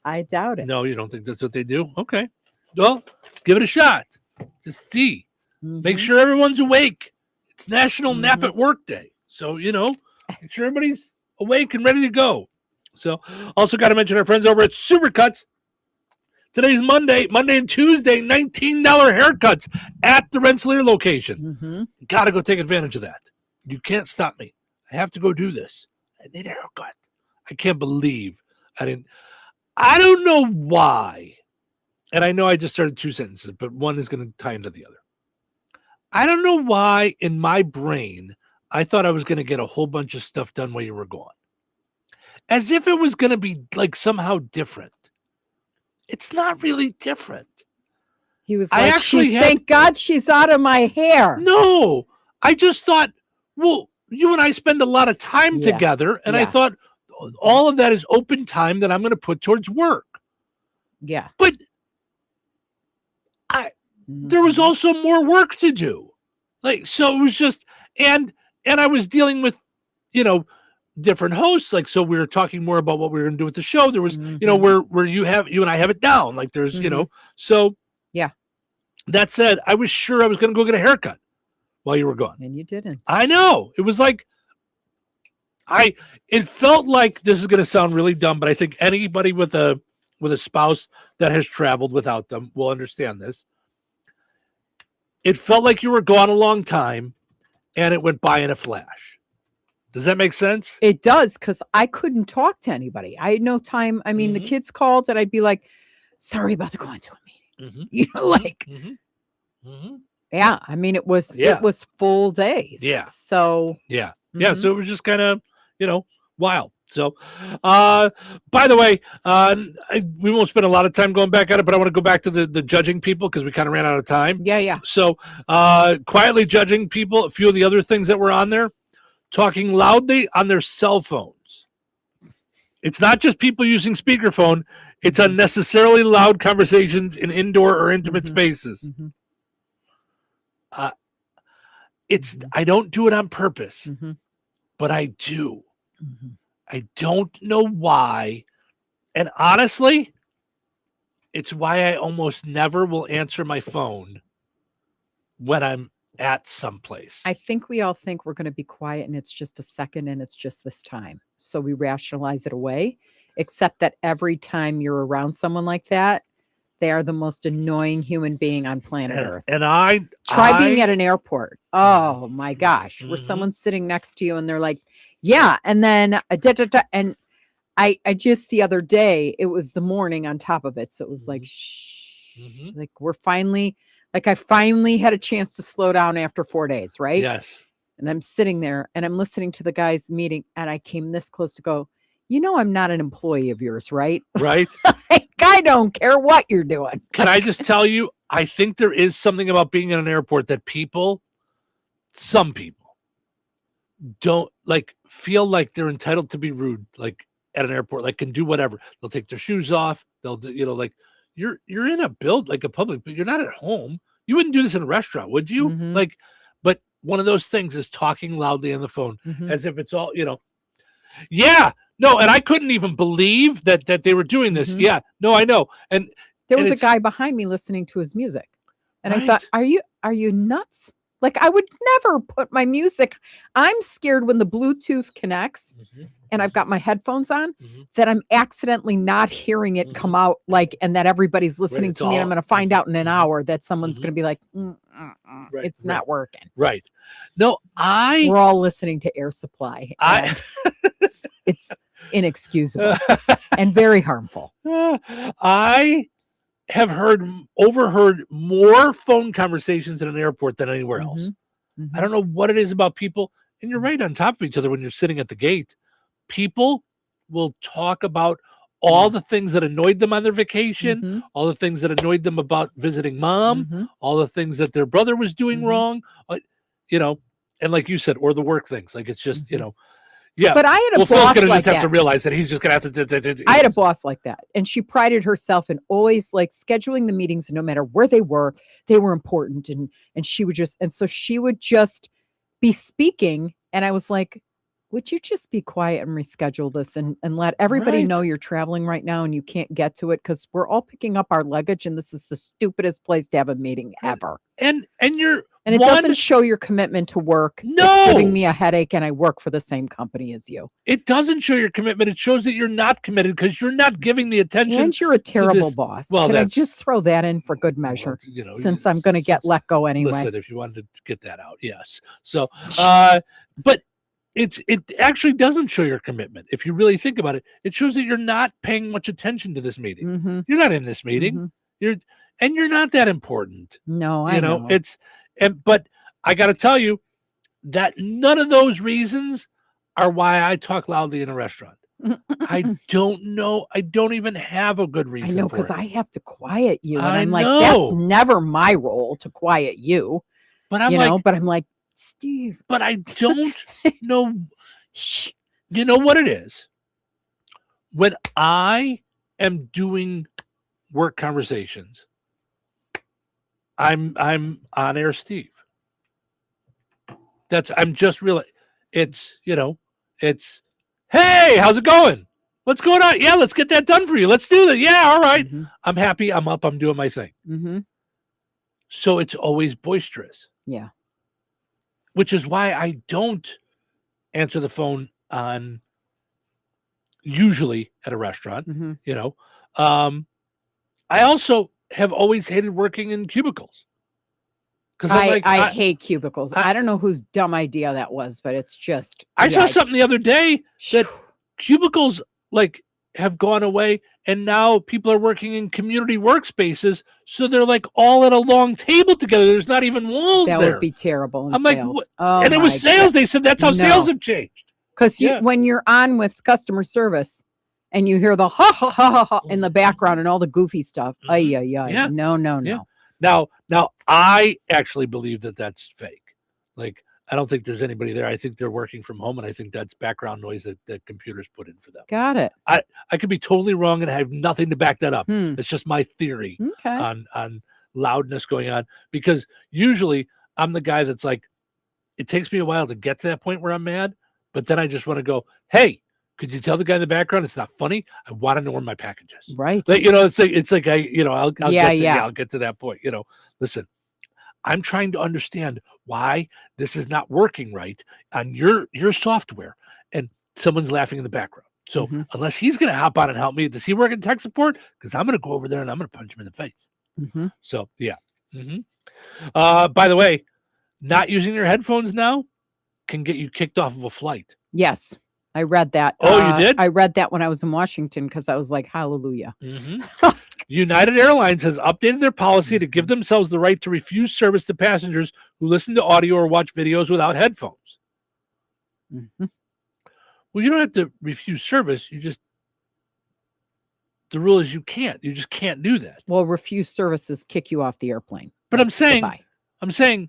I doubt it. No, you don't think that's what they do? Okay. Well, give it a shot. Just see. Mm-hmm. Make sure everyone's awake. It's National Nap at Work Day. So, make sure everybody's awake and ready to go. So, also got to mention our friends over at Supercuts. Today's Monday and Tuesday, $19 haircuts at the Rensselaer location. Mm-hmm. Got to go take advantage of that. You can't stop me. I have to go do this. I need a haircut. I can't believe I don't know why. And I know I just started two sentences, but one is going to tie into the other. I don't know why in my brain I thought I was going to get a whole bunch of stuff done while you were gone. As if it was going to be like somehow different. It's not really different. He was like, thank God she's out of my hair. No, I just thought, well, you and I spend a lot of time together, and I thought all of that is open time that I'm going to put towards work. Yeah. But there was also more work to do. So it was just, and I was dealing with, different hosts. So we were talking more about what we were going to do with the show. There was, where you and I have it down. There's, so yeah. That said, I was sure I was going to go get a haircut while you were gone. And you didn't. I know. It was like, it felt like, this is going to sound really dumb, but I think anybody with a spouse that has traveled without them will understand this. It felt like you were gone a long time and it went by in a flash. Does that make sense? It does, because I couldn't talk to anybody. I had no time. I mean, the kids called and I'd be like, sorry, about to go into a meeting. Yeah, I mean, it was full days. Yeah. So yeah. So it was just kind of, wild. So, by the way, we won't spend a lot of time going back at it, but I want to go back to the judging people because we kind of ran out of time. Yeah. So, quietly judging people, a few of the other things that were on there, talking loudly on their cell phones. It's not just people using speakerphone. It's unnecessarily loud conversations in indoor or intimate spaces. I don't do it on purpose, but I do. I don't know why. And honestly, it's why I almost never will answer my phone when I'm at someplace. I think we all think we're going to be quiet and it's just a second and it's just this time. So we rationalize it away, except that every time you're around someone like that, they are the most annoying human being on planet Earth. And I try being at an airport. Oh my gosh, where someone's sitting next to you and they're like, yeah. And then, and I just the other day, it was the morning on top of it. So it was like, shh, like I finally had a chance to slow down after 4 days. Right. Yes. And I'm sitting there and I'm listening to the guys meeting and I came this close to go, I'm not an employee of yours, right? Right. Like, I don't care what you're doing. Can I just tell you, I think there is something about being in an airport that some people don't feel like they're entitled to be rude, like at an airport, like can do whatever. They'll take their shoes off. They'll do, you're in a like a public, but you're not at home. You wouldn't do this in a restaurant, would you? But one of those things is talking loudly on the phone as if it's all, yeah. No, and I couldn't even believe that they were doing this. Yeah, no, I know. And there was a guy behind me listening to his music. And I thought, are you nuts? Like, I would never put my music. I'm scared when the Bluetooth connects and I've got my headphones on that I'm accidentally not hearing it come out and that everybody's listening to me. And I'm going to find out in an hour that someone's going to be like, it's not working. Right. No, we're all listening to Air Supply. It's inexcusable and very harmful. I have overheard more phone conversations in an airport than anywhere else. I don't know what it is about people, and you're right on top of each other when you're sitting at the gate. People will talk about all the things that annoyed them on their vacation, all the things that annoyed them about visiting mom, all the things that their brother was doing wrong, and like you said, or the work things. Like it's just, yeah. But I had a boss Phil's gonna like just have that. to realize that he's just gonna have to. I had a boss like that, and she prided herself in always scheduling the meetings, and no matter where they were important, and she would just be speaking, and I was like, would you just be quiet and reschedule this and let everybody know you're traveling right now and you can't get to it because we're all picking up our luggage and this is the stupidest place to have a meeting ever. And it doesn't show your commitment to work. No, it's giving me a headache, and I work for the same company as you. It doesn't show your commitment. It shows that you're not committed because you're not giving the attention. And you're a terrible boss. Well, can I just throw that in for good measure? Since I'm going to get let go anyway. Listen, if you wanted to get that out, yes. So, but it actually doesn't show your commitment. If you really think about it, it shows that you're not paying much attention to this meeting. You're not in this meeting. You're not that important. No, I know. But I got to tell you that none of those reasons are why I talk loudly in a restaurant. I don't know. I don't even have a good reason. I know, because I have to quiet you. And I'm like, that's never my role to quiet you. But I'm like, Steve. But I don't know. You know what it is? When I am doing work conversations, I'm on air, Steve. I'm just really, it's, hey, how's it going? What's going on? Yeah, let's get that done for you. Let's do that. Yeah, all right. I'm happy. I'm up. I'm doing my thing. So it's always boisterous. Yeah. Which is why I don't answer the phone usually at a restaurant. I also have always hated working in cubicles. Because I hate cubicles. I don't know whose dumb idea that was, but it's just. I saw something the other day that cubicles have gone away and now people are working in community workspaces, so they're like all at a long table together. There's not even walls That there. would be terrible in I'm sales. like, oh, and it was my sales. God. They said that's how sales have changed. Because when you're on with customer service and you hear the ha ha ha ha, ha in the background and all the goofy stuff, Yeah. no. Now I actually believe that that's fake. Like, I don't think there's anybody there. I think they're working from home, and I think that's background noise that computers put in for them. Got it. I could be totally wrong and I have nothing to back that up. It's just my theory on loudness going on, because usually I'm the guy that's like, it takes me a while to get to that point where I'm mad, but then I just want to go, hey, could you tell the guy in the background it's not funny? I want to know where my package is. Right. Like, it's like I'll get to that point. Listen, I'm trying to understand why this is not working right on your software, and someone's laughing in the background. So unless he's going to hop on and help me, does he work in tech support? Because I'm going to go over there and I'm going to punch him in the face. So yeah. By the way, not using your headphones now can get you kicked off of a flight. Yes, I read that. Oh, you did? I read that when I was in Washington because I was like, hallelujah. United Airlines has updated their policy to give themselves the right to refuse service to passengers who listen to audio or watch videos without headphones. Well, you don't have to refuse service. The rule is you just can't do that. Well, refuse services kick you off the airplane. But I'm saying,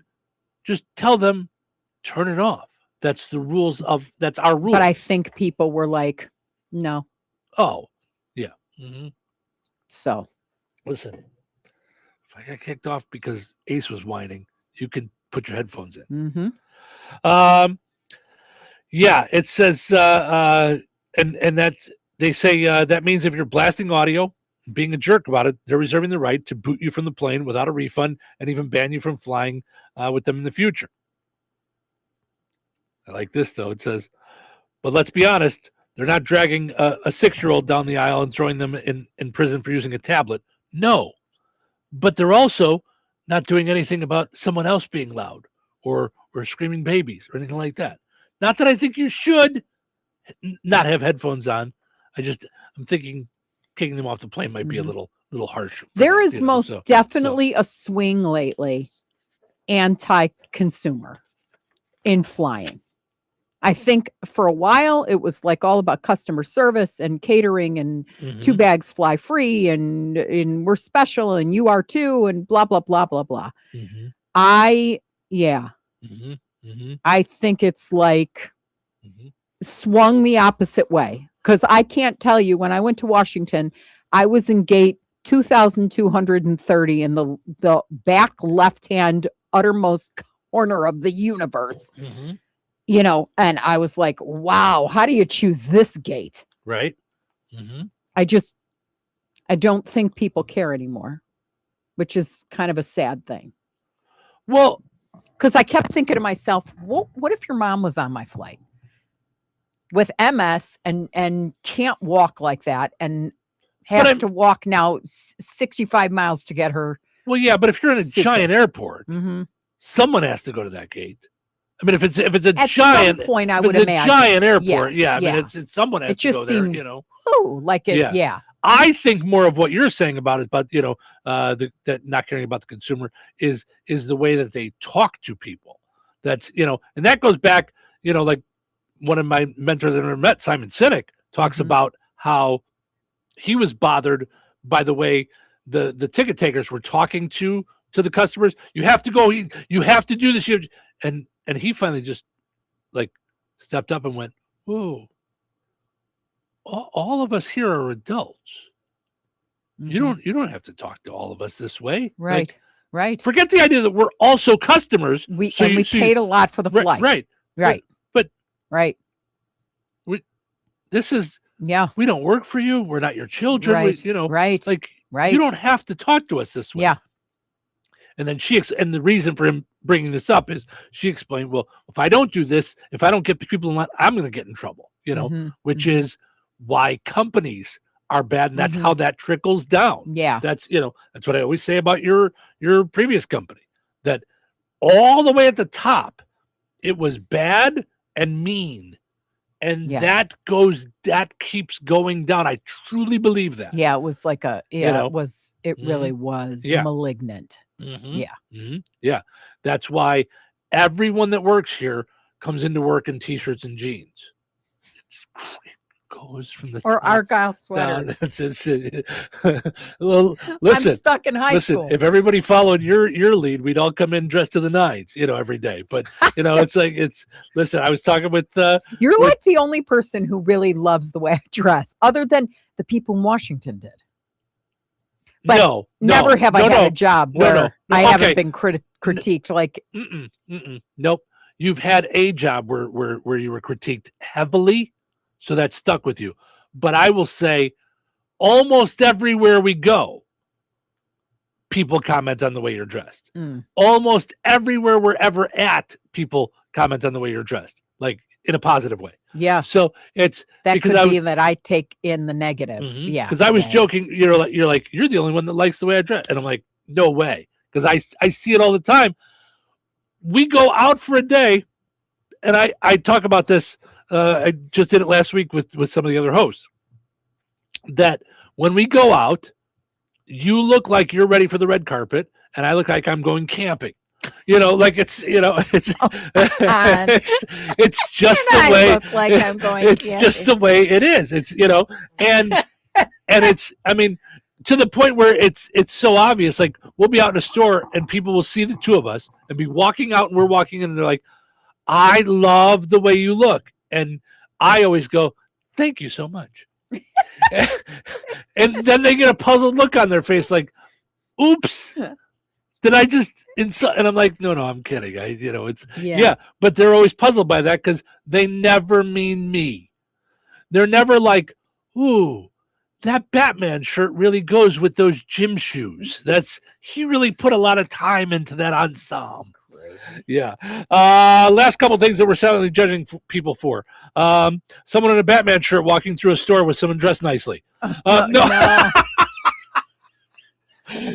just tell them, turn it off. That's that's our rule. But I think people were like, no. Oh, yeah. So, listen, if I got kicked off because Ace was whining, you can put your headphones in. Yeah, it says, and that's, they say that means if you're blasting audio, being a jerk about it, they're reserving the right to boot you from the plane without a refund and even ban you from flying with them in the future. I like this, though. It says, but let's be honest, they're not dragging a 6-year-old down the aisle and throwing them in prison for using a tablet. No. But they're also not doing anything about someone else being loud or screaming babies or anything like that. Not that I think you should not have headphones on. I'm thinking kicking them off the plane might be a little harsh. There is most definitely a swing lately anti-consumer in flying. I think for a while it was like all about customer service and catering and 2 bags fly free and we're special and you are too and blah blah blah blah blah. I think it's like swung the opposite way, because I can't tell you, when I went to Washington, I was in gate 2230 in the back left-hand uttermost corner of the universe. And I was like, wow, how do you choose this gate? Right. I don't think people care anymore, which is kind of a sad thing. Well, because I kept thinking to myself, what if your mom was on my flight with MS and can't walk like that and has to walk now 65 miles to get her. Well, yeah, but if you're in a giant airport, someone has to go to that gate. I mean, if it's a At giant some point, I would imagine. giant airport, Yes, I mean, it's someone has to go there. I think more of what you're saying about it, but that not caring about the consumer is the way that they talk to people. That's and that goes back, like one of my mentors that I met, Simon Sinek, talks about how he was bothered by the way the ticket takers were talking to the customers. You have to go. You have to do this. And he finally just like stepped up and went, whoa, all of us here are adults. You don't have to talk to all of us this way. Right. Right. Forget the idea that we're also customers. We paid a lot for the flight. Right. But this is, we don't work for you. We're not your children. Right. You don't have to talk to us this way. Yeah. And then and the reason for him bringing this up is she explained, well, if I don't do this, if I don't get people in line, I'm going to get in trouble, which is why companies are bad. And that's how that trickles down. Yeah. That's what I always say about your previous company, that all the way at the top, it was bad and mean. And that keeps going down. I truly believe that. Yeah, it was like it really was malignant. Yeah. That's why everyone that works here comes into work in t-shirts and jeans. It goes from the top Argyle sweaters. Well, listen, I'm stuck in high school. If everybody followed your lead, we'd all come in dressed to the nines, every day. But listen, I was talking with you're like the only person who really loves the way I dress, other than the people in Washington did. But never have I had a job where I haven't been critiqued. Like, nope. You've had a job where you were critiqued heavily, so that stuck with you. But I will say, almost everywhere we go, people comment on the way you're dressed. Almost everywhere we're ever at, people comment on the way you're dressed, like in a positive way. Yeah. So it's that because could be that I take in the negative. Yeah. Because I was joking. You're the only one that likes the way I dress, and I'm like, no way, because I see it all the time. We go out for a day, and I talk about this. I just did it last week with some of the other hosts. That when we go out, you look like you're ready for the red carpet, and I look like I'm going camping. Like it's just the way. Look like I'm going it's camping. Just the way it is. It's and it's. I mean, to the point where it's so obvious. Like we'll be out in a store, and people will see the two of us and be walking out, and we're walking in, and they're like, "I love the way you look," and I always go, "Thank you so much." And then they get a puzzled look on their face, like, "Oops, did I just insult?" And I'm like, "No, I'm kidding." But they're always puzzled by that because they never mean me. They're never like, "Ooh, that Batman shirt really goes with those gym shoes. He really put a lot of time into that ensemble." Yeah. Last couple things that we're silently judging people for. Someone in a Batman shirt walking through a store with someone dressed nicely. No.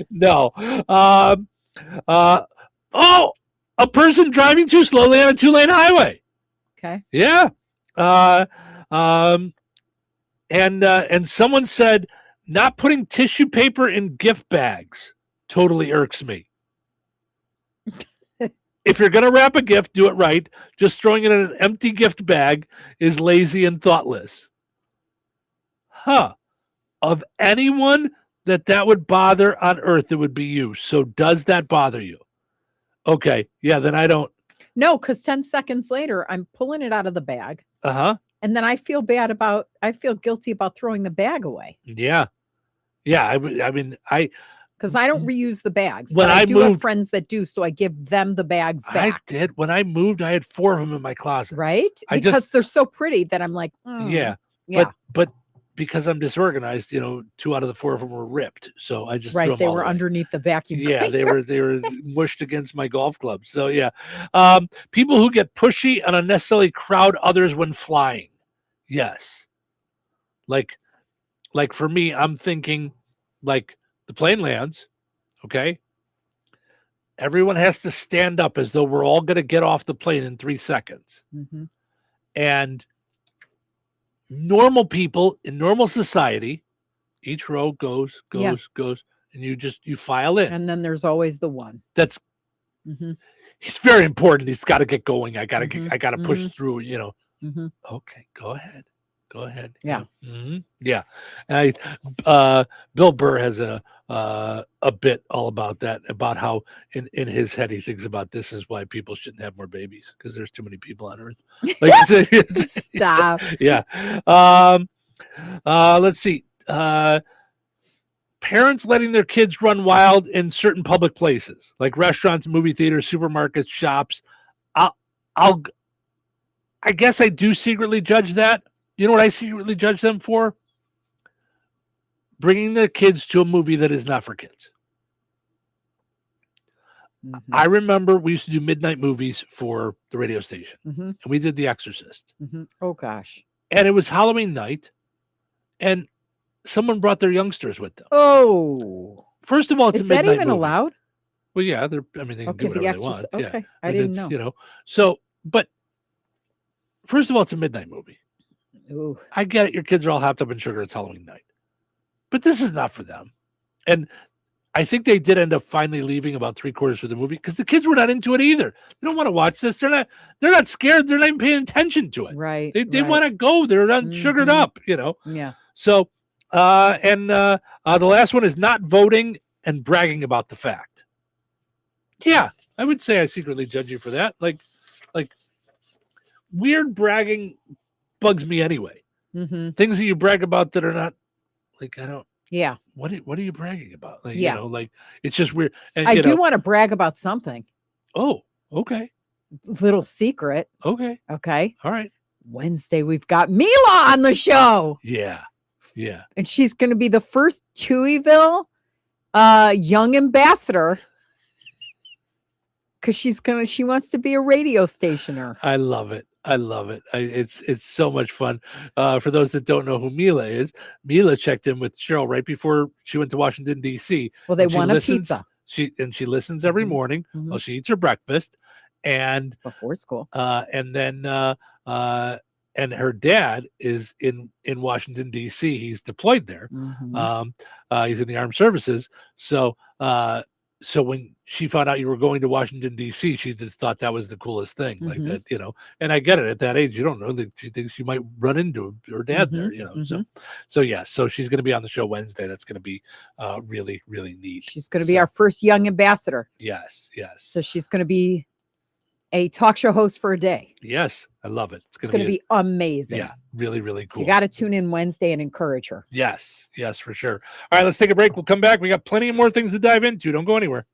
No. A person driving too slowly on a 2-lane highway. Okay. Yeah. And someone said not putting tissue paper in gift bags totally irks me. If you're going to wrap a gift, do it right. Just throwing it in an empty gift bag is lazy and thoughtless. Of anyone that would bother on earth, it would be you. So does that bother you? Okay. Yeah, then I don't. No, because 10 seconds later, I'm pulling it out of the bag. Uh-huh. And then I feel guilty about throwing the bag away. Yeah. Yeah. Because I don't reuse the bags. When but I do moved, have friends that do, so I give them the bags back. I did. When I moved, I had 4 of them in my closet. Right? Because they're so pretty that I'm like, yeah. But because I'm disorganized, 2 out of the 4 of them were ripped. So I just threw them they all were away. underneath the vacuum Yeah, cleaner. they were mushed against my golf club. So yeah. People who get pushy and unnecessarily crowd others when flying. Yes. Like for me, I'm thinking like the plane lands, okay? Everyone has to stand up as though we're all going to get off the plane in 3 seconds. Mm-hmm. And normal people in normal society, each row goes, and you file in. And then there's always the one. That's he's very important. He's got to get going. I got to push through, Mm-hmm. Okay, go ahead. Yeah. Yeah. And Bill Burr has a bit all about that, about how in his head he thinks about this is why people shouldn't have more babies because there's too many people on earth. Like Stop. Yeah. Let's see. Parents letting their kids run wild in certain public places like restaurants, movie theaters, supermarkets, shops. I guess I do secretly judge that. You know what I secretly judge them for? Bringing their kids to a movie that is not for kids. Mm-hmm. I remember we used to do midnight movies for the radio station, and we did The Exorcist. Mm-hmm. Oh, gosh. And it was Halloween night, and someone brought their youngsters with them. Oh. First of all, it's is a midnight that even movie. allowed? Well, yeah, they can do whatever they want. Okay, Yeah. I didn't know. So, but first of all, it's a midnight movie. Ooh. I get it. Your kids are all hopped up in sugar. It's Halloween night. But this is not for them. And I think they did end up finally leaving about 3/4 of the movie because the kids were not into it either. They don't want to watch this. They're not scared. They're not even paying attention to it. Right. They want to go. They're not sugared up, Yeah. So, the last one is not voting and bragging about the fact. Yeah, I would say I secretly judge you for that. Like weird bragging bugs me anyway. Mm-hmm. Things that you brag about that are not like, I don't. Yeah. What are you bragging about? Like, Yeah. It's just weird. And, I do want to brag about something. Oh, okay. Little secret. Okay. Okay. All right. Wednesday, we've got Mila on the show. Yeah. Yeah. And she's going to be the first Touhyville young ambassador. Because she wants to be a radio stationer. I love it. It's so much fun. For those that don't know who Mila is, Mila checked in with Cheryl right before she went to Washington, D.C. Well, they want a pizza. She listens every morning while she eats her breakfast. And before school. And then and her dad is in Washington, D.C. He's deployed there. He's in the armed services. So when she found out you were going to Washington, D.C., she just thought that was the coolest thing. Like that, and I get it. At that age, you don't know that she thinks she might run into her dad there, So she's going to be on the show Wednesday. That's going to be really, really neat. She's going to be our first young ambassador. Yes. So she's going to be a talk show host for a day. Yes. I love it. It's going to be amazing. Yeah. Really, really cool. So you got to tune in Wednesday and encourage her. Yes, for sure. All right, let's take a break. We'll come back. We got plenty more things to dive into. Don't go anywhere.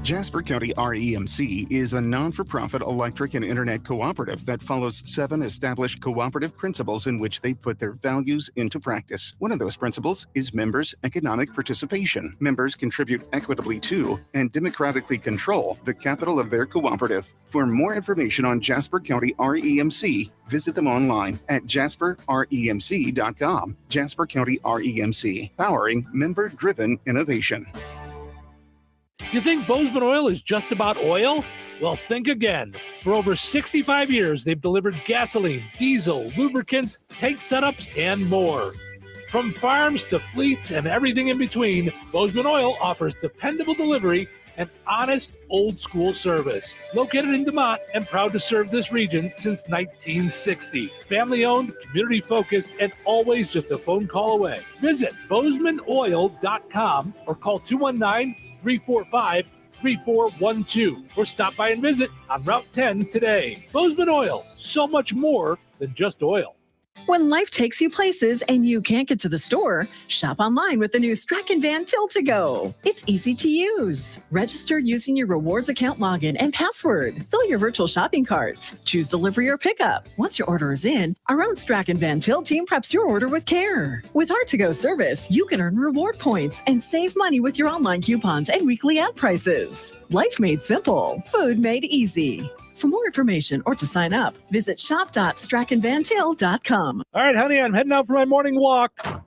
Jasper County REMC is a non-for-profit electric and internet cooperative that follows 7 established cooperative principles in which they put their values into practice. One of those principles is members' economic participation. Members contribute equitably to and democratically control the capital of their cooperative. For more information on Jasper County REMC, visit them online at jasperremc.com. Jasper County REMC, powering member-driven innovation. You think Bozeman Oil is just about oil? Well, think again. For over 65 years, they've delivered gasoline, diesel, lubricants, tank setups, and more. From farms to fleets and everything in between, Bozeman Oil offers dependable delivery and honest, old-school service. Located in DeMont and proud to serve this region since 1960. Family-owned, community-focused, and always just a phone call away. Visit BozemanOil.com or call 219-345-3412 or stop by and visit on Route 10 today. Bozeman Oil, so much more than just oil. When life takes you places and you can't get to the store, shop online with the new Strachan Van Till-To-Go. It's easy to use. Register using your rewards account login and password. Fill your virtual shopping cart. Choose delivery or pickup. Once your order is in, our own Strachan Van Till team preps your order with care. With our to-go service, you can earn reward points and save money with your online coupons and weekly ad prices. Life made simple. Food made easy. For more information or to sign up, visit shop.strachanvantil.com. All right, honey, I'm heading out for my morning walk.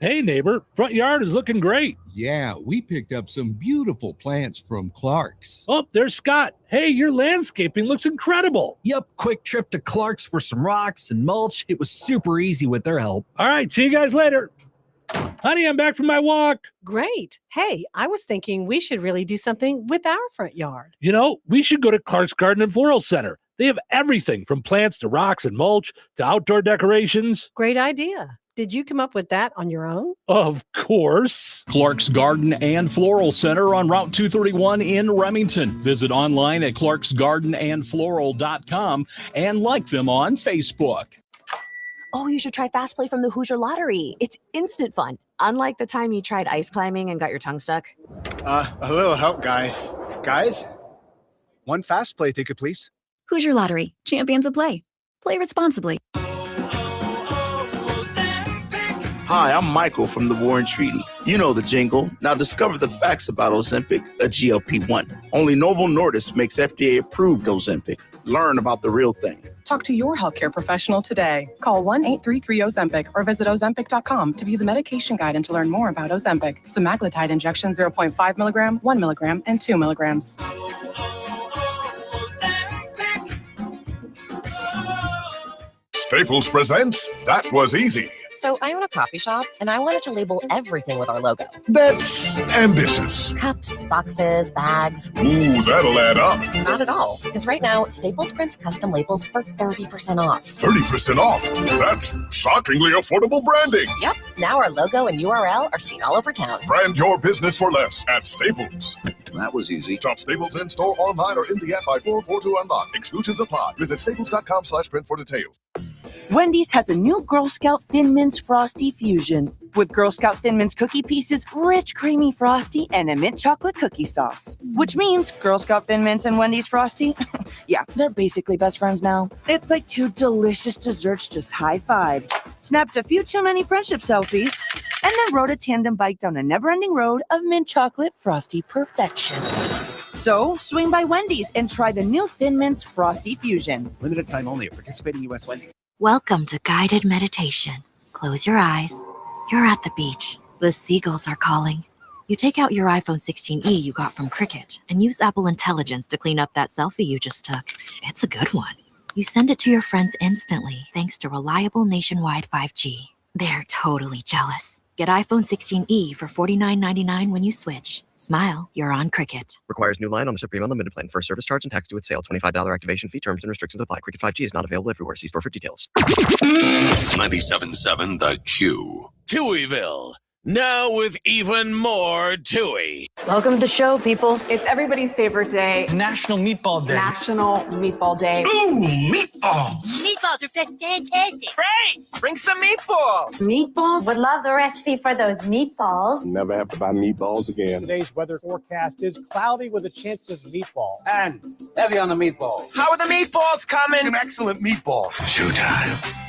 Hey, neighbor, front yard is looking great. Yeah, we picked up some beautiful plants from Clark's. Oh, there's Scott. Hey, your landscaping looks incredible. Yep, quick trip to Clark's for some rocks and mulch. It was super easy with their help. All right, see you guys later. Honey, I'm back from my walk. Great. Hey, I was thinking we should really do something with our front yard. You know, we should go to Clark's Garden and Floral Center. They have everything from plants to rocks and mulch to outdoor decorations. Great idea. Did you come up with that on your own? Of course. Clark's Garden and Floral Center on Route 231 in Remington. Visit online at clarksgardenandfloral.com and like them on Facebook. Oh, you should try Fast Play from the Hoosier Lottery. It's instant fun. Unlike the time you tried ice climbing and got your tongue stuck. A little help, guys. Guys? One Fast Play ticket, please. Hoosier Lottery. Champions of play. Play responsibly. Hi, I'm Michael from the Warren Treaty. You know the jingle. Now discover the facts about Ozempic, a GLP-1. Only Novo Nordisk makes FDA-approved Ozempic. Learn about the real thing. Talk to your healthcare professional today. Call 1-833-OZEMPIC or visit Ozempic.com to view the medication guide and to learn more about Ozempic. Semaglutide injection 0.5 milligram, 1 milligram, and 2 milligrams. Staples presents That Was Easy. So I own a coffee shop, and I wanted to label everything with our logo. That's ambitious. Cups, boxes, bags. Ooh, that'll add up. Not at all, because right now, Staples prints custom labels for 30% off. 30% off? That's shockingly affordable branding. Yep, now our logo and URL are seen all over town. Brand your business for less at Staples. That was easy. Shop Staples in store, online, or in the app by 442 Unlock. Exclusions apply. Visit staples.com/print for details. Wendy's has a new Girl Scout Thin Mints Frosty Fusion with Girl Scout Thin Mints cookie pieces, rich creamy frosty, and a mint chocolate cookie sauce. Which means Girl Scout Thin Mints and Wendy's Frosty, yeah, they're basically best friends now. It's like two delicious desserts just high-fived, snapped a few too many friendship selfies, and then rode a tandem bike down a never-ending road of mint chocolate frosty perfection. So, swing by Wendy's and try the new Thin Mints Frosty Fusion. Limited time only at participating U.S. Wendy's. Welcome to guided meditation. Close your eyes. You're at the beach. The seagulls are calling. You take out your iPhone 16e you got from Cricket and use Apple Intelligence to clean up that selfie you just took. It's a good one. You send it to your friends instantly thanks to reliable nationwide 5G. They're totally jealous. Get iPhone 16e for $49.99 when you switch. Smile, you're on Cricket. Requires new line on the Supreme Unlimited plan. First service charge and tax due at sale. $25 activation fee. Terms and restrictions apply. Cricket 5G is not available everywhere. See store for details. 97.7 The Q. Touhyville. Now with even more Touhy. Welcome to the show, people. It's everybody's favorite day. National Meatball Day. National Meatball Day. Ooh, meatballs. Meatballs are fantastic. Great. Bring some meatballs. Meatballs? Would love the recipe for those meatballs. Never have to buy meatballs again. Today's weather forecast is cloudy with a chance of meatballs. And heavy on the meatballs. How are the meatballs coming? Some excellent meatballs. Showtime.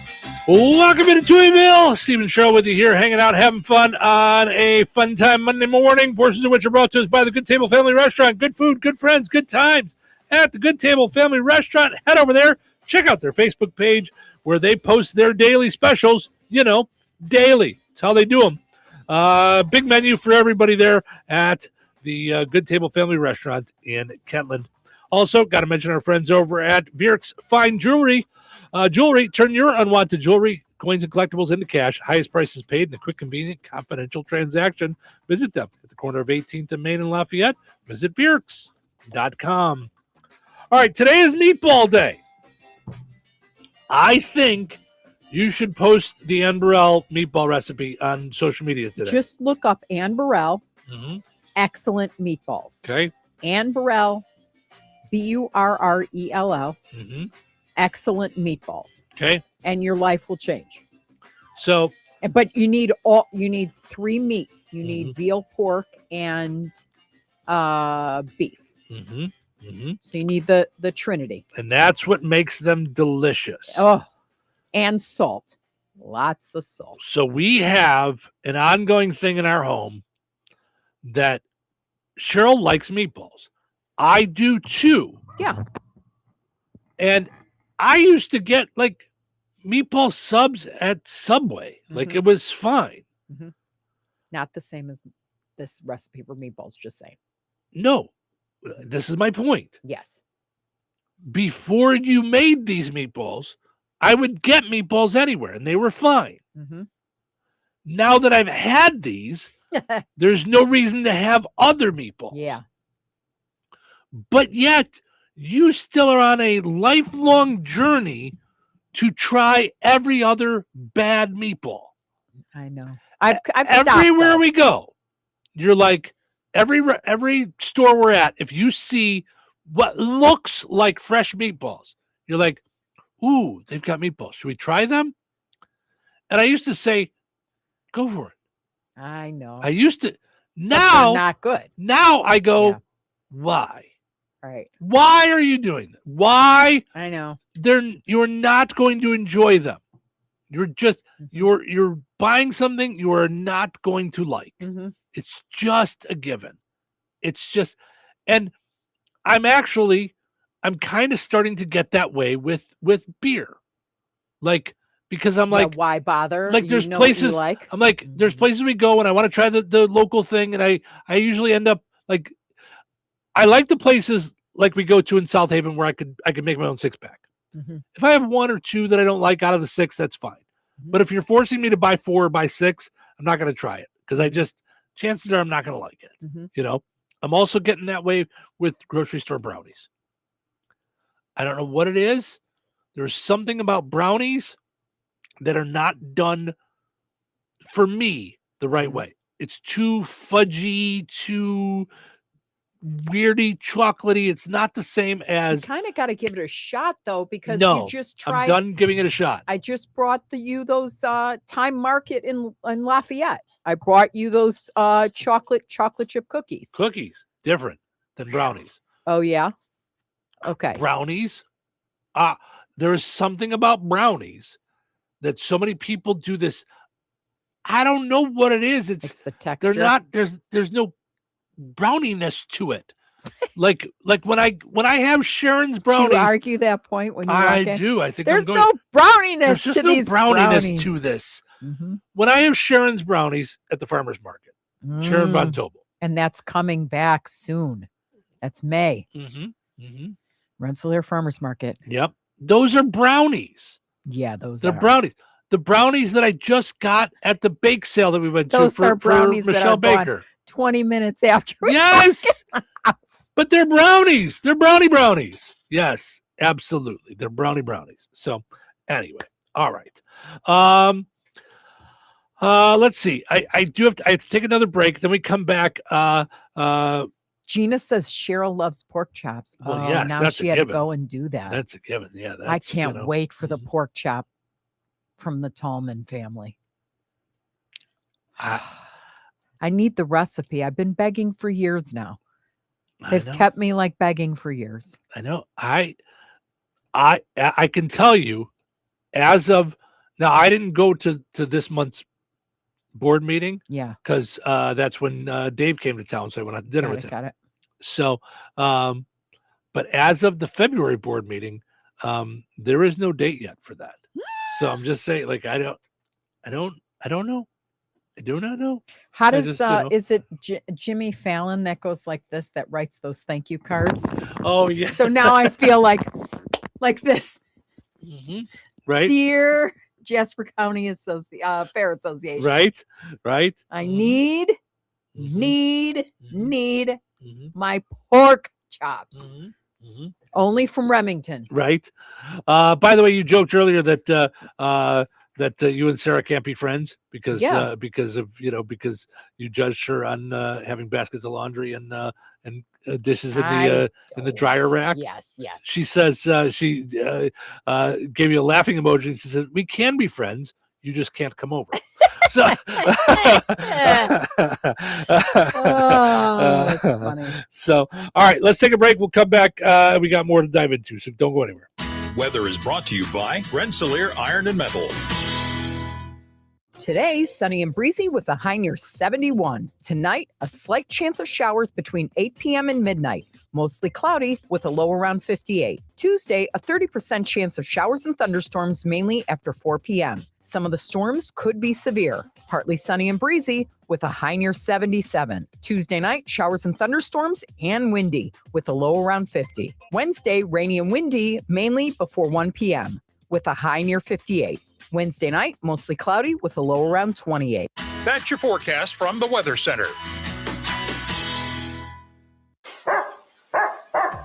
Welcome into Touhyville. Stephen Show with you here, hanging out, having fun on a fun time Monday morning. Portions of which are brought to us by the Good Table Family Restaurant. Good food, good friends, good times at the Good Table Family Restaurant. Head over there. Check out their Facebook page where they post their daily specials. You know, daily. That's how they do them. Big menu for everybody there at the Good Table Family Restaurant in Kentland. Also, got to mention our friends over at Vierk's Fine Jewelry. Jewelry, turn your unwanted jewelry, coins, and collectibles into cash. Highest prices paid in a quick, convenient, confidential transaction. Visit them at the corner of 18th and Main and Lafayette. Visit Vierks.com. All right, today is Meatball Day. I think you should post the Ann Burrell meatball recipe on social media today. Just look up Ann Burrell. Mm-hmm. Excellent meatballs. Okay. Ann Burrell, Burrell. Mm-hmm. Excellent meatballs. Okay. And your life will change. So, but you need 3 meats. You need veal, pork, and beef. Mm-hmm. Mm-hmm. So you need the trinity. And that's what makes them delicious. Oh, and salt. Lots of salt. So we have an ongoing thing in our home that Cheryl likes meatballs. I do too. Yeah. And I used to get like meatball subs at Subway. Like it was fine. Mm-hmm. Not the same as this recipe for meatballs, just saying. No, this is my point. Yes. Before you made these meatballs, I would get meatballs anywhere and they were fine. Mm-hmm. Now that I've had these, there's no reason to have other meatballs. Yeah. But yet, you still are on a lifelong journey to try every other bad meatball. I know. I've everywhere stopped, we go. You're like every store we're at. If you see what looks like fresh meatballs, you're like, "Ooh, they've got meatballs. Should we try them?" And I used to say, "Go for it." I know. I used to. Now, not good. Now I go, "Why?" Right. Why are you doing that? Why? I know. You're not going to enjoy them. You're just you're buying something you are not going to like. Mm-hmm. It's just a given. It's just, and I'm kind of starting to get that way with beer. Like, because I'm like, why bother? Like there's places like. I'm like, there's places we go and I want to try the local thing, and I usually end up like, I like the places like we go to in South Haven where I could make my own 6-pack. If I have one or two that I don't like out of the 6, that's fine. But if you're forcing me to buy 4 or buy 6, I'm not going to try it because chances are I'm not going to like it. You know, I'm also getting that way with grocery store brownies. I don't know what it is. There's something about brownies that are not done for me the right way. It's too fudgy, too weirdy, chocolatey. It's not the same as. You kind of got to give it a shot though, because No, you just tried. I'm done giving it a shot. I just brought you those Time Market in Lafayette. I brought you those chocolate chip cookies. Cookies, different than brownies. Oh yeah. Okay. Brownies. There is something about brownies that so many people do this. I don't know what it is. It's the texture. They're not. There's no browniness to it. like when I have Sharon's brownies. Do you argue that point when you walk in? I do. I think there's I'm going, no browniness there's just to no these browniness brownies. to this. When I have Sharon's brownies at the farmer's market, Sharon Von Tobel, and that's coming back soon. That's May. Rensselaer Farmers Market. Yep, those are brownies. Yeah, they're brownies. The brownies that I just got at the bake sale that we went Those to are brownies for that Michelle are bought Baker. 20 minutes after. Yes, but they're brownies. They're brownies. Yes, absolutely. They're brownies. So anyway, all right. Let's see. I have to take another break. Then we come back. Gina says Cheryl loves pork chops. Well, yes, now that's she a had to given. go and do that. That's a given. Yeah, I can't wait for the pork chop from the Tallman family. I need the recipe. I've been begging for years now. They've kept me like begging for years. I know. I can tell you, as of now, I didn't go to this month's board meeting. Yeah, because that's when Dave came to town, so I went out to dinner with him. Got it. So, but as of the February board meeting, there is no date yet for that. So I'm just saying, like, I don't know. I do not know. How does is it Jimmy Fallon that goes like this, that writes those thank you cards? Oh yeah. So now I feel like this. Right. Dear Jasper County Fair Association. Right. I need my pork chops. Only from Remington. Right. By the way, you joked earlier that you and Sarah can't be friends because because you judged her on having baskets of laundry and dishes in the dryer rack. Yes. She says she gave you a laughing emoji. And she said, "We can be friends. You just can't come over." So, that's funny. So, all right, let's take a break. We'll come back. We got more to dive into, so don't go anywhere. Weather is brought to you by Rensselaer Iron and Metal. Today, sunny and breezy with a high near 71. Tonight, a slight chance of showers between 8 p.m. and midnight. Mostly cloudy with a low around 58. Tuesday, a 30% chance of showers and thunderstorms mainly after 4 p.m. Some of the storms could be severe. Partly sunny and breezy with a high near 77. Tuesday night, showers and thunderstorms and windy with a low around 50. Wednesday, rainy and windy mainly before 1 p.m. with a high near 58. Wednesday night, mostly cloudy with a low around 28. That's your forecast from the Weather Center.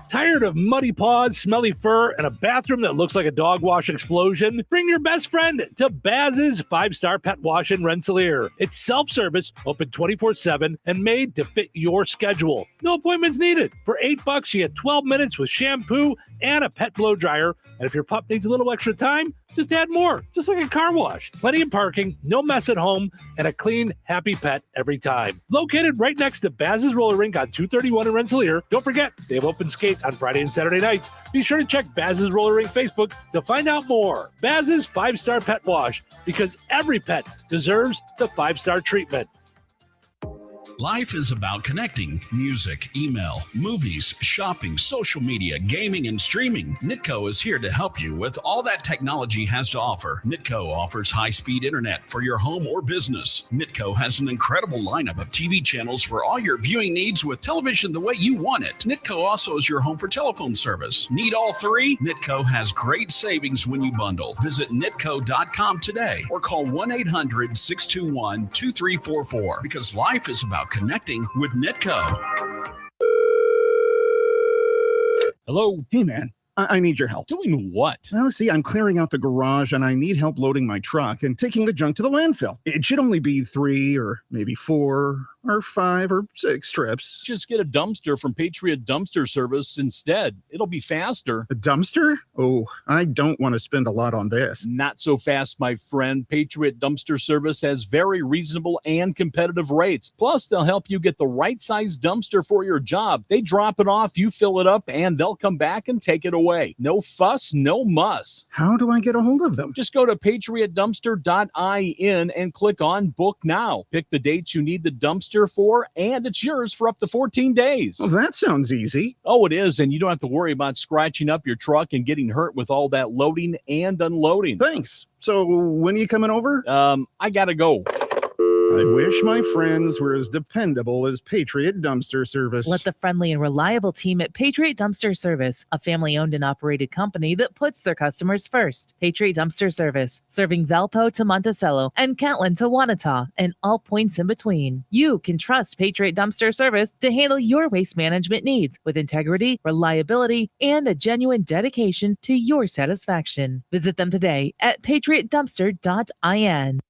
Tired of muddy paws, smelly fur, and a bathroom that looks like a dog wash explosion? Bring your best friend to Baz's 5-Star Pet Wash in Rensselaer. It's self-service, open 24/7, and made to fit your schedule. No appointments needed. For $8, you get 12 minutes with shampoo and a pet blow dryer. And if your pup needs a little extra time, just add more, just like a car wash. Plenty of parking, no mess at home, and a clean, happy pet every time. Located right next to Baz's Roller Rink on 231 in Rensselaer. Don't forget, they have open skate on Friday and Saturday nights. Be sure to check Baz's Roller Rink Facebook to find out more. Baz's 5-Star Pet Wash, because every pet deserves the 5-star treatment. Life is about connecting. Music, email, movies, shopping, social media, gaming, and streaming. Nitco is here to help you with all that technology has to offer. Nitco offers high-speed internet for your home or business. Nitco has an incredible lineup of TV channels for all your viewing needs with television the way you want it. Nitco also is your home for telephone service. Need all three? Nitco has great savings when you bundle. Visit nitco.com today or call 1-800-621-2344 because life is about connecting with Nitco. Hello? Hey, man. I need your help. Doing what? Well, see, I'm clearing out the garage and I need help loading my truck and taking the junk to the landfill. It should only be 3 or maybe 4 or 5 or 6 trips. Just get a dumpster from Patriot Dumpster Service instead. It'll be faster. A dumpster? Oh, I don't want to spend a lot on this. Not so fast, my friend. Patriot Dumpster Service has very reasonable and competitive rates. Plus, they'll help you get the right size dumpster for your job. They drop it off, you fill it up, and they'll come back and take it away. No fuss, no muss. How do I get a hold of them? Just go to patriotdumpster.in and click on Book Now. Pick the dates you need the dumpster for, and it's yours for up to 14 days. Well, that sounds easy. Oh, it is, and you don't have to worry about scratching up your truck and getting hurt with all that loading and unloading. Thanks. So when are you coming over? I gotta go. I wish my friends were as dependable as Patriot Dumpster Service. Let the friendly and reliable team at Patriot Dumpster Service, a family-owned and operated company that puts their customers first. Patriot Dumpster Service, serving Valpo to Monticello and Catlin to Wanata and all points in between. You can trust Patriot Dumpster Service to handle your waste management needs with integrity, reliability, and a genuine dedication to your satisfaction. Visit them today at patriotdumpster.in.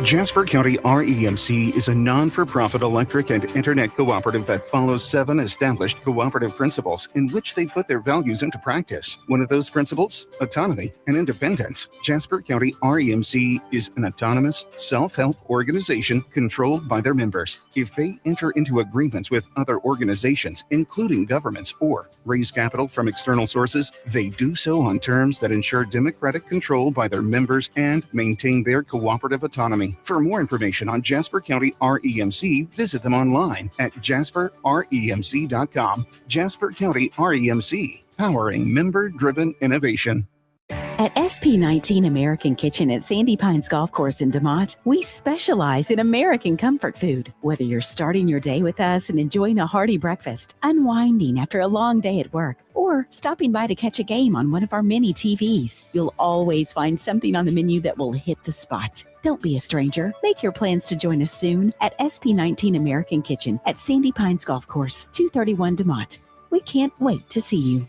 Jasper County REMC is a non-for-profit electric and internet cooperative that follows 7 established cooperative principles in which they put their values into practice. One of those principles, autonomy and independence. Jasper County REMC is an autonomous, self-help organization controlled by their members. If they enter into agreements with other organizations, including governments, or raise capital from external sources, they do so on terms that ensure democratic control by their members and maintain their cooperative autonomy. For more information on Jasper County REMC, visit them online at jasperremc.com. Jasper County REMC, powering member-driven innovation. At SP19 American Kitchen at Sandy Pines Golf Course in DeMont, we specialize in American comfort food. Whether you're starting your day with us and enjoying a hearty breakfast, unwinding after a long day at work, or stopping by to catch a game on one of our mini TVs, you'll always find something on the menu that will hit the spot. Don't be a stranger. Make your plans to join us soon at SP19 American Kitchen at Sandy Pines Golf Course, 231 DeMont. We can't wait to see you.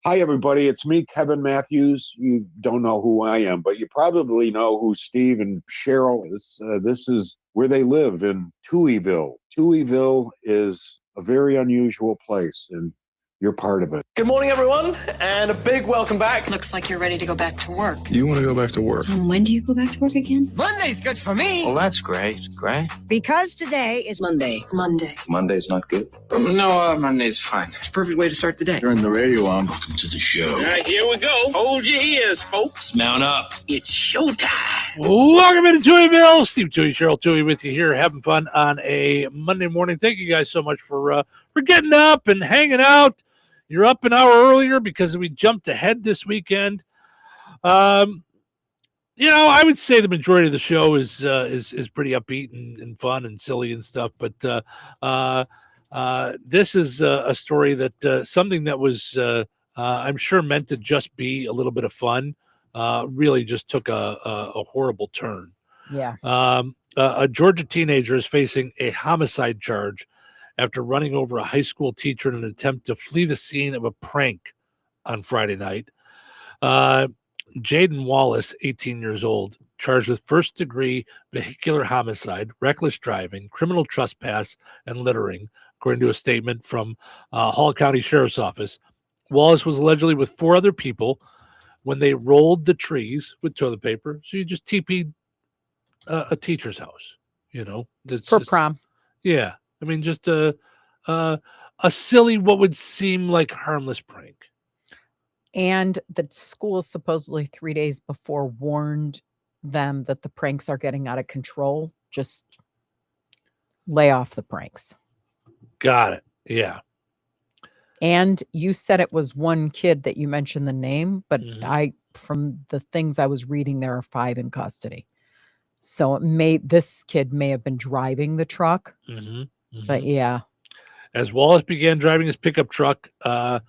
Hi, everybody. It's me, Kevin Matthews. You don't know who I am, but you probably know who Steve and Cheryl is. This is where they live in Touhyville. Touhyville is a very unusual place, and you're part of it. Good morning, everyone, and a big welcome back. Looks like you're ready to go back to work. You want to go back to work? When do you go back to work again? Monday's good for me. Well, that's great. Great. Because today is Monday. It's Monday. Monday's not good? No, Monday's fine. It's a perfect way to start the day. Turn the radio on. Welcome to the show. All right, here we go. Hold your ears, folks. Mount up. It's showtime. Welcome into Touhyville. Steve Touhy, Cheryl Touhy with you here, having fun on a Monday morning. Thank you guys so much for getting up and hanging out. You're up an hour earlier because we jumped ahead this weekend. I would say the majority of the show is pretty upbeat and fun and silly and stuff. But this is a story that something that was I'm sure meant to just be a little bit of fun. Really just took a horrible turn. Yeah. A Georgia teenager is facing a homicide charge after running over a high school teacher in an attempt to flee the scene of a prank on Friday night. Jaden Wallace, 18 years old, charged with first-degree vehicular homicide, reckless driving, criminal trespass, and littering, according to a statement from Hall County Sheriff's Office. Wallace was allegedly with 4 other people when they rolled the trees with toilet paper. So you just TP'd a teacher's house, For prom. Yeah. I mean, just a silly, what would seem like harmless prank. And the school supposedly 3 days before warned them that the pranks are getting out of control. Just lay off the pranks. Got it. Yeah. And you said it was one kid that you mentioned the name, but from the things I was reading, there are 5 in custody. So this kid may have been driving the truck. But yeah. As Wallace began driving his pickup truck, the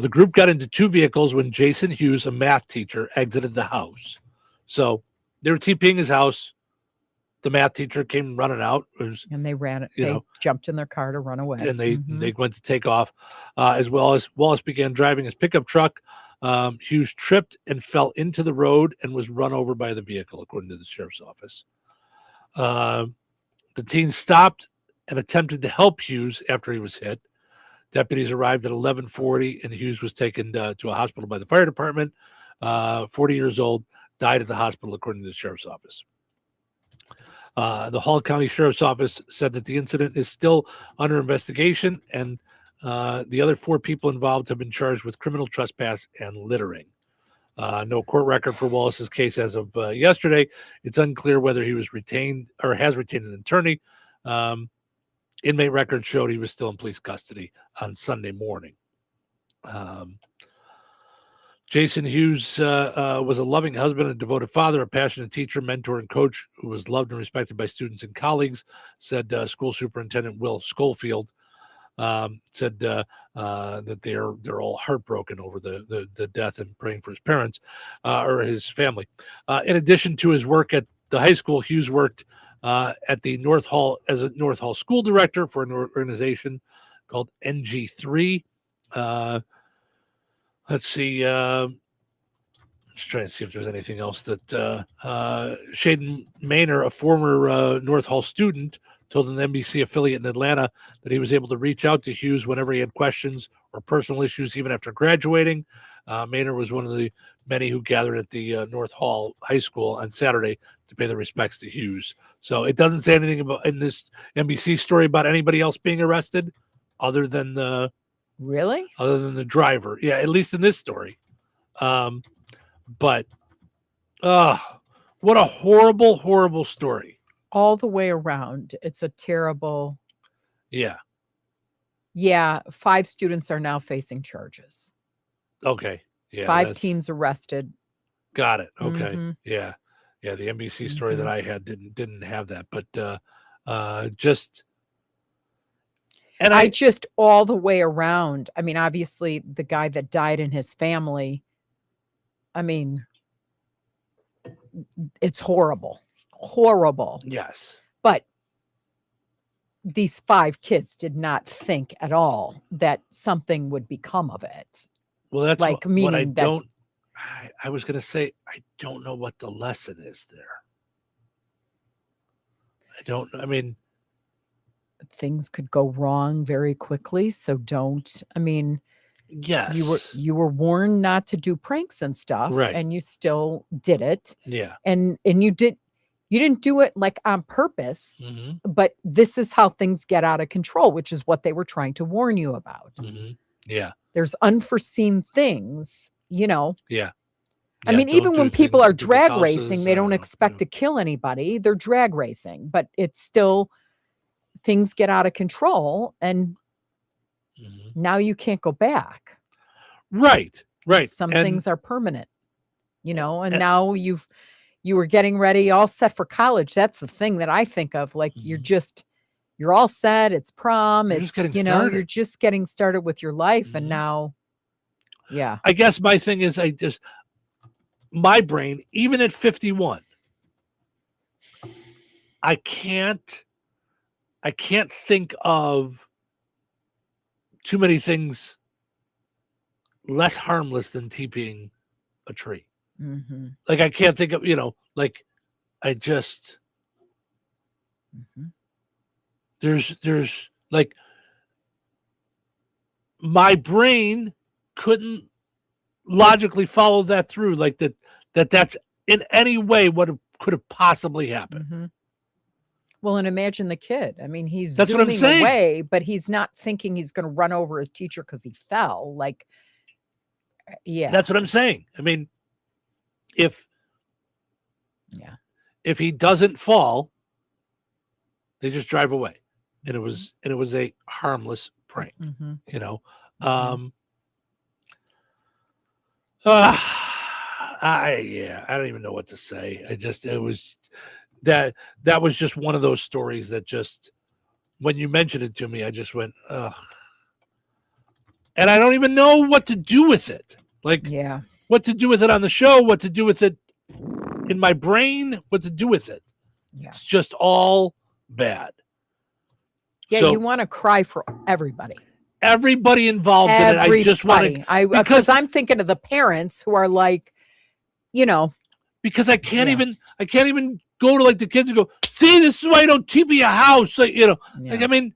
group got into 2 vehicles when Jason Hughes, a math teacher, exited the house. So they were TPing his house. The math teacher came running out. And they ran it. They jumped in their car to run away. And they went to take off. As well as Wallace began driving his pickup truck, Hughes tripped and fell into the road and was run over by the vehicle, according to the sheriff's office. The teen stopped and attempted to help Hughes after he was hit. Deputies arrived at 11:40, and Hughes was taken to a hospital by the fire department. 40 years old, died at the hospital, according to the sheriff's office. The Hall County Sheriff's Office said that the incident is still under investigation, and the other 4 people involved have been charged with criminal trespass and littering. No court record for Wallace's case as of yesterday. It's unclear whether he was retained or has retained an attorney. Inmate records showed he was still in police custody on Sunday morning. Jason Hughes was a loving husband and devoted father, a passionate teacher, mentor, and coach who was loved and respected by students and colleagues, said School Superintendent Will Schofield. Said that they're all heartbroken over the death and praying for his parents or his family. In addition to his work at the high school, Hughes worked at the North Hall as a North Hall school director for an organization called NG3. Let's see. Just trying to see if there's anything else that Shaden Maynor, a former North Hall student, told an NBC affiliate in Atlanta that he was able to reach out to Hughes whenever he had questions or personal issues, even after graduating. Maynor was one of the many who gathered at the North Hall High School on Saturday to pay their respects to Hughes. So it doesn't say anything about in this NBC story about anybody else being arrested other than the driver. Yeah, at least in this story. But what a horrible, horrible story. All the way around. It's a terrible. Yeah. Yeah. 5 students are now facing charges. Okay. Yeah. 5 teens arrested. Got it. Okay. Yeah. Yeah. The NBC story that I had didn't have that, but just. And I just all the way around. I mean, obviously the guy that died in his family. I mean, it's horrible. Horrible. Yes. But these 5 kids did not think at all that something would become of it. Well, that's like what I don't. I was going to say, I don't know what the lesson is there. I mean, things could go wrong very quickly. So don't, I mean, yes, you were warned not to do pranks and stuff, right? And you still did it. Yeah. And you didn't do it like on purpose, but this is how things get out of control, which is what they were trying to warn you about. Yeah. There's unforeseen things, Yeah. I mean, even when people are drag racing, they don't expect to kill anybody. They're drag racing, but it's still things get out of control and now you can't go back. Right. Right. Some things are permanent, and now you were getting ready, all set for college. That's the thing that I think of. Like you're all set. It's prom. It's, you're just getting started with your life. And now, yeah. I guess my thing is my brain, even at 51, I can't think of too many things less harmless than TPing a tree. Like I can't think of, like I just, there's like my brain couldn't logically follow that through, like that's in any way what could have possibly happened. Well, and imagine the kid. I mean, he's That's what I'm zooming saying. away, but he's not thinking he's going to run over his teacher because he fell. Like, yeah. That's what I'm saying. I mean, if Yeah. If he doesn't fall, they just drive away. And it was a harmless prank, you know. I don't even know what to say. That was just one of those stories that just, when you mentioned it to me, I just went, ugh. And I don't even know what to do with it. Like, what to do with it on the show, what to do with it in my brain, what to do with it. Yeah. It's just all bad. Yeah, So, you want to cry for everybody. Everybody involved in it. I just want to, because I'm thinking of the parents who are like, you know, because I can't even go to like the kids and go, see, this is why you don't TP a house. Like, you know, like, I mean,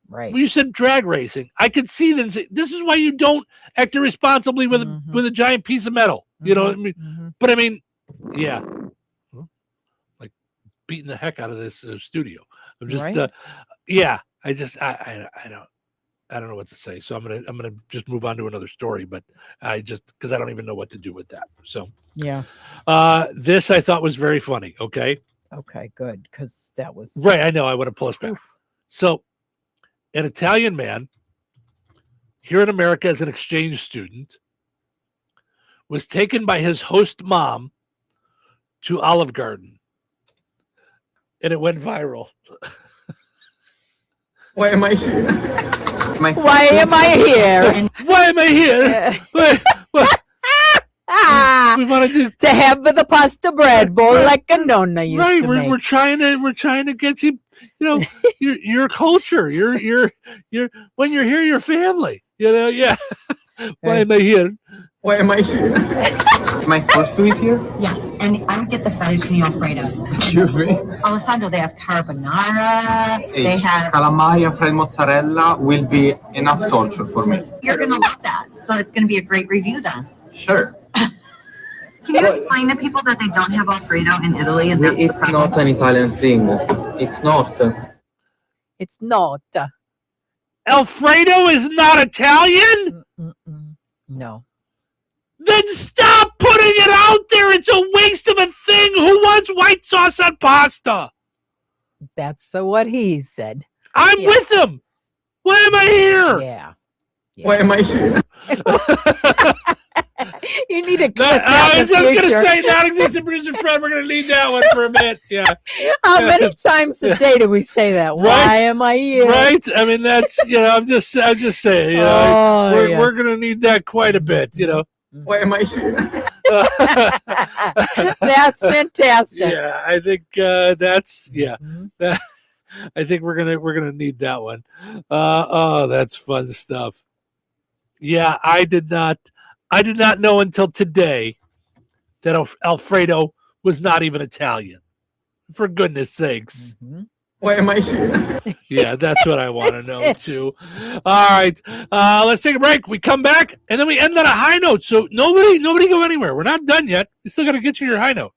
right. When you said drag racing, I could see them say, this is why you don't act irresponsibly with a giant piece of metal. You know what I mean? But I mean, yeah, like beating the heck out of this studio. I'm just, I don't know what to say. So I'm gonna just move on to another story. But because I don't even know what to do with that. So yeah, this I thought was very funny. Okay, good, because that was right. I know. I want to pull us back. So, an Italian man here in America as an exchange student was taken by his host mom to Olive Garden, and it went viral. Why am I here? Why am I here? Why am I here? We want to have the pasta bread bowl like a nonna used to make. We're trying to get you, you know, your culture. Your when you're here, your family. You know, yeah. Why am I here? Why am I here? Am I supposed to eat here? Yes, and I would get the fettuccine Alfredo. Excuse me? Alessandro, they have carbonara. They have calamari and fried mozzarella will be enough torture for me. You're gonna love that. So it's gonna be a great review then. Sure. Can you explain to people that they don't have Alfredo in Italy and that's It's the problem? not an Italian thing. It's not. It's not. Alfredo is not Italian? No. Then stop putting it out there. It's a waste of a thing. Who wants white sauce on pasta? That's what he said. I'm with him. Why am I here? Yeah. Why am I here? You need to clip that. I was just going to say, non-existent producer Fred, we're going to need that one for a minute. Yeah. How many times a day do we say that? Right? Why am I here? Right? I mean, that's, you know, I'm just saying, you know, we're going to need that quite a bit, you know. Why am I here? That's fantastic. Yeah, I think that's I think we're gonna need that one. Oh, that's fun stuff. Yeah, I did not know until today that Alfredo was not even Italian. For goodness sakes. Why am I here? Yeah, that's what I want to know too. All right, let's take a break. We come back and then we end on a high note. So nobody go anywhere. We're not done yet. We still got to get you your high note.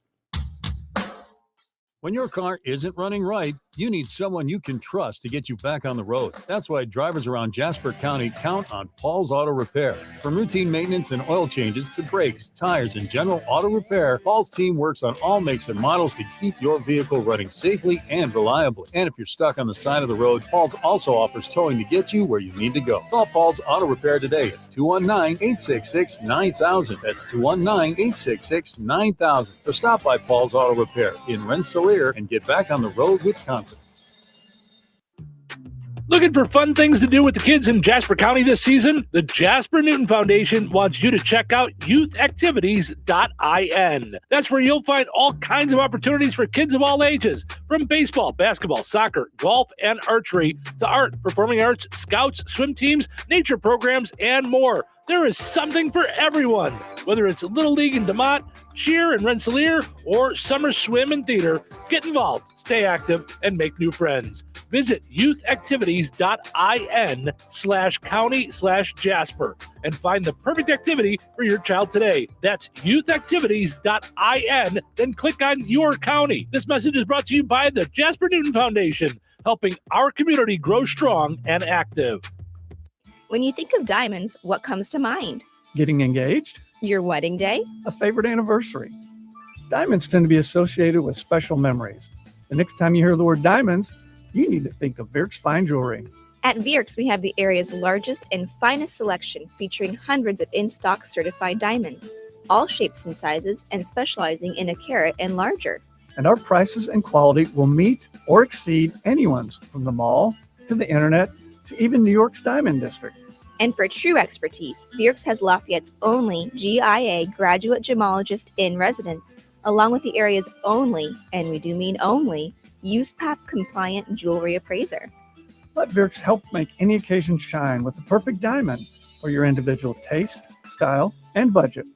When your car isn't running right, you need someone you can trust to get you back on the road. That's why drivers around Jasper County count on Paul's Auto Repair. From routine maintenance and oil changes to brakes, tires, and general auto repair, Paul's team works on all makes and models to keep your vehicle running safely and reliably. And if you're stuck on the side of the road, Paul's also offers towing to get you where you need to go. Call Paul's Auto Repair today at 219-866-9000. That's 219-866-9000. Or stop by Paul's Auto Repair in Rensselaer and get back on the road with confidence. Looking for fun things to do with the kids in Jasper County this season? The Jasper Newton Foundation wants you to check out youthactivities.in. That's where you'll find all kinds of opportunities for kids of all ages, from baseball, basketball, soccer, golf, and archery, to art, performing arts, scouts, swim teams, nature programs, and more. There is something for everyone, whether it's Little League in DeMont, cheer in Rensselaer, or summer swim and theater. Get involved, stay active, and make new friends. Visit youthactivities.in/county/Jasper and find the perfect activity for your child today. That's youthactivities.in. Then click on your county. This message is brought to you by the Jasper Newton Foundation, helping our community grow strong and active. When you think of diamonds, what comes to mind? Getting engaged? Your wedding day? A favorite anniversary? Diamonds tend to be associated with special memories. The next time you hear the word diamonds, you need to think of Virks Fine Jewelry. At Virks, we have the area's largest and finest selection, featuring hundreds of in-stock certified diamonds, all shapes and sizes, and specializing in a carat and larger. And our prices and quality will meet or exceed anyone's, from the mall to the internet to even New York's Diamond District. And for true expertise, Virks has Lafayette's only GIA graduate gemologist in residence, along with the area's only, and we do mean only, USPAP compliant jewelry appraiser. Let Virks help make any occasion shine with the perfect diamond for your individual taste, style, and budget.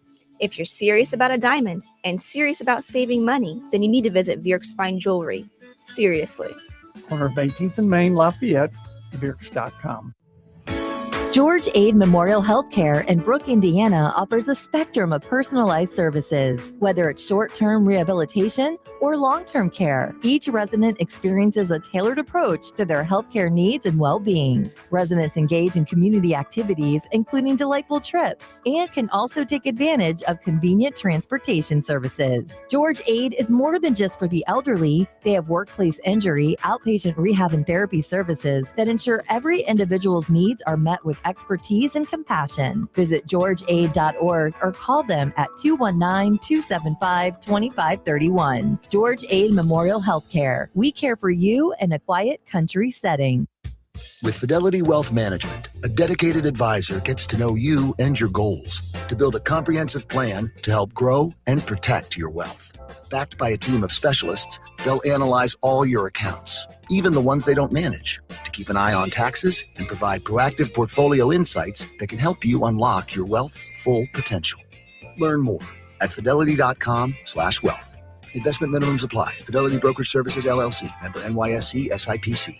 If you're serious about a diamond and serious about saving money, then you need to visit Virks Fine Jewelry. Seriously. Corner of 18th and Main, Lafayette, Virks.com. George Aid Memorial Healthcare in Brooke, Indiana offers a spectrum of personalized services, whether it's short-term rehabilitation or long-term care. Each resident experiences a tailored approach to their healthcare needs and well-being. Residents engage in community activities, including delightful trips, and can also take advantage of convenient transportation services. George Aid is more than just for the elderly. They have workplace injury, outpatient rehab and therapy services that ensure every individual's needs are met with expertise and compassion. Visit georgeaid.org or call them at 219-275-2531. George Aid Memorial Healthcare. We care for you in a quiet country setting. With Fidelity Wealth Management, a dedicated advisor gets to know you and your goals to build a comprehensive plan to help grow and protect your wealth. Backed by a team of specialists, they'll analyze all your accounts, even the ones they don't manage, to keep an eye on taxes and provide proactive portfolio insights that can help you unlock your wealth's full potential. Learn more at fidelity.com/wealth. Investment minimums apply. Fidelity Brokerage Services, LLC. Member NYSE SIPC.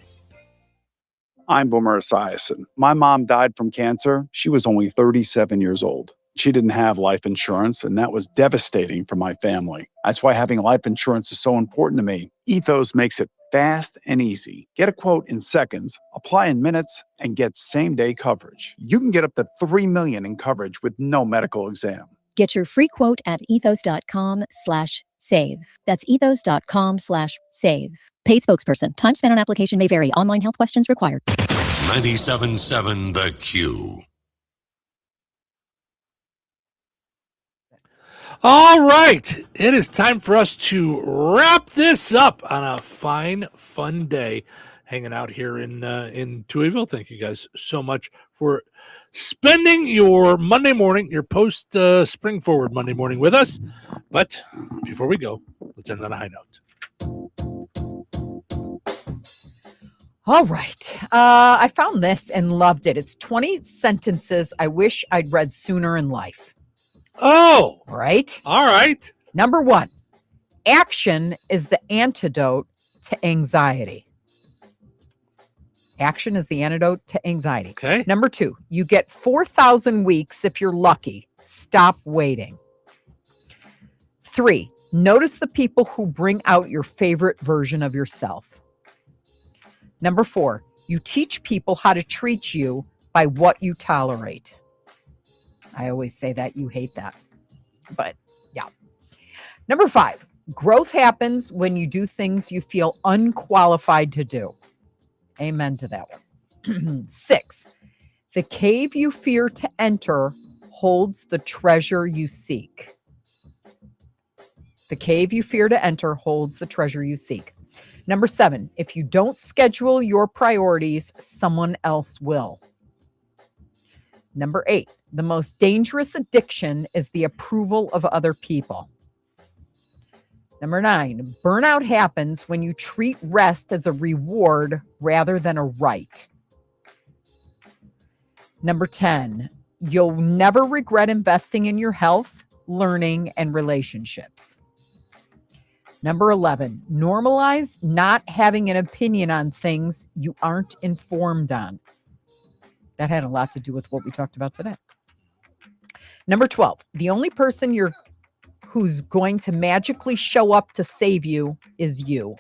I'm Boomer Esiason. My mom died from cancer. She was only 37 years old. She didn't have life insurance, and that was devastating for my family. That's why having life insurance is so important to me. Ethos makes it fast and easy. Get a quote in seconds, apply in minutes, and get same-day coverage. You can get up to $3 million in coverage with no medical exam. Get your free quote at ethos.com/save. That's ethos.com/save. Paid spokesperson. Time spent on application may vary. Online health questions required. 97.7 The Q. All right. It is time for us to wrap this up on a fine, fun day hanging out here in Touhyville. Thank you guys so much for spending your Monday morning, your post spring forward Monday morning with us. But before we go, let's end on a high note. All right. I found this and loved it. It's 20 sentences I wish I'd read sooner in life. Oh, right. All right. Number 1, action is the antidote to anxiety. Action is the antidote to anxiety. Okay. Number 2, you get 4,000 weeks if you're lucky. Stop waiting. 3, notice the people who bring out your favorite version of yourself. Number 4, you teach people how to treat you by what you tolerate. I always say that. You hate that. But yeah. Number 5, growth happens when you do things you feel unqualified to do. Amen to that one. 6, the cave you fear to enter holds the treasure you seek. The cave you fear to enter holds the treasure you seek. Number 7, if you don't schedule your priorities, someone else will. Number 8, the most dangerous addiction is the approval of other people. Number 9, burnout happens when you treat rest as a reward rather than a right. Number 10, you'll never regret investing in your health, learning, and relationships. Number 11, normalize not having an opinion on things you aren't informed on. That had a lot to do with what we talked about today. Number 12, the only person who's going to magically show up to save you is you.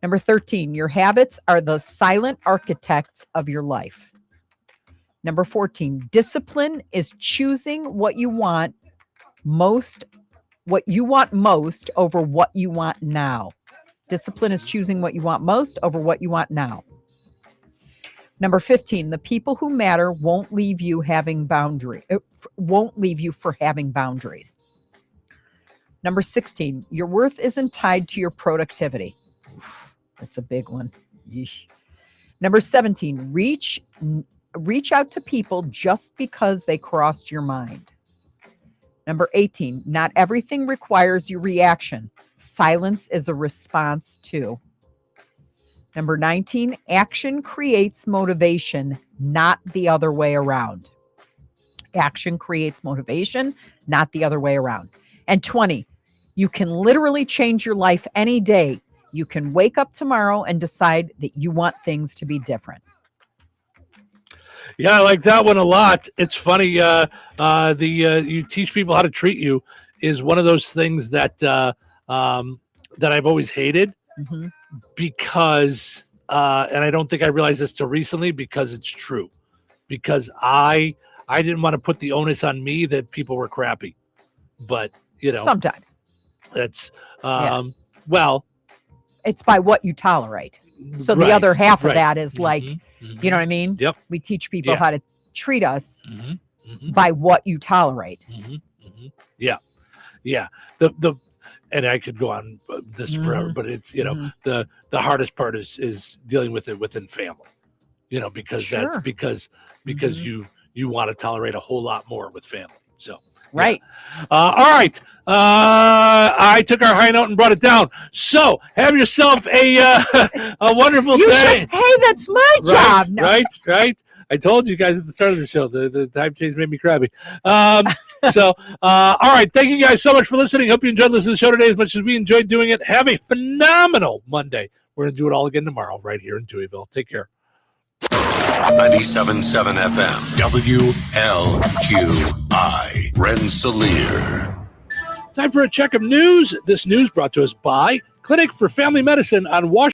Number 13, your habits are the silent architects of your life. Number 14, discipline is choosing what you want most what you want most over what you want now. Discipline is choosing what you want most over what you want now. Number 15, the people who matter won't leave you for having boundaries. Number 16, your worth isn't tied to your productivity. That's a big one. Yeesh. Number 17, reach out to people just because they crossed your mind. Number 18, not everything requires your reaction. Silence is a response too. Number 19, action creates motivation, not the other way around. Action creates motivation, not the other way around. And 20, you can literally change your life any day. You can wake up tomorrow and decide that you want things to be different. Yeah, I like that one a lot. It's funny. You teach people how to treat you is one of those things that that I've always hated. Mm-hmm. Because, and I don't think I realized this till recently, because it's true. Because I didn't want to put the onus on me that people were crappy, but sometimes that's well, it's by what you tolerate. So the other half of that is like, you know what I mean? Yep. We teach people how to treat us by what you tolerate. Yeah. And I could go on this forever, but it's, the hardest part is dealing with it within family, because that's because you want to tolerate a whole lot more with family. So, right. Yeah. All right. I took our high note and brought it down. So have yourself a wonderful day. Hey, that's my job. No. Right. I told you guys at the start of the show, the time change made me crabby. So, all right. Thank you guys so much for listening. Hope you enjoyed listening to the show today as much as we enjoyed doing it. Have a phenomenal Monday. We're going to do it all again tomorrow right here in Touhyville. Take care. 97.7 FM, WLQI, Rensselaer. Time for a check of news. This news brought to us by Clinic for Family Medicine on Washington.